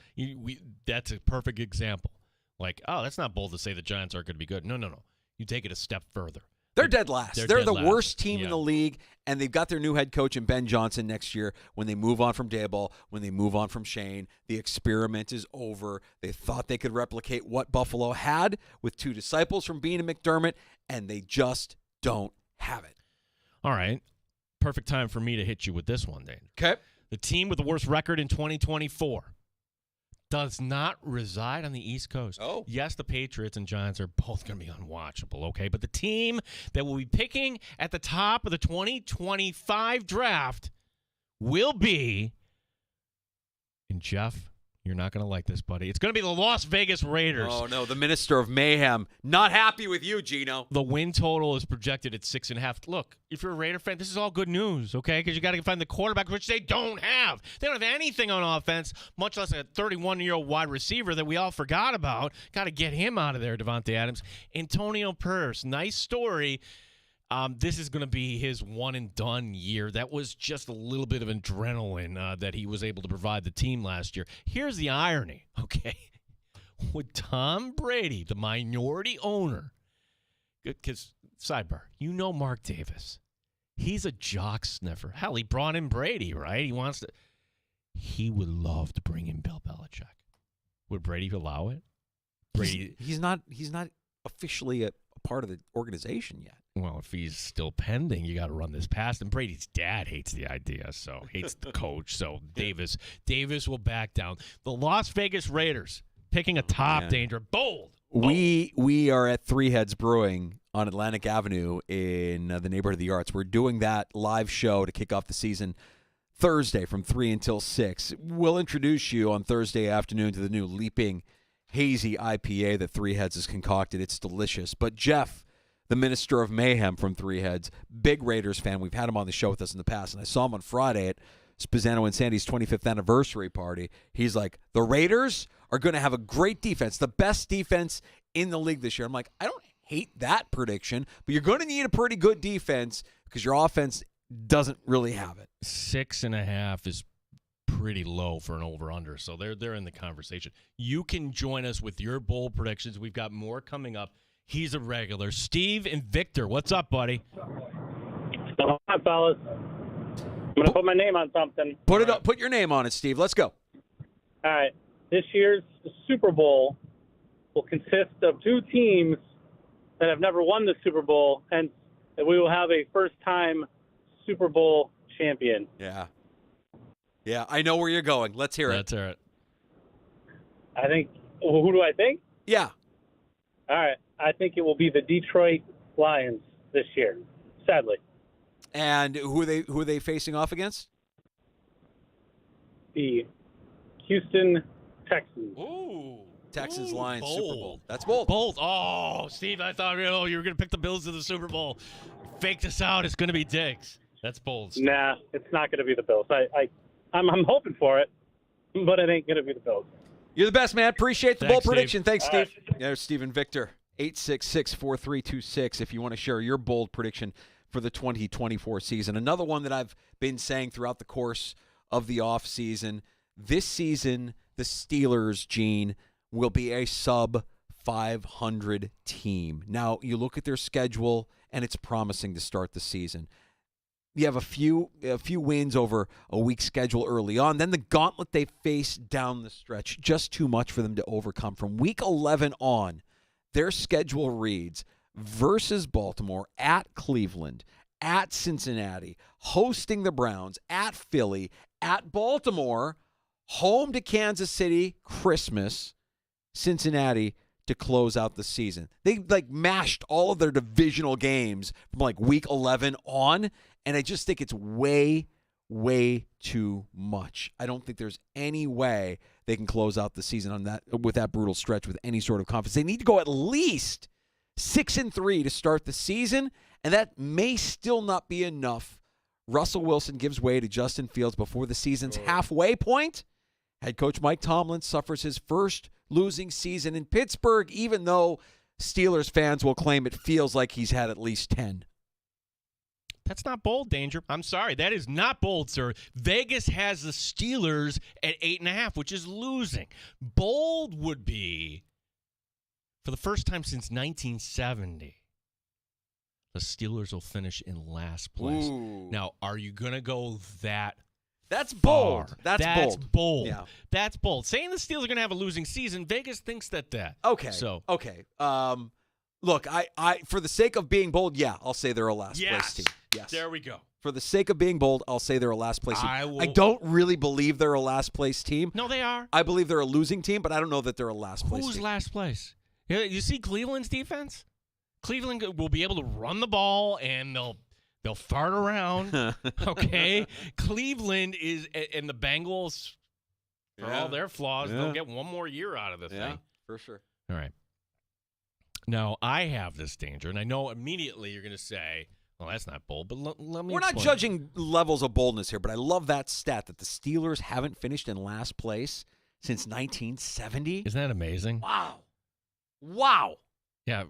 S5: That's a perfect example. Like, oh, that's not bold to say the Giants aren't going to be good. No. You take it a step further.
S4: They're dead last. They're
S5: dead
S4: the
S5: last.
S4: worst team in the league, and they've got their new head coach in Ben Johnson next year when they move on from Daboll, when they move on from Shane. The experiment is over. They thought they could replicate what Buffalo had with 2 disciples from Bean and McDermott, and they just don't have it.
S5: All right. Perfect time for me to hit you with this one, Dane.
S4: Okay.
S5: The team with the worst record in 2024 does not reside on the East Coast.
S4: Oh.
S5: Yes, the Patriots and Giants are both going to be unwatchable, okay? But the team that will be picking at the top of the 2025 draft will be, and Jeff, you're not going to like this, buddy. It's going to be the Las Vegas Raiders.
S4: Oh, no, the Minister of Mayhem. Not happy with you, Gino.
S5: The win total is projected at 6.5. Look, if you're a Raider fan, this is all good news, okay? Because you got to find the quarterback, which they don't have. They don't have anything on offense, much less a 31-year-old wide receiver that we all forgot about. Got to get him out of there, Devontae Adams. Antonio Pierce, nice story. This is going to be his one-and-done year. That was just a little bit of adrenaline that he was able to provide the team last year. Here's the irony, okay? With Tom Brady, the minority owner, because, sidebar, you know Mark Davis. He's a jock sniffer. Hell, he brought in Brady, right? He would love to bring in Bill Belichick. Would Brady allow it? Brady,
S4: He's not officially a part of the organization yet.
S5: Well, if he's still pending, you got to run this past him. Brady's dad hates the idea, so hates the coach. So Davis will back down. The Las Vegas Raiders picking a top danger. Bold.
S4: We are at Three Heads Brewing on Atlantic Avenue in the neighborhood of the Arts. We're doing that live show to kick off the season Thursday from 3 until 6. We'll introduce you on Thursday afternoon to the new Leaping Hazy IPA that Three Heads has concocted. It's delicious. But Jeff, the Minister of Mayhem from Three Heads, big Raiders fan. We've had him on the show with us in the past, and I saw him on Friday at Spazzano and Sandy's 25th anniversary party. He's like, the Raiders are going to have a great defense, the best defense in the league this year. I'm like, I don't hate that prediction, but you're going to need a pretty good defense because your offense doesn't really have it.
S5: 6.5 is pretty low for an over-under, so they're in the conversation. You can join us with your bold predictions. We've got more coming up. He's a regular. Steve and Victor, what's up, buddy?
S15: Come on, fellas. I'm going to put my name on something.
S4: Put it up. Put your name on it, Steve. Let's go.
S15: All right. This year's Super Bowl will consist of 2 teams that have never won the Super Bowl, and we will have a first-time Super Bowl champion.
S4: Yeah. Yeah, I know where you're going. Let's hear it.
S5: Let's hear it.
S15: I think – who do I think?
S4: Yeah.
S15: All right. I think it will be the Detroit Lions this year, sadly.
S4: And who are they facing off against?
S15: The Houston Texans.
S5: Ooh.
S4: Texans, Lions,
S5: bold.
S4: Super Bowl. That's bold.
S5: Bold. Oh, Steve, I thought you were going to pick the Bills to the Super Bowl. Fake this out. It's going to be Diggs. That's bold. Steve.
S15: Nah, it's not going to be the Bills. I'm hoping for it, but it ain't going to be the Bills.
S4: You're the best, man. Appreciate the bold prediction. Thanks, Steve.
S15: Right.
S4: There's Steve and Victor. 866-4326 if you want to share your bold prediction for the 2024 season. Another one that I've been saying throughout the course of the offseason, this season, the Steelers, Gene, will be a sub-500 team. Now, you look at their schedule, and it's promising to start the season. You have a few wins over a weak schedule early on. Then the gauntlet they face down the stretch, just too much for them to overcome. From week 11 on, their schedule reads versus Baltimore, at Cleveland, at Cincinnati, hosting the Browns, at Philly, at Baltimore, home to Kansas City, Christmas, Cincinnati to close out the season. They mashed all of their divisional games from week 11 on, and I just think it's way, way too much. I don't think there's any way they can close out the season on that with that brutal stretch with any sort of confidence. They need to go at least 6-3 to start the season, and that may still not be enough. Russell Wilson gives way to Justin Fields before the season's halfway point. Head coach Mike Tomlin suffers his first losing season in Pittsburgh, even though Steelers fans will claim it feels like he's had at least 10.
S5: That's not bold, Danger. I'm sorry. That is not bold, sir. Vegas has the Steelers at 8.5, which is losing. Bold would be, for the first time since 1970, the Steelers will finish in last place.
S4: Ooh.
S5: Now, are you going to go that
S4: That's
S5: far?
S4: bold. That's
S5: bold.
S4: Yeah.
S5: That's bold. Saying the Steelers are going to have a losing season, Vegas thinks that.
S4: Okay.
S5: So
S4: okay. Look, I for the sake of being bold, yeah, I'll say they're a last place team. Yes.
S5: There we go.
S4: For the sake of being bold, I'll say they're a last place team.
S5: I
S4: don't really believe they're a last place team.
S5: No, they are.
S4: I believe they're a losing team, but I don't know that they're a last place
S5: Who's
S4: team.
S5: last place? You see Cleveland's defense? Cleveland will be able to run the ball, and they'll fart around. Okay? Cleveland is, and the Bengals, for all their flaws, they'll get one more year out of the thing.
S4: For sure.
S5: All right. Now, I have this danger, and I know immediately you're going to say, well, that's not bold, but let me
S4: We're not
S5: explain.
S4: judging levels of boldness here, but I love that stat that the Steelers haven't finished in last place since 1970.
S5: Isn't that amazing?
S4: Wow.
S5: Yeah,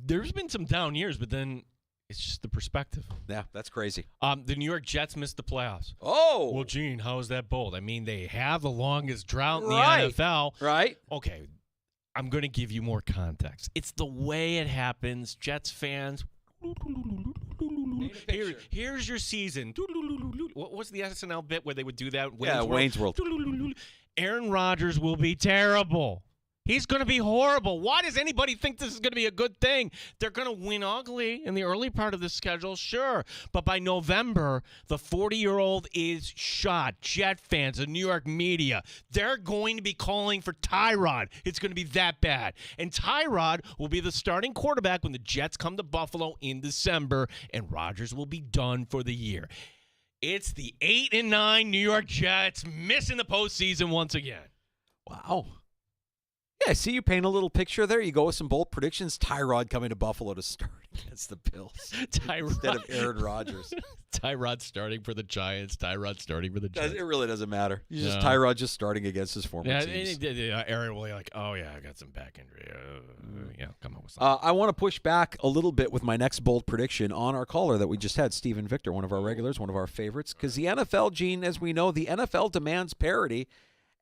S5: there's been some down years, but then it's just the perspective.
S4: Yeah, that's crazy.
S5: The New York Jets missed the playoffs.
S4: Oh.
S5: Well, Gene, how is that bold? I mean, they have the longest drought in the
S4: Right.
S5: NFL.
S4: Right.
S5: Okay, I'm going to give you more context. It's the way it happens. Jets fans. Here's your season. What was the SNL bit where they would do that?
S4: Wayne's World.
S5: Aaron Rodgers will be terrible. He's going to be horrible. Why does anybody think this is going to be a good thing? They're going to win ugly in the early part of the schedule, sure. But by November, the 40-year-old is shot. Jet fans, the New York media, they're going to be calling for Tyrod. It's going to be that bad. And Tyrod will be the starting quarterback when the Jets come to Buffalo in December, and Rodgers will be done for the year. It's the 8-9 New York Jets missing the postseason once again.
S4: Wow. Yeah, I see you paint a little picture there. You go with some bold predictions. Tyrod coming to Buffalo to start against the Bills instead of Aaron Rodgers.
S5: Tyrod starting for the Giants. Tyrod starting for the Jets.
S4: It really doesn't matter. Tyrod just starting against his former teams.
S5: Aaron will be like, oh, yeah, I got some back injury. Come on with something.
S4: I want to push back a little bit with my next bold prediction on our caller that we just had, Stephen Victor, one of our regulars, one of our favorites. Because the NFL, Gene, as we know, the NFL demands parity,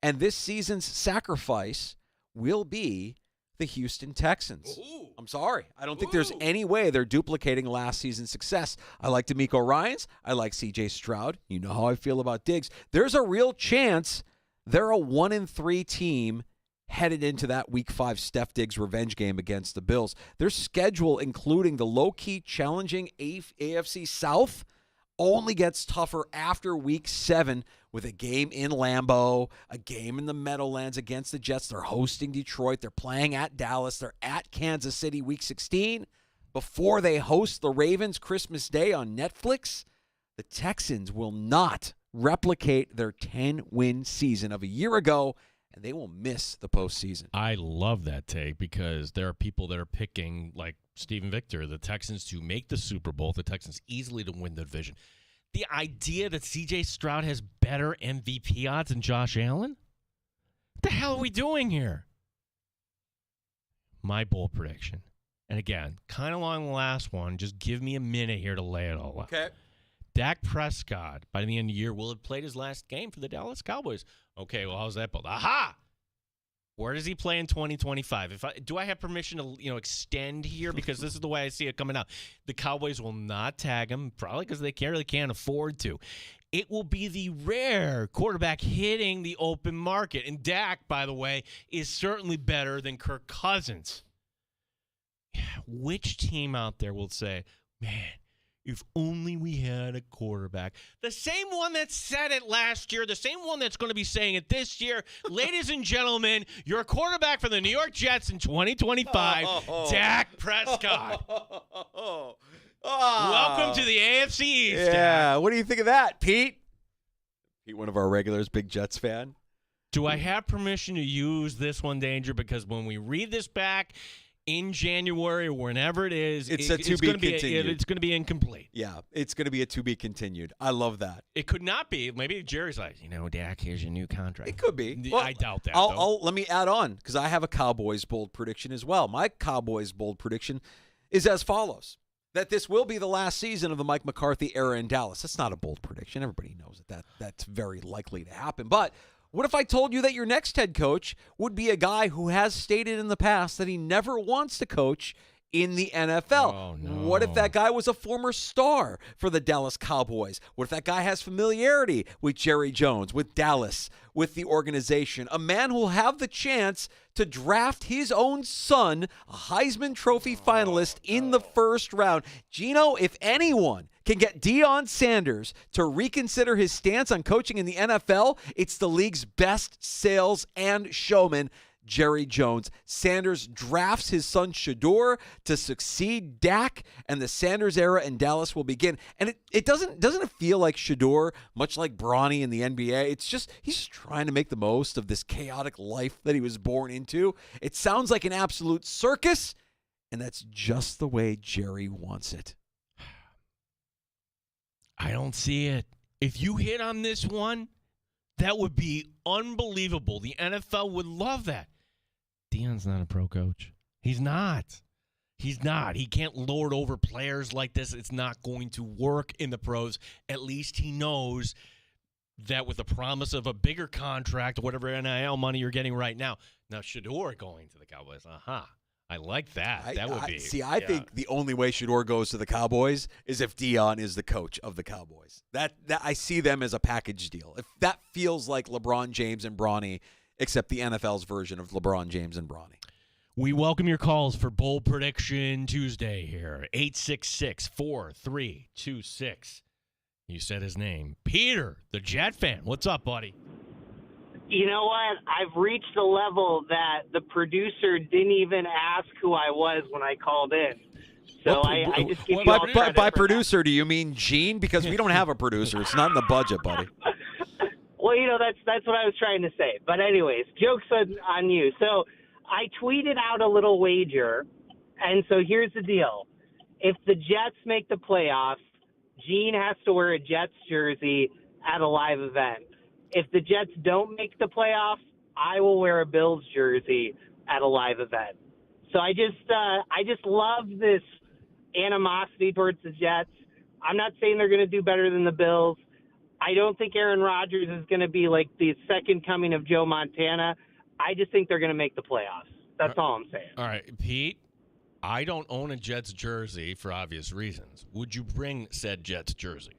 S4: and this season's sacrifice will be the Houston Texans.
S5: Ooh.
S4: I'm sorry. I don't think there's any way they're duplicating last season's success. I like D'Amico Ryans. I like C.J. Stroud. You know how I feel about Diggs. There's a real chance they're a 1-3 team headed into that Week 5 Steph Diggs revenge game against the Bills. Their schedule, including the low-key challenging AFC South, only gets tougher after Week 7 with a game in Lambeau, a game in the Meadowlands against the Jets. They're hosting Detroit. They're playing at Dallas. They're at Kansas City Week 16 before they host the Ravens Christmas Day on Netflix. The Texans will not replicate their 10-win season of a year ago, and they will miss the postseason.
S5: I love that take because there are people that are picking, like Stephen Victor, the Texans to make the Super Bowl, the Texans easily to win the division. The idea that C.J. Stroud has better MVP odds than Josh Allen? What the hell are we doing here? My bold prediction. And again, kind of along the last one, just give me a minute here to lay it all out.
S4: Okay.
S5: Dak Prescott, by the end of the year, will have played his last game for the Dallas Cowboys. Okay, well, how's that built? Aha! Where does he play in 2025? Do I have permission to extend here? Because this is the way I see it coming out. The Cowboys will not tag him, probably because they can't afford to. It will be the rare quarterback hitting the open market. And Dak, by the way, is certainly better than Kirk Cousins. Which team out there will say, man, if only we had a quarterback? The same one that said it last year, the same one that's going to be saying it this year. Ladies and gentlemen, your quarterback for the New York Jets in 2025, Dak Prescott. Welcome to the AFC East.
S4: Yeah,
S5: Dak.
S4: what do you think of that, Pete? Pete, one of our regulars, big Jets fan.
S5: Do I have permission to use this one, Danger? Because when we read this back in January or whenever it is,
S4: it's to be continued.
S5: It's going to be incomplete.
S4: Yeah, it's going to be a to be continued. I love that.
S5: It could not be. Maybe Jerry's like, Dak, here's your new contract.
S4: It could be.
S5: I doubt that.
S4: Let me add on because I have a Cowboys bold prediction as well. My Cowboys bold prediction is as follows: that this will be the last season of the Mike McCarthy era in Dallas. That's not a bold prediction. Everybody knows that's very likely to happen. But what if I told you that your next head coach would be a guy who has stated in the past that he never wants to coach in the NFL?
S5: Oh, no.
S4: What if that guy was a former star for the Dallas Cowboys? What if that guy has familiarity with Jerry Jones, with Dallas, with the organization? A man who will have the chance to draft his own son, a Heisman Trophy finalist, in the first round. Gino, if anyone can get Deion Sanders to reconsider his stance on coaching in the NFL, it's the league's best sales and showman, Jerry Jones. Sanders drafts his son Shador to succeed Dak, and the Sanders era in Dallas will begin. And doesn't it feel like Shador, much like Bronny in the NBA? It's just he's just trying to make the most of this chaotic life that he was born into. It sounds like an absolute circus, and that's just the way Jerry wants it.
S5: I don't see it. If you hit on this one, that would be unbelievable. The NFL would love that. Deion's not a pro coach. He's not. He's not. He can't lord over players like this. It's not going to work in the pros. At least he knows that with the promise of a bigger contract, whatever NIL money you're getting right now. Now, Shador going to the Cowboys. I like that. That would be.
S4: I think the only way Shador goes to the Cowboys is if Deion is the coach of the Cowboys. That I see them as a package deal. If that feels like LeBron James and Bronny, except the NFL's version of LeBron James and Bronny.
S5: We welcome your calls for Bold Prediction Tuesday here. 866-4326. You said his name. Peter, the Jet fan. What's up, buddy?
S16: You know what? I've reached a level that the producer didn't even ask who I was when I called in. So I just give you all credit
S4: by
S16: for
S4: producer,
S16: that.
S4: do you mean Gene? Because we don't have a producer. It's not in the budget, buddy.
S16: Well, that's what I was trying to say. But anyways, joke's on you. So I tweeted out a little wager, and so here's the deal. If the Jets make the playoffs, Gene has to wear a Jets jersey at a live event. If the Jets don't make the playoffs, I will wear a Bills jersey at a live event. So I just love this animosity towards the Jets. I'm not saying they're going to do better than the Bills. I don't think Aaron Rodgers is going to be like the second coming of Joe Montana. I just think they're going to make the playoffs. That's all I'm saying.
S5: All right, Pete, I don't own a Jets jersey for obvious reasons. Would you bring said Jets jersey?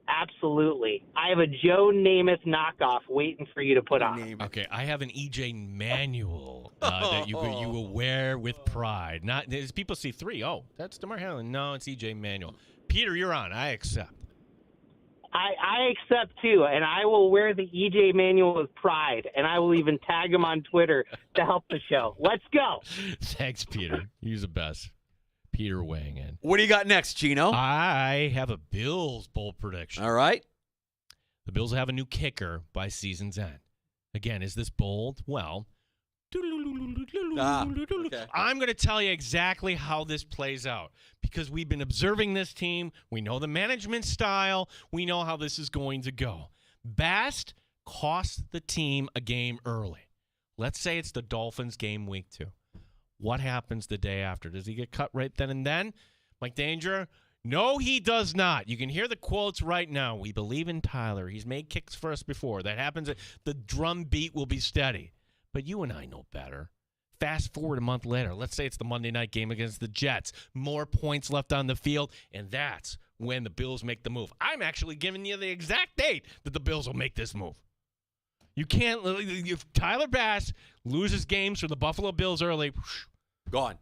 S16: Absolutely. I have a Joe Namath knockoff waiting for you to put on.
S5: Okay, I have an EJ Manuel that you will wear with pride. Not as people see 3. Oh, that's DeMar Hamlin. No, it's EJ Manuel. Peter, you're on. I accept.
S16: I accept, too, and I will wear the EJ Manuel with pride, and I will even tag him on Twitter to help the show. Let's go.
S5: Thanks, Peter. You're the best. Peter weighing in.
S4: What do you got next, Gino?
S5: I have a Bills bold prediction.
S4: All right.
S5: The Bills have a new kicker by season's end. Again, is this bold? Well,
S4: okay.
S5: I'm going to tell you exactly how this plays out because we've been observing this team. We know the management style. We know how this is going to go. Bast cost the team a game early. Let's say it's the Dolphins game week 2. What happens the day after? Does he get cut right then and then? Mike Danger? No, he does not. You can hear the quotes right now. We believe in Tyler. He's made kicks for us before. That happens. The drum beat will be steady. But you and I know better. Fast forward a month later. Let's say it's the Monday night game against the Jets. More points left on the field, and that's when the Bills make the move. I'm actually giving you the exact date that the Bills will make this move. You can't. If Tyler Bass loses games for the Buffalo Bills early,
S4: Gone.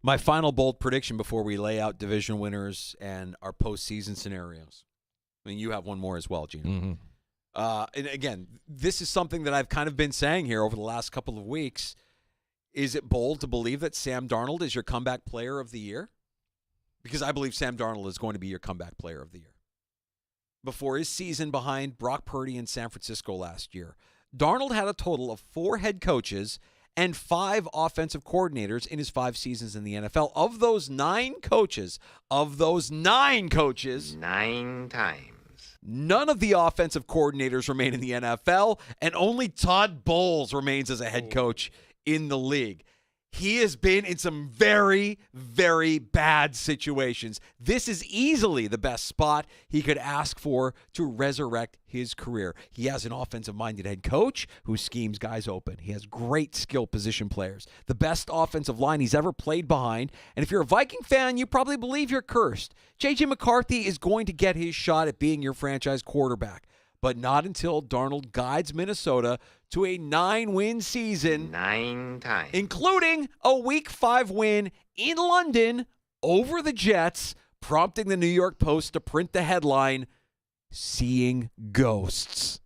S11: My final bold prediction before we lay out division winners and our postseason scenarios. I mean, you have one more as well, Gino.
S5: Mm-hmm.
S11: And again, this is something that I've kind of been saying here over the last couple of weeks. Is it bold to believe that Sam Darnold is your comeback player of the year? Because I believe Sam Darnold is going to be your comeback player of the year. Before his season behind Brock Purdy in San Francisco last year, Darnold had a total of 4 head coaches and 5 offensive coordinators in his 5 seasons in the NFL. Of those 9 coaches, 9 times, none of the offensive coordinators remain in the NFL, and only Todd Bowles remains as a head coach in the league. He has been in some very, very bad situations. This is easily the best spot he could ask for to resurrect his career. He has an offensive-minded head coach who schemes guys open. He has great skill position players, the best offensive line he's ever played behind. And if you're a Viking fan, you probably believe you're cursed. J.J. McCarthy is going to get his shot at being your franchise quarterback, but not until Darnold guides Minnesota to a 9-win season. 9 times. Including a Week 5 win in London over the Jets, prompting the New York Post to print the headline, "Seeing Ghosts."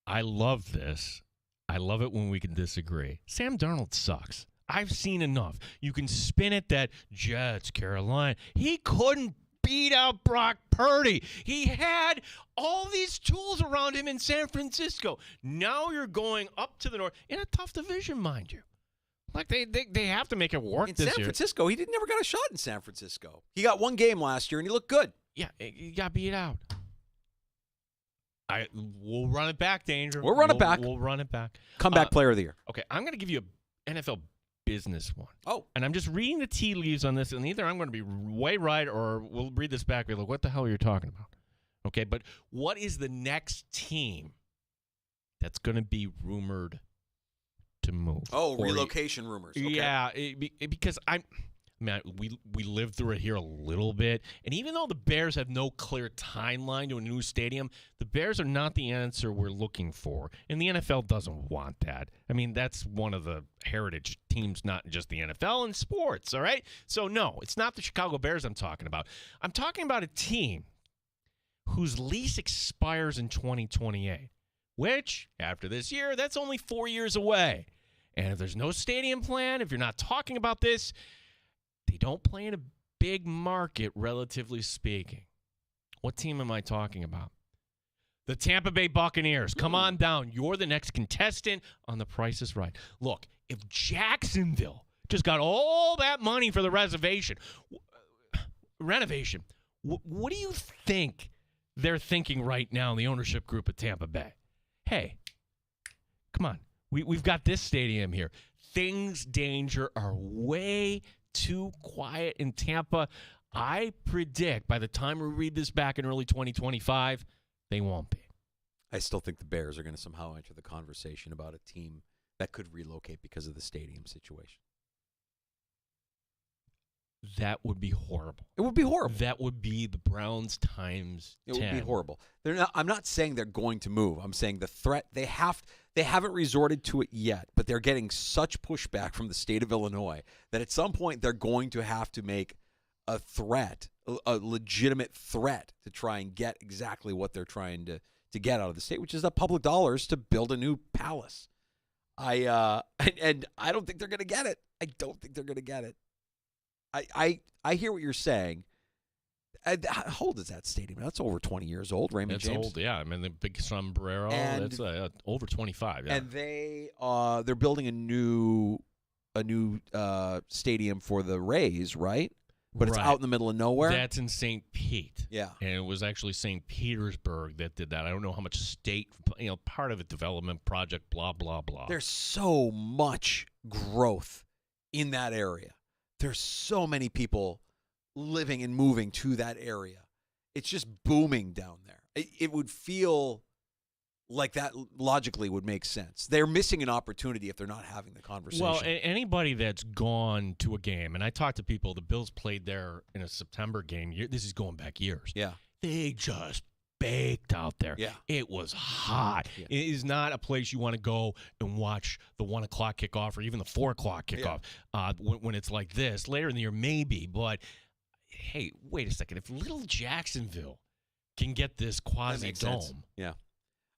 S5: I love this. I love it when we can disagree. Sam Darnold sucks. I've seen enough. You can spin it that Jets, Carolina. He couldn't beat out Brock Purdy. He had all these tools around him in San Francisco. Now you're going up to the north in a tough division, mind you. Like they have to make it work
S11: in
S5: this
S11: San
S5: year.
S11: Francisco, he never got a shot in San Francisco. He got 1 game last year, and he looked good.
S5: Yeah, he got beat out. We'll run it back, Danger.
S11: We'll run it back.
S5: We'll run it back.
S11: Comeback player of the year.
S5: Okay, I'm going to give you an NFL business one.
S11: Oh.
S5: And I'm just reading the tea leaves on this, and either I'm going to be way right or we'll read this back. We're like, what the hell are you talking about? Okay, but what is the next team that's going to be rumored to move?
S11: Oh, relocation rumors. Okay.
S5: Yeah, because we lived through it here a little bit. And even though the Bears have no clear timeline to a new stadium, the Bears are not the answer we're looking for. And the NFL doesn't want that. I mean, that's one of the heritage teams, not just the NFL, in sports, all right? So, no, it's not the Chicago Bears I'm talking about. I'm talking about a team whose lease expires in 2028, which, after this year, that's only 4 years away. And if there's no stadium plan, if you're not talking about this, they don't play in a big market, relatively speaking. What team am I talking about? The Tampa Bay Buccaneers. Come on down. You're the next contestant on The Price is Right. Look, if Jacksonville just got all that money for the renovation, what do you think they're thinking right now in the ownership group at Tampa Bay? Hey, come on. We've got this stadium here. Things, Danger, are way too quiet in Tampa. I predict by the time we read this back in early 2025, they won't be.
S11: I still think the Bears are going to somehow enter the conversation about a team that could relocate because of the stadium situation.
S5: That would be horrible.
S11: It would be horrible.
S5: That would be the Browns times 10.
S11: It would be horrible. I'm not saying they're going to move. I'm saying the threat, they haven't resorted to it yet, but they're getting such pushback from the state of Illinois that at some point they're going to have to make a threat, a legitimate threat, to try and get exactly what they're trying to get out of the state, which is the public dollars to build a new palace. And I don't think they're going to get it. I don't think they're going to get it. I hear what you're saying. How old is that stadium? That's over 20 years old, Raymond James.
S5: It's old, yeah. I mean, the big sombrero, that's over 25, yeah.
S11: And they're building a new stadium for the Rays, right? But it's out in the middle of nowhere.
S5: That's in St. Pete.
S11: Yeah.
S5: And it was actually St. Petersburg that did that. I don't know how much state, part of it, development project, blah, blah, blah.
S11: There's so much growth in that area. There's so many people living and moving to that area. It's just booming down there. It would feel
S4: like that logically would make sense. They're missing an opportunity if they're not having the conversation.
S5: Well, anybody that's gone to a game, and I talked to people, the Bills played there in a September game. This is going back years.
S4: Yeah.
S5: They just baked out there.
S4: Yeah.
S5: It was hot. Yeah. It is not a place you want to go and watch the 1 o'clock kickoff or even the 4 o'clock kickoff when it's like this. Later in the year, maybe. But, hey, wait a second. If little Jacksonville can get this quasi-dome.
S4: Yeah.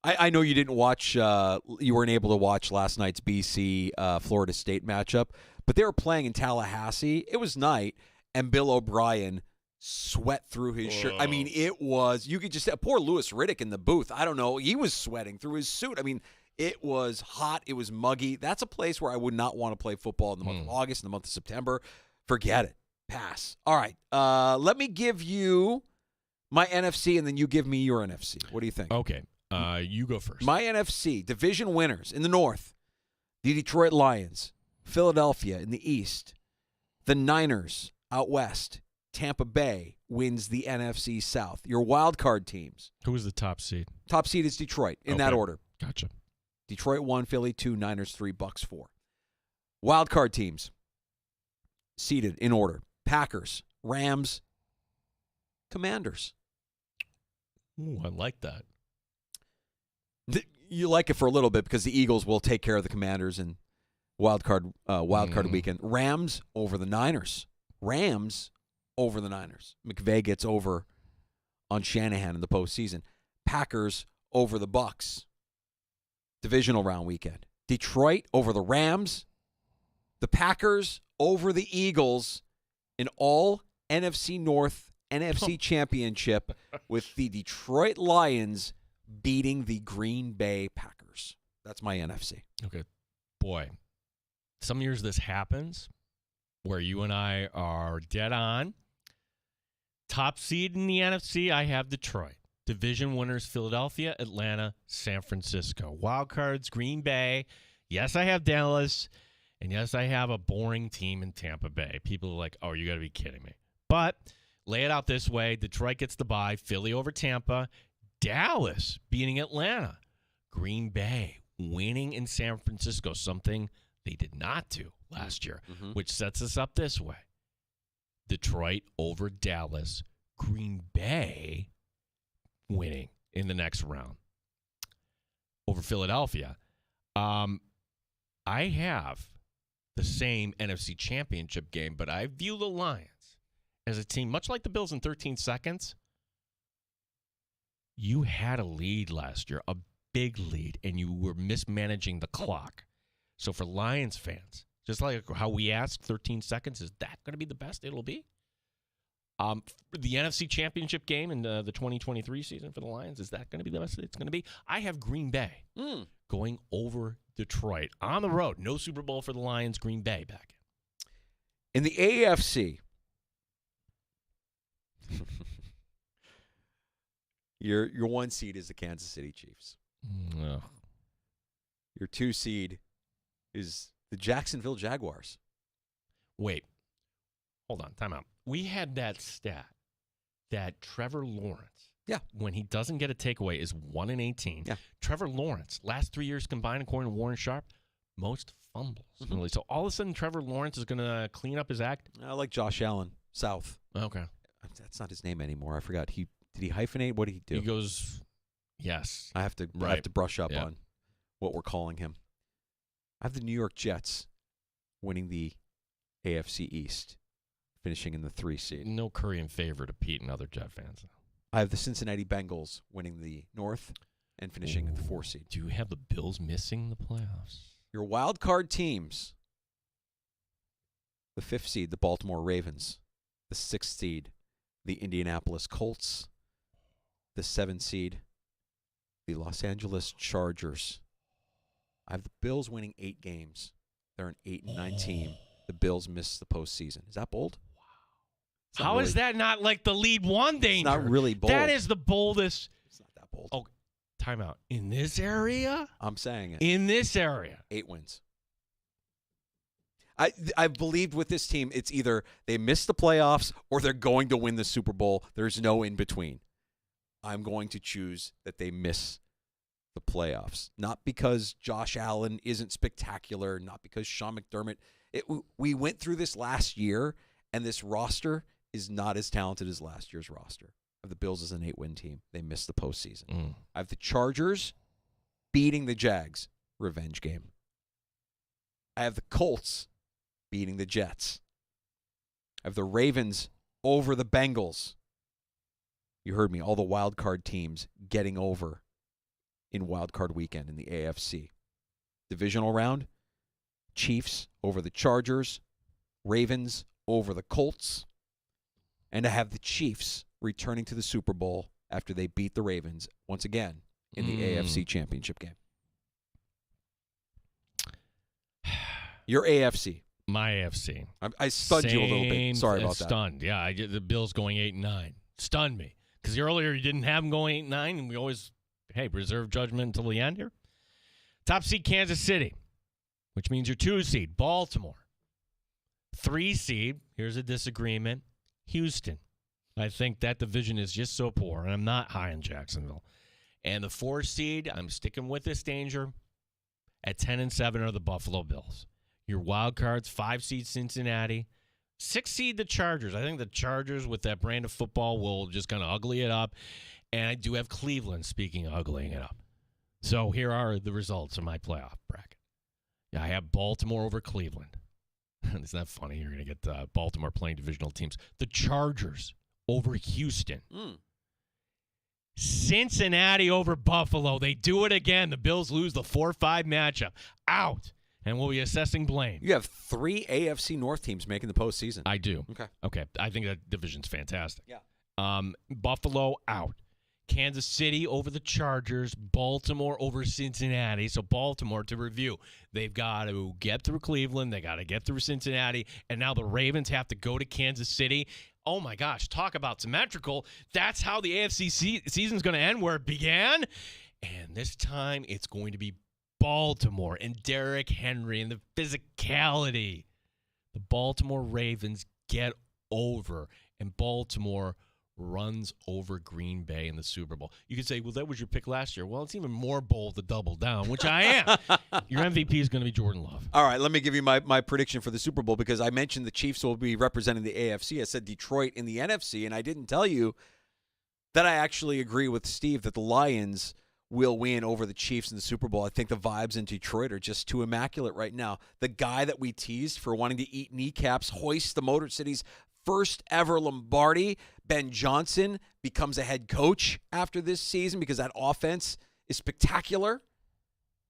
S4: I know you didn't watch, you weren't able to watch last night's BC Florida State matchup, but they were playing in Tallahassee. It was night, and Bill O'Brien sweat through his shirt. I mean, it was, you could just, poor Louis Riddick in the booth. I don't know. He was sweating through his suit. I mean, it was hot. It was muggy. That's a place where I would not want to play football in the month of August, in the month of September. Forget it. Pass. All right. Let me give you my NFC, and then you give me your NFC. What do you think?
S5: Okay. You go first.
S4: My NFC, division winners in the North, the Detroit Lions, Philadelphia in the East, the Niners out West, Tampa Bay wins the NFC South. Your wild card teams.
S5: Who is the top seed?
S4: Top seed is Detroit, in that order.
S5: Gotcha.
S4: Detroit 1, Philly 2, Niners 3, Bucks 4. Wild card teams, seeded in order. Packers, Rams, Commanders.
S5: Ooh, I like that.
S4: You like it for a little bit because the Eagles will take care of the Commanders in wild card weekend. Rams over the Niners. Rams over the Niners. McVay gets over on Shanahan in the postseason. Packers over the Bucks. Divisional round weekend. Detroit over the Rams. The Packers over the Eagles. An all NFC North NFC Championship with the Detroit Lions beating the Green Bay Packers. That's my NFC.
S5: Okay. Boy, some years this happens where you and I are dead on. Top seed in the NFC, I have Detroit. Division winners, Philadelphia, Atlanta, San Francisco. Wild cards, Green Bay. Yes, I have Dallas. And yes, I have a boring team in Tampa Bay. People are like, oh, you got to be kidding me. But lay it out this way. Detroit gets the bye. Philly over Tampa. Dallas beating Atlanta. Green Bay winning in San Francisco, something they did not do last year, which sets us up this way. Detroit over Dallas. Green Bay winning in the next round. Over Philadelphia. I have the same NFC Championship game, but I view the Lions as a team, much like the Bills in 13 seconds. You had a lead last year, a big lead, and you were mismanaging the clock. So for Lions fans, just like how we asked 13 seconds, is that going to be the best it'll be? The NFC Championship game in the 2023 season for the Lions, is that going to be the best it's going to be? I have Green Bay going over Detroit on the road. No Super Bowl for the Lions, Green Bay back
S4: in the AFC. Your 1 seed is the Kansas City Chiefs. Your 2 seed is the Jacksonville Jaguars.
S5: Wait. Hold on. Time out. We had that stat that Trevor Lawrence, when he doesn't get a takeaway, is 1-18.
S4: Yeah.
S5: Trevor Lawrence, last 3 years combined, according to Warren Sharp, most fumbles. Really. So all of a sudden, Trevor Lawrence is going to clean up his act?
S4: I like Josh Allen, South.
S5: Okay.
S4: That's not his name anymore. I forgot. Did he hyphenate? What did he do?
S5: He goes, yes.
S4: I have to brush up on what we're calling him. I have the New York Jets winning the AFC East, finishing in the 3 seed.
S5: No Curry in favor to Pete and other Jet fans.
S4: I have the Cincinnati Bengals winning the North and finishing at the 4 seed.
S5: Do you have the Bills missing the playoffs?
S4: Your wild card teams. The 5th seed, the Baltimore Ravens. The 6th seed, the Indianapolis Colts. The 7th seed, the Los Angeles Chargers. I have the Bills winning 8 games. They're an 8-9 team. The Bills miss the postseason. Is that bold?
S5: Wow. How is that not like the lead one danger?
S4: It's not really bold.
S5: That is the boldest.
S4: It's not that bold.
S5: Oh, timeout. In this area?
S4: I'm saying it.
S5: In this area.
S4: 8 wins. I believed with this team, it's either they miss the playoffs or they're going to win the Super Bowl. There's no in between. I'm going to choose that they miss the playoffs. Not because Josh Allen isn't spectacular, not because Sean McDermott. We went through this last year, and this roster is not as talented as last year's roster. I have the Bills as an 8-win team. They missed the postseason. I have the Chargers beating the Jags. Revenge game. I have the Colts beating the Jets. I have the Ravens over the Bengals. You heard me. All the wild card teams getting over in wild card weekend in the AFC. Divisional round, Chiefs over the Chargers, Ravens over the Colts, and I have the Chiefs returning to the Super Bowl after they beat the Ravens once again in the AFC Championship game. Your AFC.
S5: My AFC.
S4: I stunned you a little bit. Sorry about that.
S5: Stunned. Yeah, the Bills going 8-9. Stunned me. Because earlier you didn't have them going 8-9, and we always, reserve judgment until the end here. Top seed, Kansas City, which means your 2 seed, Baltimore. 3 seed, here's a disagreement, Houston. I think that division is just so poor, and I'm not high in Jacksonville. And the 4 seed, I'm sticking with this danger, at 10-7 are the Buffalo Bills. Your wild cards, 5 seed Cincinnati, 6 seed the Chargers. I think the Chargers with that brand of football will just kind of ugly it up. And I do have Cleveland, speaking of uglying it up. So here are the results of my playoff bracket. Yeah, I have Baltimore over Cleveland. Isn't that funny? You're going to get Baltimore playing divisional teams. The Chargers over Houston. Cincinnati over Buffalo. They do it again. The Bills lose the 4-5 matchup. Out. And we'll be assessing blame.
S4: You have 3 AFC North teams making the postseason.
S5: I do. Okay. I think that division's fantastic. Yeah. Buffalo out. Kansas City over the Chargers. Baltimore over Cincinnati. So Baltimore, to review, they've got to get through Cleveland. They got to get through Cincinnati. And now the Ravens have to go to Kansas City. Oh, my gosh. Talk about symmetrical. That's how the AFC season's going to end, where it began. And this time it's going to be Baltimore and Derrick Henry and the physicality. The Baltimore Ravens get over, and Baltimore runs over Green Bay in the Super Bowl. You could say, well, that was your pick last year. Well, it's even more bold to double down, which I am. Your MVP is going to be Jordan Love.
S4: All right, let me give you my prediction for the Super Bowl, because I mentioned the Chiefs will be representing the AFC. I said Detroit in the NFC, and I didn't tell you that I actually agree with Steve that the Lions will win over the Chiefs in the Super Bowl. I think the vibes in Detroit are just too immaculate right now. The guy that we teased for wanting to eat kneecaps hoists the Motor City's first ever Lombardi. Ben Johnson becomes a head coach after this season because that offense is spectacular.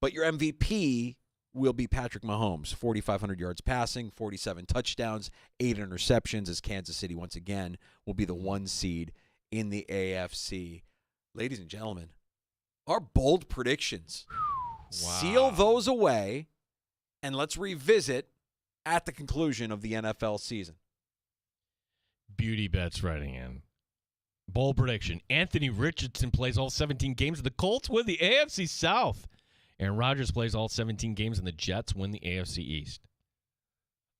S4: But your MVP will be Patrick Mahomes. 4,500 yards passing, 47 touchdowns, 8 interceptions, as Kansas City once again will be the 1 seed in the AFC. Ladies and gentlemen, our bold predictions. Wow. Seal those away, and let's revisit at the conclusion of the NFL season.
S5: Beauty Bet's writing in. Bold prediction. Anthony Richardson plays all 17 games, and the Colts win the AFC South. Aaron Rodgers plays all 17 games, and the Jets win the AFC East.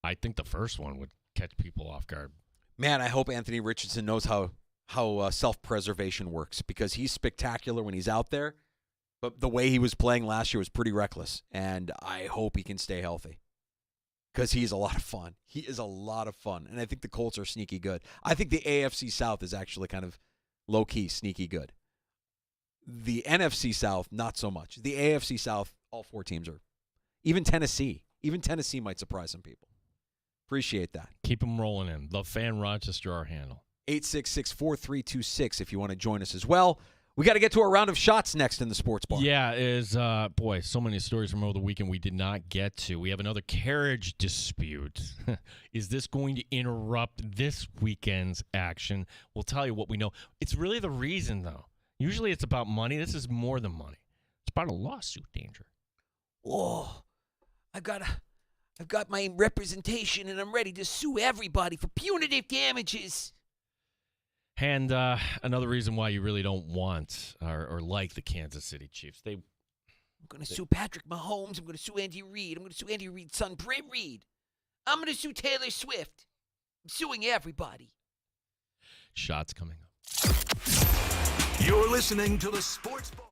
S5: I think the first one would catch people off guard.
S4: Man, I hope Anthony Richardson knows how self-preservation works, because he's spectacular when he's out there, but the way he was playing last year was pretty reckless, and I hope he can stay healthy, because he's a lot of fun. He is a lot of fun, and I think the Colts are sneaky good. I think the AFC South is actually kind of low-key sneaky good. The NFC South, not so much. The AFC South, all 4 teams are. Even Tennessee might surprise some people. Appreciate that.
S5: Keep them rolling in. The Fan Rochester, our handle.
S4: 866-4326 if you want to join us as well. We got to get to a round of shots next in the sports bar.
S5: Yeah, so many stories from over the weekend we did not get to. We have another carriage dispute. Is this going to interrupt this weekend's action? We'll tell you what we know. It's really the reason, though. Usually it's about money. This is more than money. It's about a lawsuit, Danger.
S11: Oh, I've got my representation, and I'm ready to sue everybody for punitive damages.
S5: And another reason why you really don't want or like the Kansas City Chiefs.
S11: I'm going to sue Patrick Mahomes. I'm going to sue Andy Reid. I'm going to sue Andy Reid's son, Brim Reid. I'm going to sue Taylor Swift. I'm suing everybody.
S5: Shots coming up.
S1: You're listening to the Sports Bar.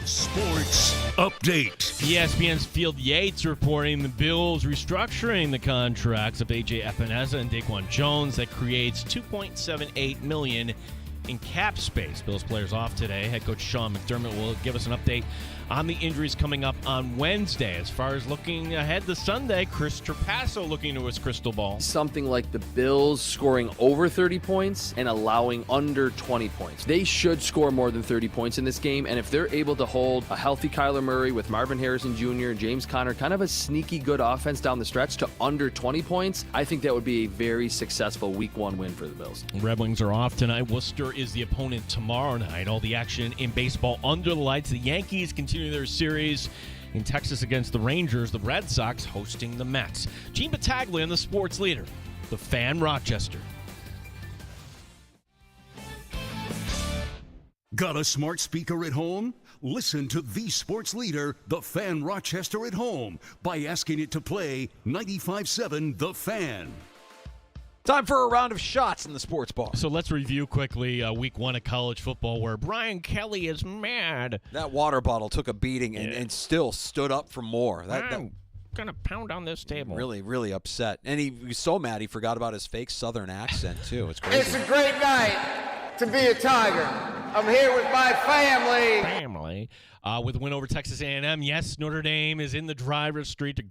S1: Sports Update.
S5: ESPN's Field Yates reporting the Bills restructuring the contracts of A.J. Epineza and Daquan Jones. That creates $2.78 million in cap space. Bills players off today. Head coach Sean McDermott will give us an update on the injuries coming up on Wednesday. As far as looking ahead to Sunday, Chris Trapasso looking into his crystal ball.
S6: Something like the Bills scoring over 30 points and allowing under 20 points. They should score more than 30 points in this game, and if they're able to hold a healthy Kyler Murray with Marvin Harrison Jr. and James Conner, kind of a sneaky good offense down the stretch to under 20 points, I think that would be a very successful Week 1 win for the Bills.
S5: Red Wings are off tonight. Worcester is the opponent tomorrow night. All the action in baseball under the lights. The Yankees continue their series in Texas against the Rangers. The Red Sox hosting the Mets. Gene Battaglia and the sports leader, the Fan Rochester.
S1: Got a smart speaker at home? Listen to the sports leader, the Fan Rochester at home, by asking it to play 95.7 The Fan.
S4: Time for a round of shots in the sports bar.
S5: So let's review quickly Week 1 of college football, where Brian Kelly is mad.
S4: That water bottle took a beating and still stood up for more.
S5: I'm going to pound on this table.
S4: Really, really upset. And he was so mad he forgot about his fake Southern accent, too. It's crazy.
S3: It's a great night to be a Tiger. I'm here with my family.
S5: With a win over Texas A&M, yes, Notre Dame is in the driver's seat to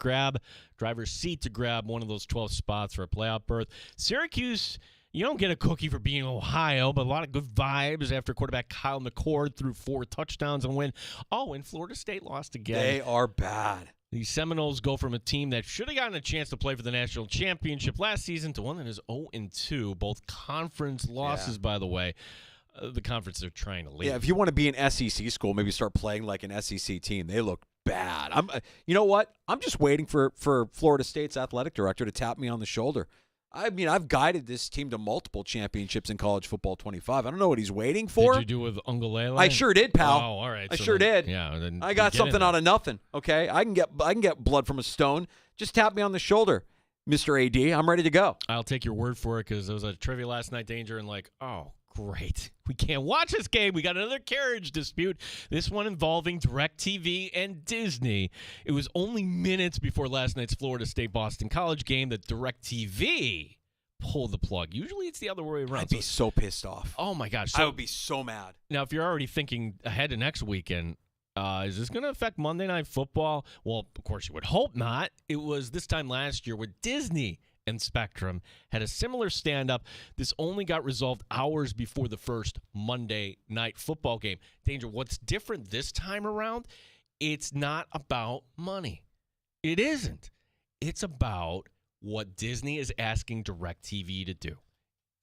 S5: grab one of those 12 spots for a playoff berth. Syracuse, you don't get a cookie for being Ohio, but a lot of good vibes after quarterback Kyle McCord threw 4 touchdowns and win. Oh, and Florida State lost again.
S4: They are bad.
S5: The Seminoles go from a team that should have gotten a chance to play for the national championship last season to one that is 0-2, both conference losses, by the way. The conference they're trying to leave.
S4: Yeah, if you want to be an SEC school, maybe start playing like an SEC team. They look bad. You know what? I'm just waiting for Florida State's athletic director to tap me on the shoulder. I mean, I've guided this team to multiple championships in college football 25. I don't know what he's waiting for.
S5: Did you do with Ungalele?
S4: I sure did, pal.
S5: Oh, all right.
S4: I sure did.
S5: Yeah. Then
S4: I got something out of nothing. Okay, I can get blood from a stone. Just tap me on the shoulder, Mr. AD. I'm ready to go.
S5: I'll take your word for it because there was a trivia last night, Danger, and great. We can't watch this game. We got another carriage dispute. This one involving DirecTV and Disney. It was only minutes before last night's Florida State-Boston College game that DirecTV pulled the plug. Usually it's the other way around.
S4: I'd be so pissed off.
S5: Oh, my gosh.
S4: I would be so mad.
S5: Now, if you're already thinking ahead to next weekend, is this going to affect Monday Night Football? Well, of course you would hope not. It was this time last year with Disney and Spectrum had a similar stand-up. This only got resolved hours before the first Monday Night Football game. Danger, what's different this time around? It's not about money. It isn't. It's about what Disney is asking DirecTV to do.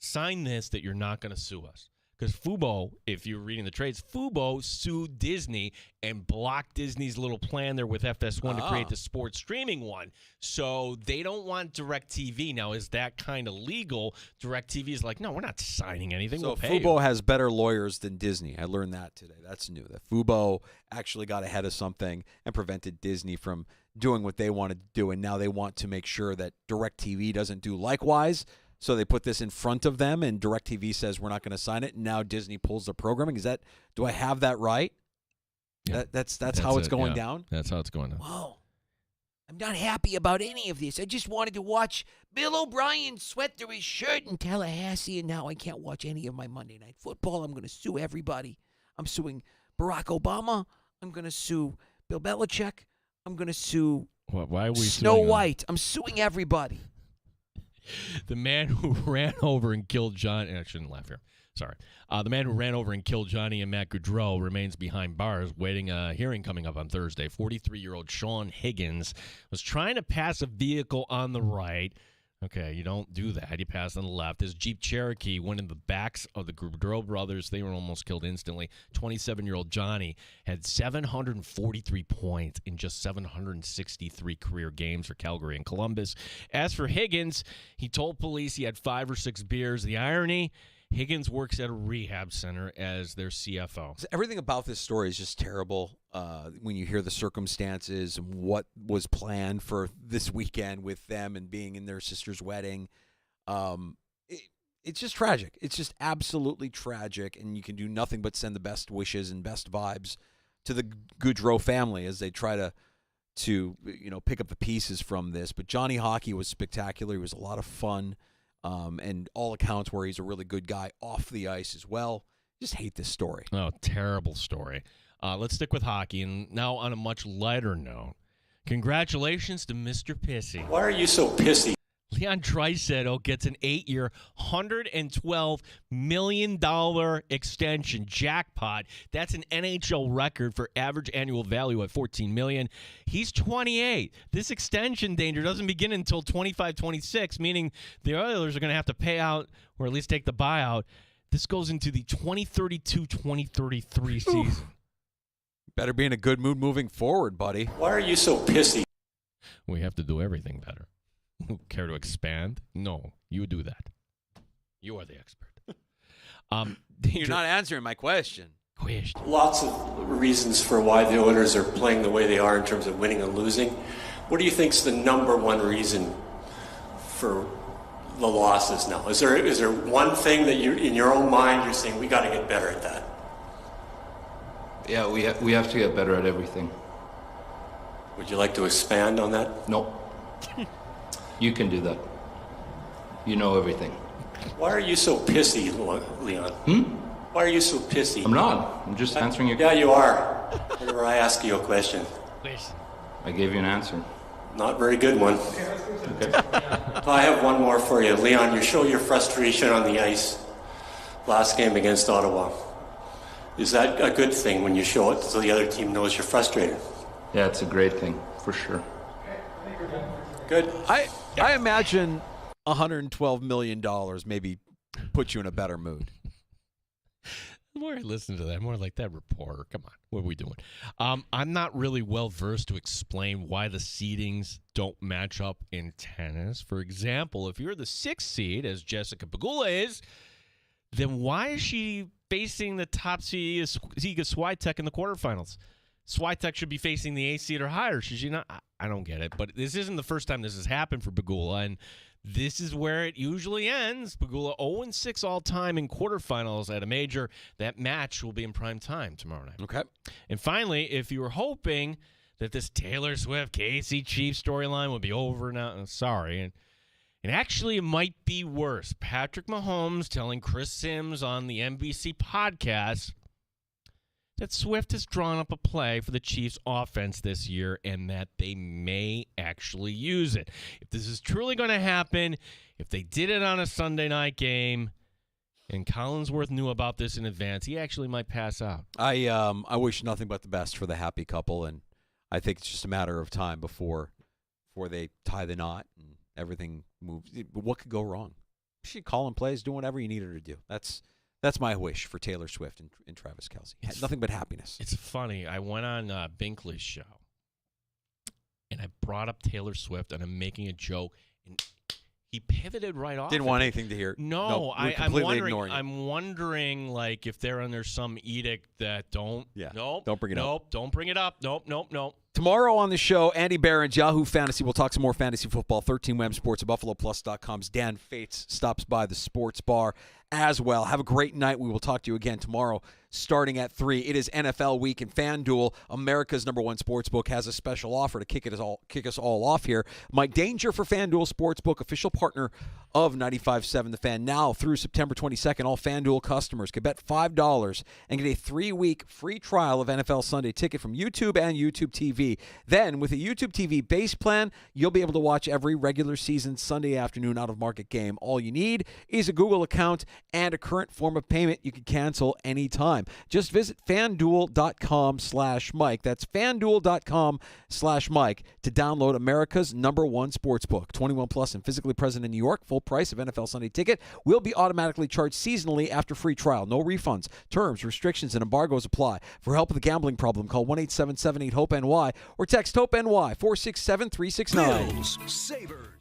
S5: Sign this that you're not going to sue us. Because Fubo, if you're reading the trades, Fubo sued Disney and blocked Disney's little plan there with FS1 to create the sports streaming one. So they don't want DirecTV. Now, is that kind of legal? DirecTV is like, no, we're not signing anything.
S4: So
S5: we'll pay
S4: Fubo
S5: you.
S4: has better lawyers than Disney. I learned that today. That's new. That Fubo actually got ahead of something and prevented Disney from doing what they wanted to do, and now they want to make sure that DirecTV doesn't do likewise. So they put this in front of them, and DirecTV says we're not going to sign it. And now Disney pulls the programming. Do I have that right?
S5: Yeah.
S4: That's how it's going down?
S5: That's how it's going down.
S17: Whoa. I'm not happy about any of this. I just wanted to watch Bill O'Brien sweat through his shirt in Tallahassee, and now I can't watch any of my Monday Night Football. I'm going to sue everybody. I'm suing Barack Obama. I'm going to sue Bill Belichick. I'm going to sue
S5: Why are we
S17: Snow
S5: suing
S17: White. I'm suing everybody.
S5: The man who ran over and killed Johnny. I shouldn't laugh here. Sorry. The man who ran over and killed Johnny and Matt Goudreau remains behind bars, waiting a hearing coming up on Thursday. 43-year-old Sean Higgins was trying to pass a vehicle on the right. Okay, you don't do that. You pass on the left. His Jeep Cherokee went in the backs of the Goudreau brothers. They were almost killed instantly. 27-year-old Johnny had 743 points in just 763 career games for Calgary and Columbus. As for Higgins, he told police he had 5 or 6 beers. The irony, Higgins works at a rehab center as their CFO.
S4: Everything about this story is just terrible when you hear the circumstances and what was planned for this weekend with them and being in their sister's wedding. It's just tragic. It's just absolutely tragic, and you can do nothing but send the best wishes and best vibes the Goudreau family as they try to pick up the pieces from this. But Johnny Hockey was spectacular. He was a lot of fun, and all accounts where he's a really good guy off the ice as well. Just hate this story.
S5: Oh, terrible story. Let's stick with hockey, and now on a much lighter note, congratulations to Mr. Pissy.
S18: Why are you so pissy?
S5: Leon Draisaitl gets an 8-year, $112 million extension. Jackpot. That's an NHL record for average annual value at $14 million. He's 28. This extension danger doesn't begin until 25-26, meaning the Oilers are going to have to pay out or at least take the buyout. This goes into the 2032-2033 season.
S4: Better be in a good mood moving forward, buddy.
S18: Why are you so pissy?
S5: We have to do everything better. Care to expand? No, you do that. You are the expert.
S4: You're not answering my question.
S18: Lots of reasons for why the Oilers are playing the way they are in terms of winning and losing. What do you think is the number one reason for the losses now? Is there one thing that you, in your own mind, you're saying we got to get better at that?
S19: Yeah, we have to get better at everything.
S18: Would you like to expand on that?
S19: No. You can do that. You know everything.
S18: Why are you so pissy, Leon? Why are you so pissy?
S19: I'm not. I'm just answering your
S18: question. Yeah, you are. Whenever I ask you a question.
S19: I gave you an answer.
S18: Not very good one.
S19: Okay.
S18: I have one more for you. Leon, you show your frustration on the ice last game against Ottawa. Is that a good thing when you show it so the other team knows you're frustrated?
S19: Yeah, it's a great thing, for sure.
S18: Good.
S4: I imagine $112 million maybe put you in a better mood.
S5: The more I listen to that, more like that reporter. Come on, what are we doing? I'm not really well versed to explain why the seedings don't match up in tennis. For example, if you're the 6th seed, as Jessica Pegula is, then why is she facing the top seed, Iga Swiatek, in the quarterfinals? Swiatek should be facing the 8th seed or higher. Should she not? I don't get it. But this isn't the first time this has happened for Pegula, and this is where it usually ends. Pegula 0-6 all-time in quarterfinals at a major. That match will be in prime time tomorrow night.
S4: Okay.
S5: And finally, if you were hoping that this Taylor Swift, Casey Chiefs storyline would be over now, I'm sorry. And actually, it might be worse. Patrick Mahomes telling Chris Sims on the NBC podcast that Swift has drawn up a play for the Chiefs offense this year and that they may actually use it. If this is truly going to happen, if they did it on a Sunday night game and Collinsworth knew about this in advance, he actually might pass out.
S4: I wish nothing but the best for the happy couple, and I think it's just a matter of time before they tie the knot and everything moves. What could go wrong? She calling plays, doing whatever you need her to do. That's my wish for Taylor Swift and Travis Kelce. Nothing but happiness.
S5: It's funny. I went on Binkley's show, and I brought up Taylor Swift, and I'm making a joke, and he pivoted right off.
S4: Didn't want anything to hear.
S5: No,
S4: I'm ignoring it.
S5: I'm wondering, like, if they're under some edict that don't.
S4: Yeah.
S5: Nope.
S4: Don't bring it up.
S5: Nope. Don't bring it up. Nope.
S4: Tomorrow on the show, Andy Barron's Yahoo Fantasy. We'll talk some more fantasy football. 13WM Sports at BuffaloPlus.com's Dan Fates stops by the sports bar as well. Have a great night. We will talk to you again tomorrow starting at 3. It is NFL week, and FanDuel, America's #1 sportsbook, has a special offer to kick us all off here. Mike Danger for FanDuel Sportsbook, official partner of 95.7 The Fan. Now through September 22nd, all FanDuel customers can bet $5 and get a 3-week free trial of NFL Sunday Ticket from YouTube and YouTube TV. Then, with a YouTube TV base plan, you'll be able to watch every regular season Sunday afternoon out-of-market game. All you need is a Google account and a current form of payment you can cancel anytime. Just visit FanDuel.com/Mike. That's FanDuel.com/Mike to download America's #1 sportsbook. 21 plus and physically present in New York. Full price of NFL Sunday Ticket will be automatically charged seasonally after free trial. No refunds. Terms, restrictions, and embargoes apply. For help with a gambling problem, call 1-877-8-HOPE-NY or text HOPE-NY 467-369.
S1: Bills, Sabres.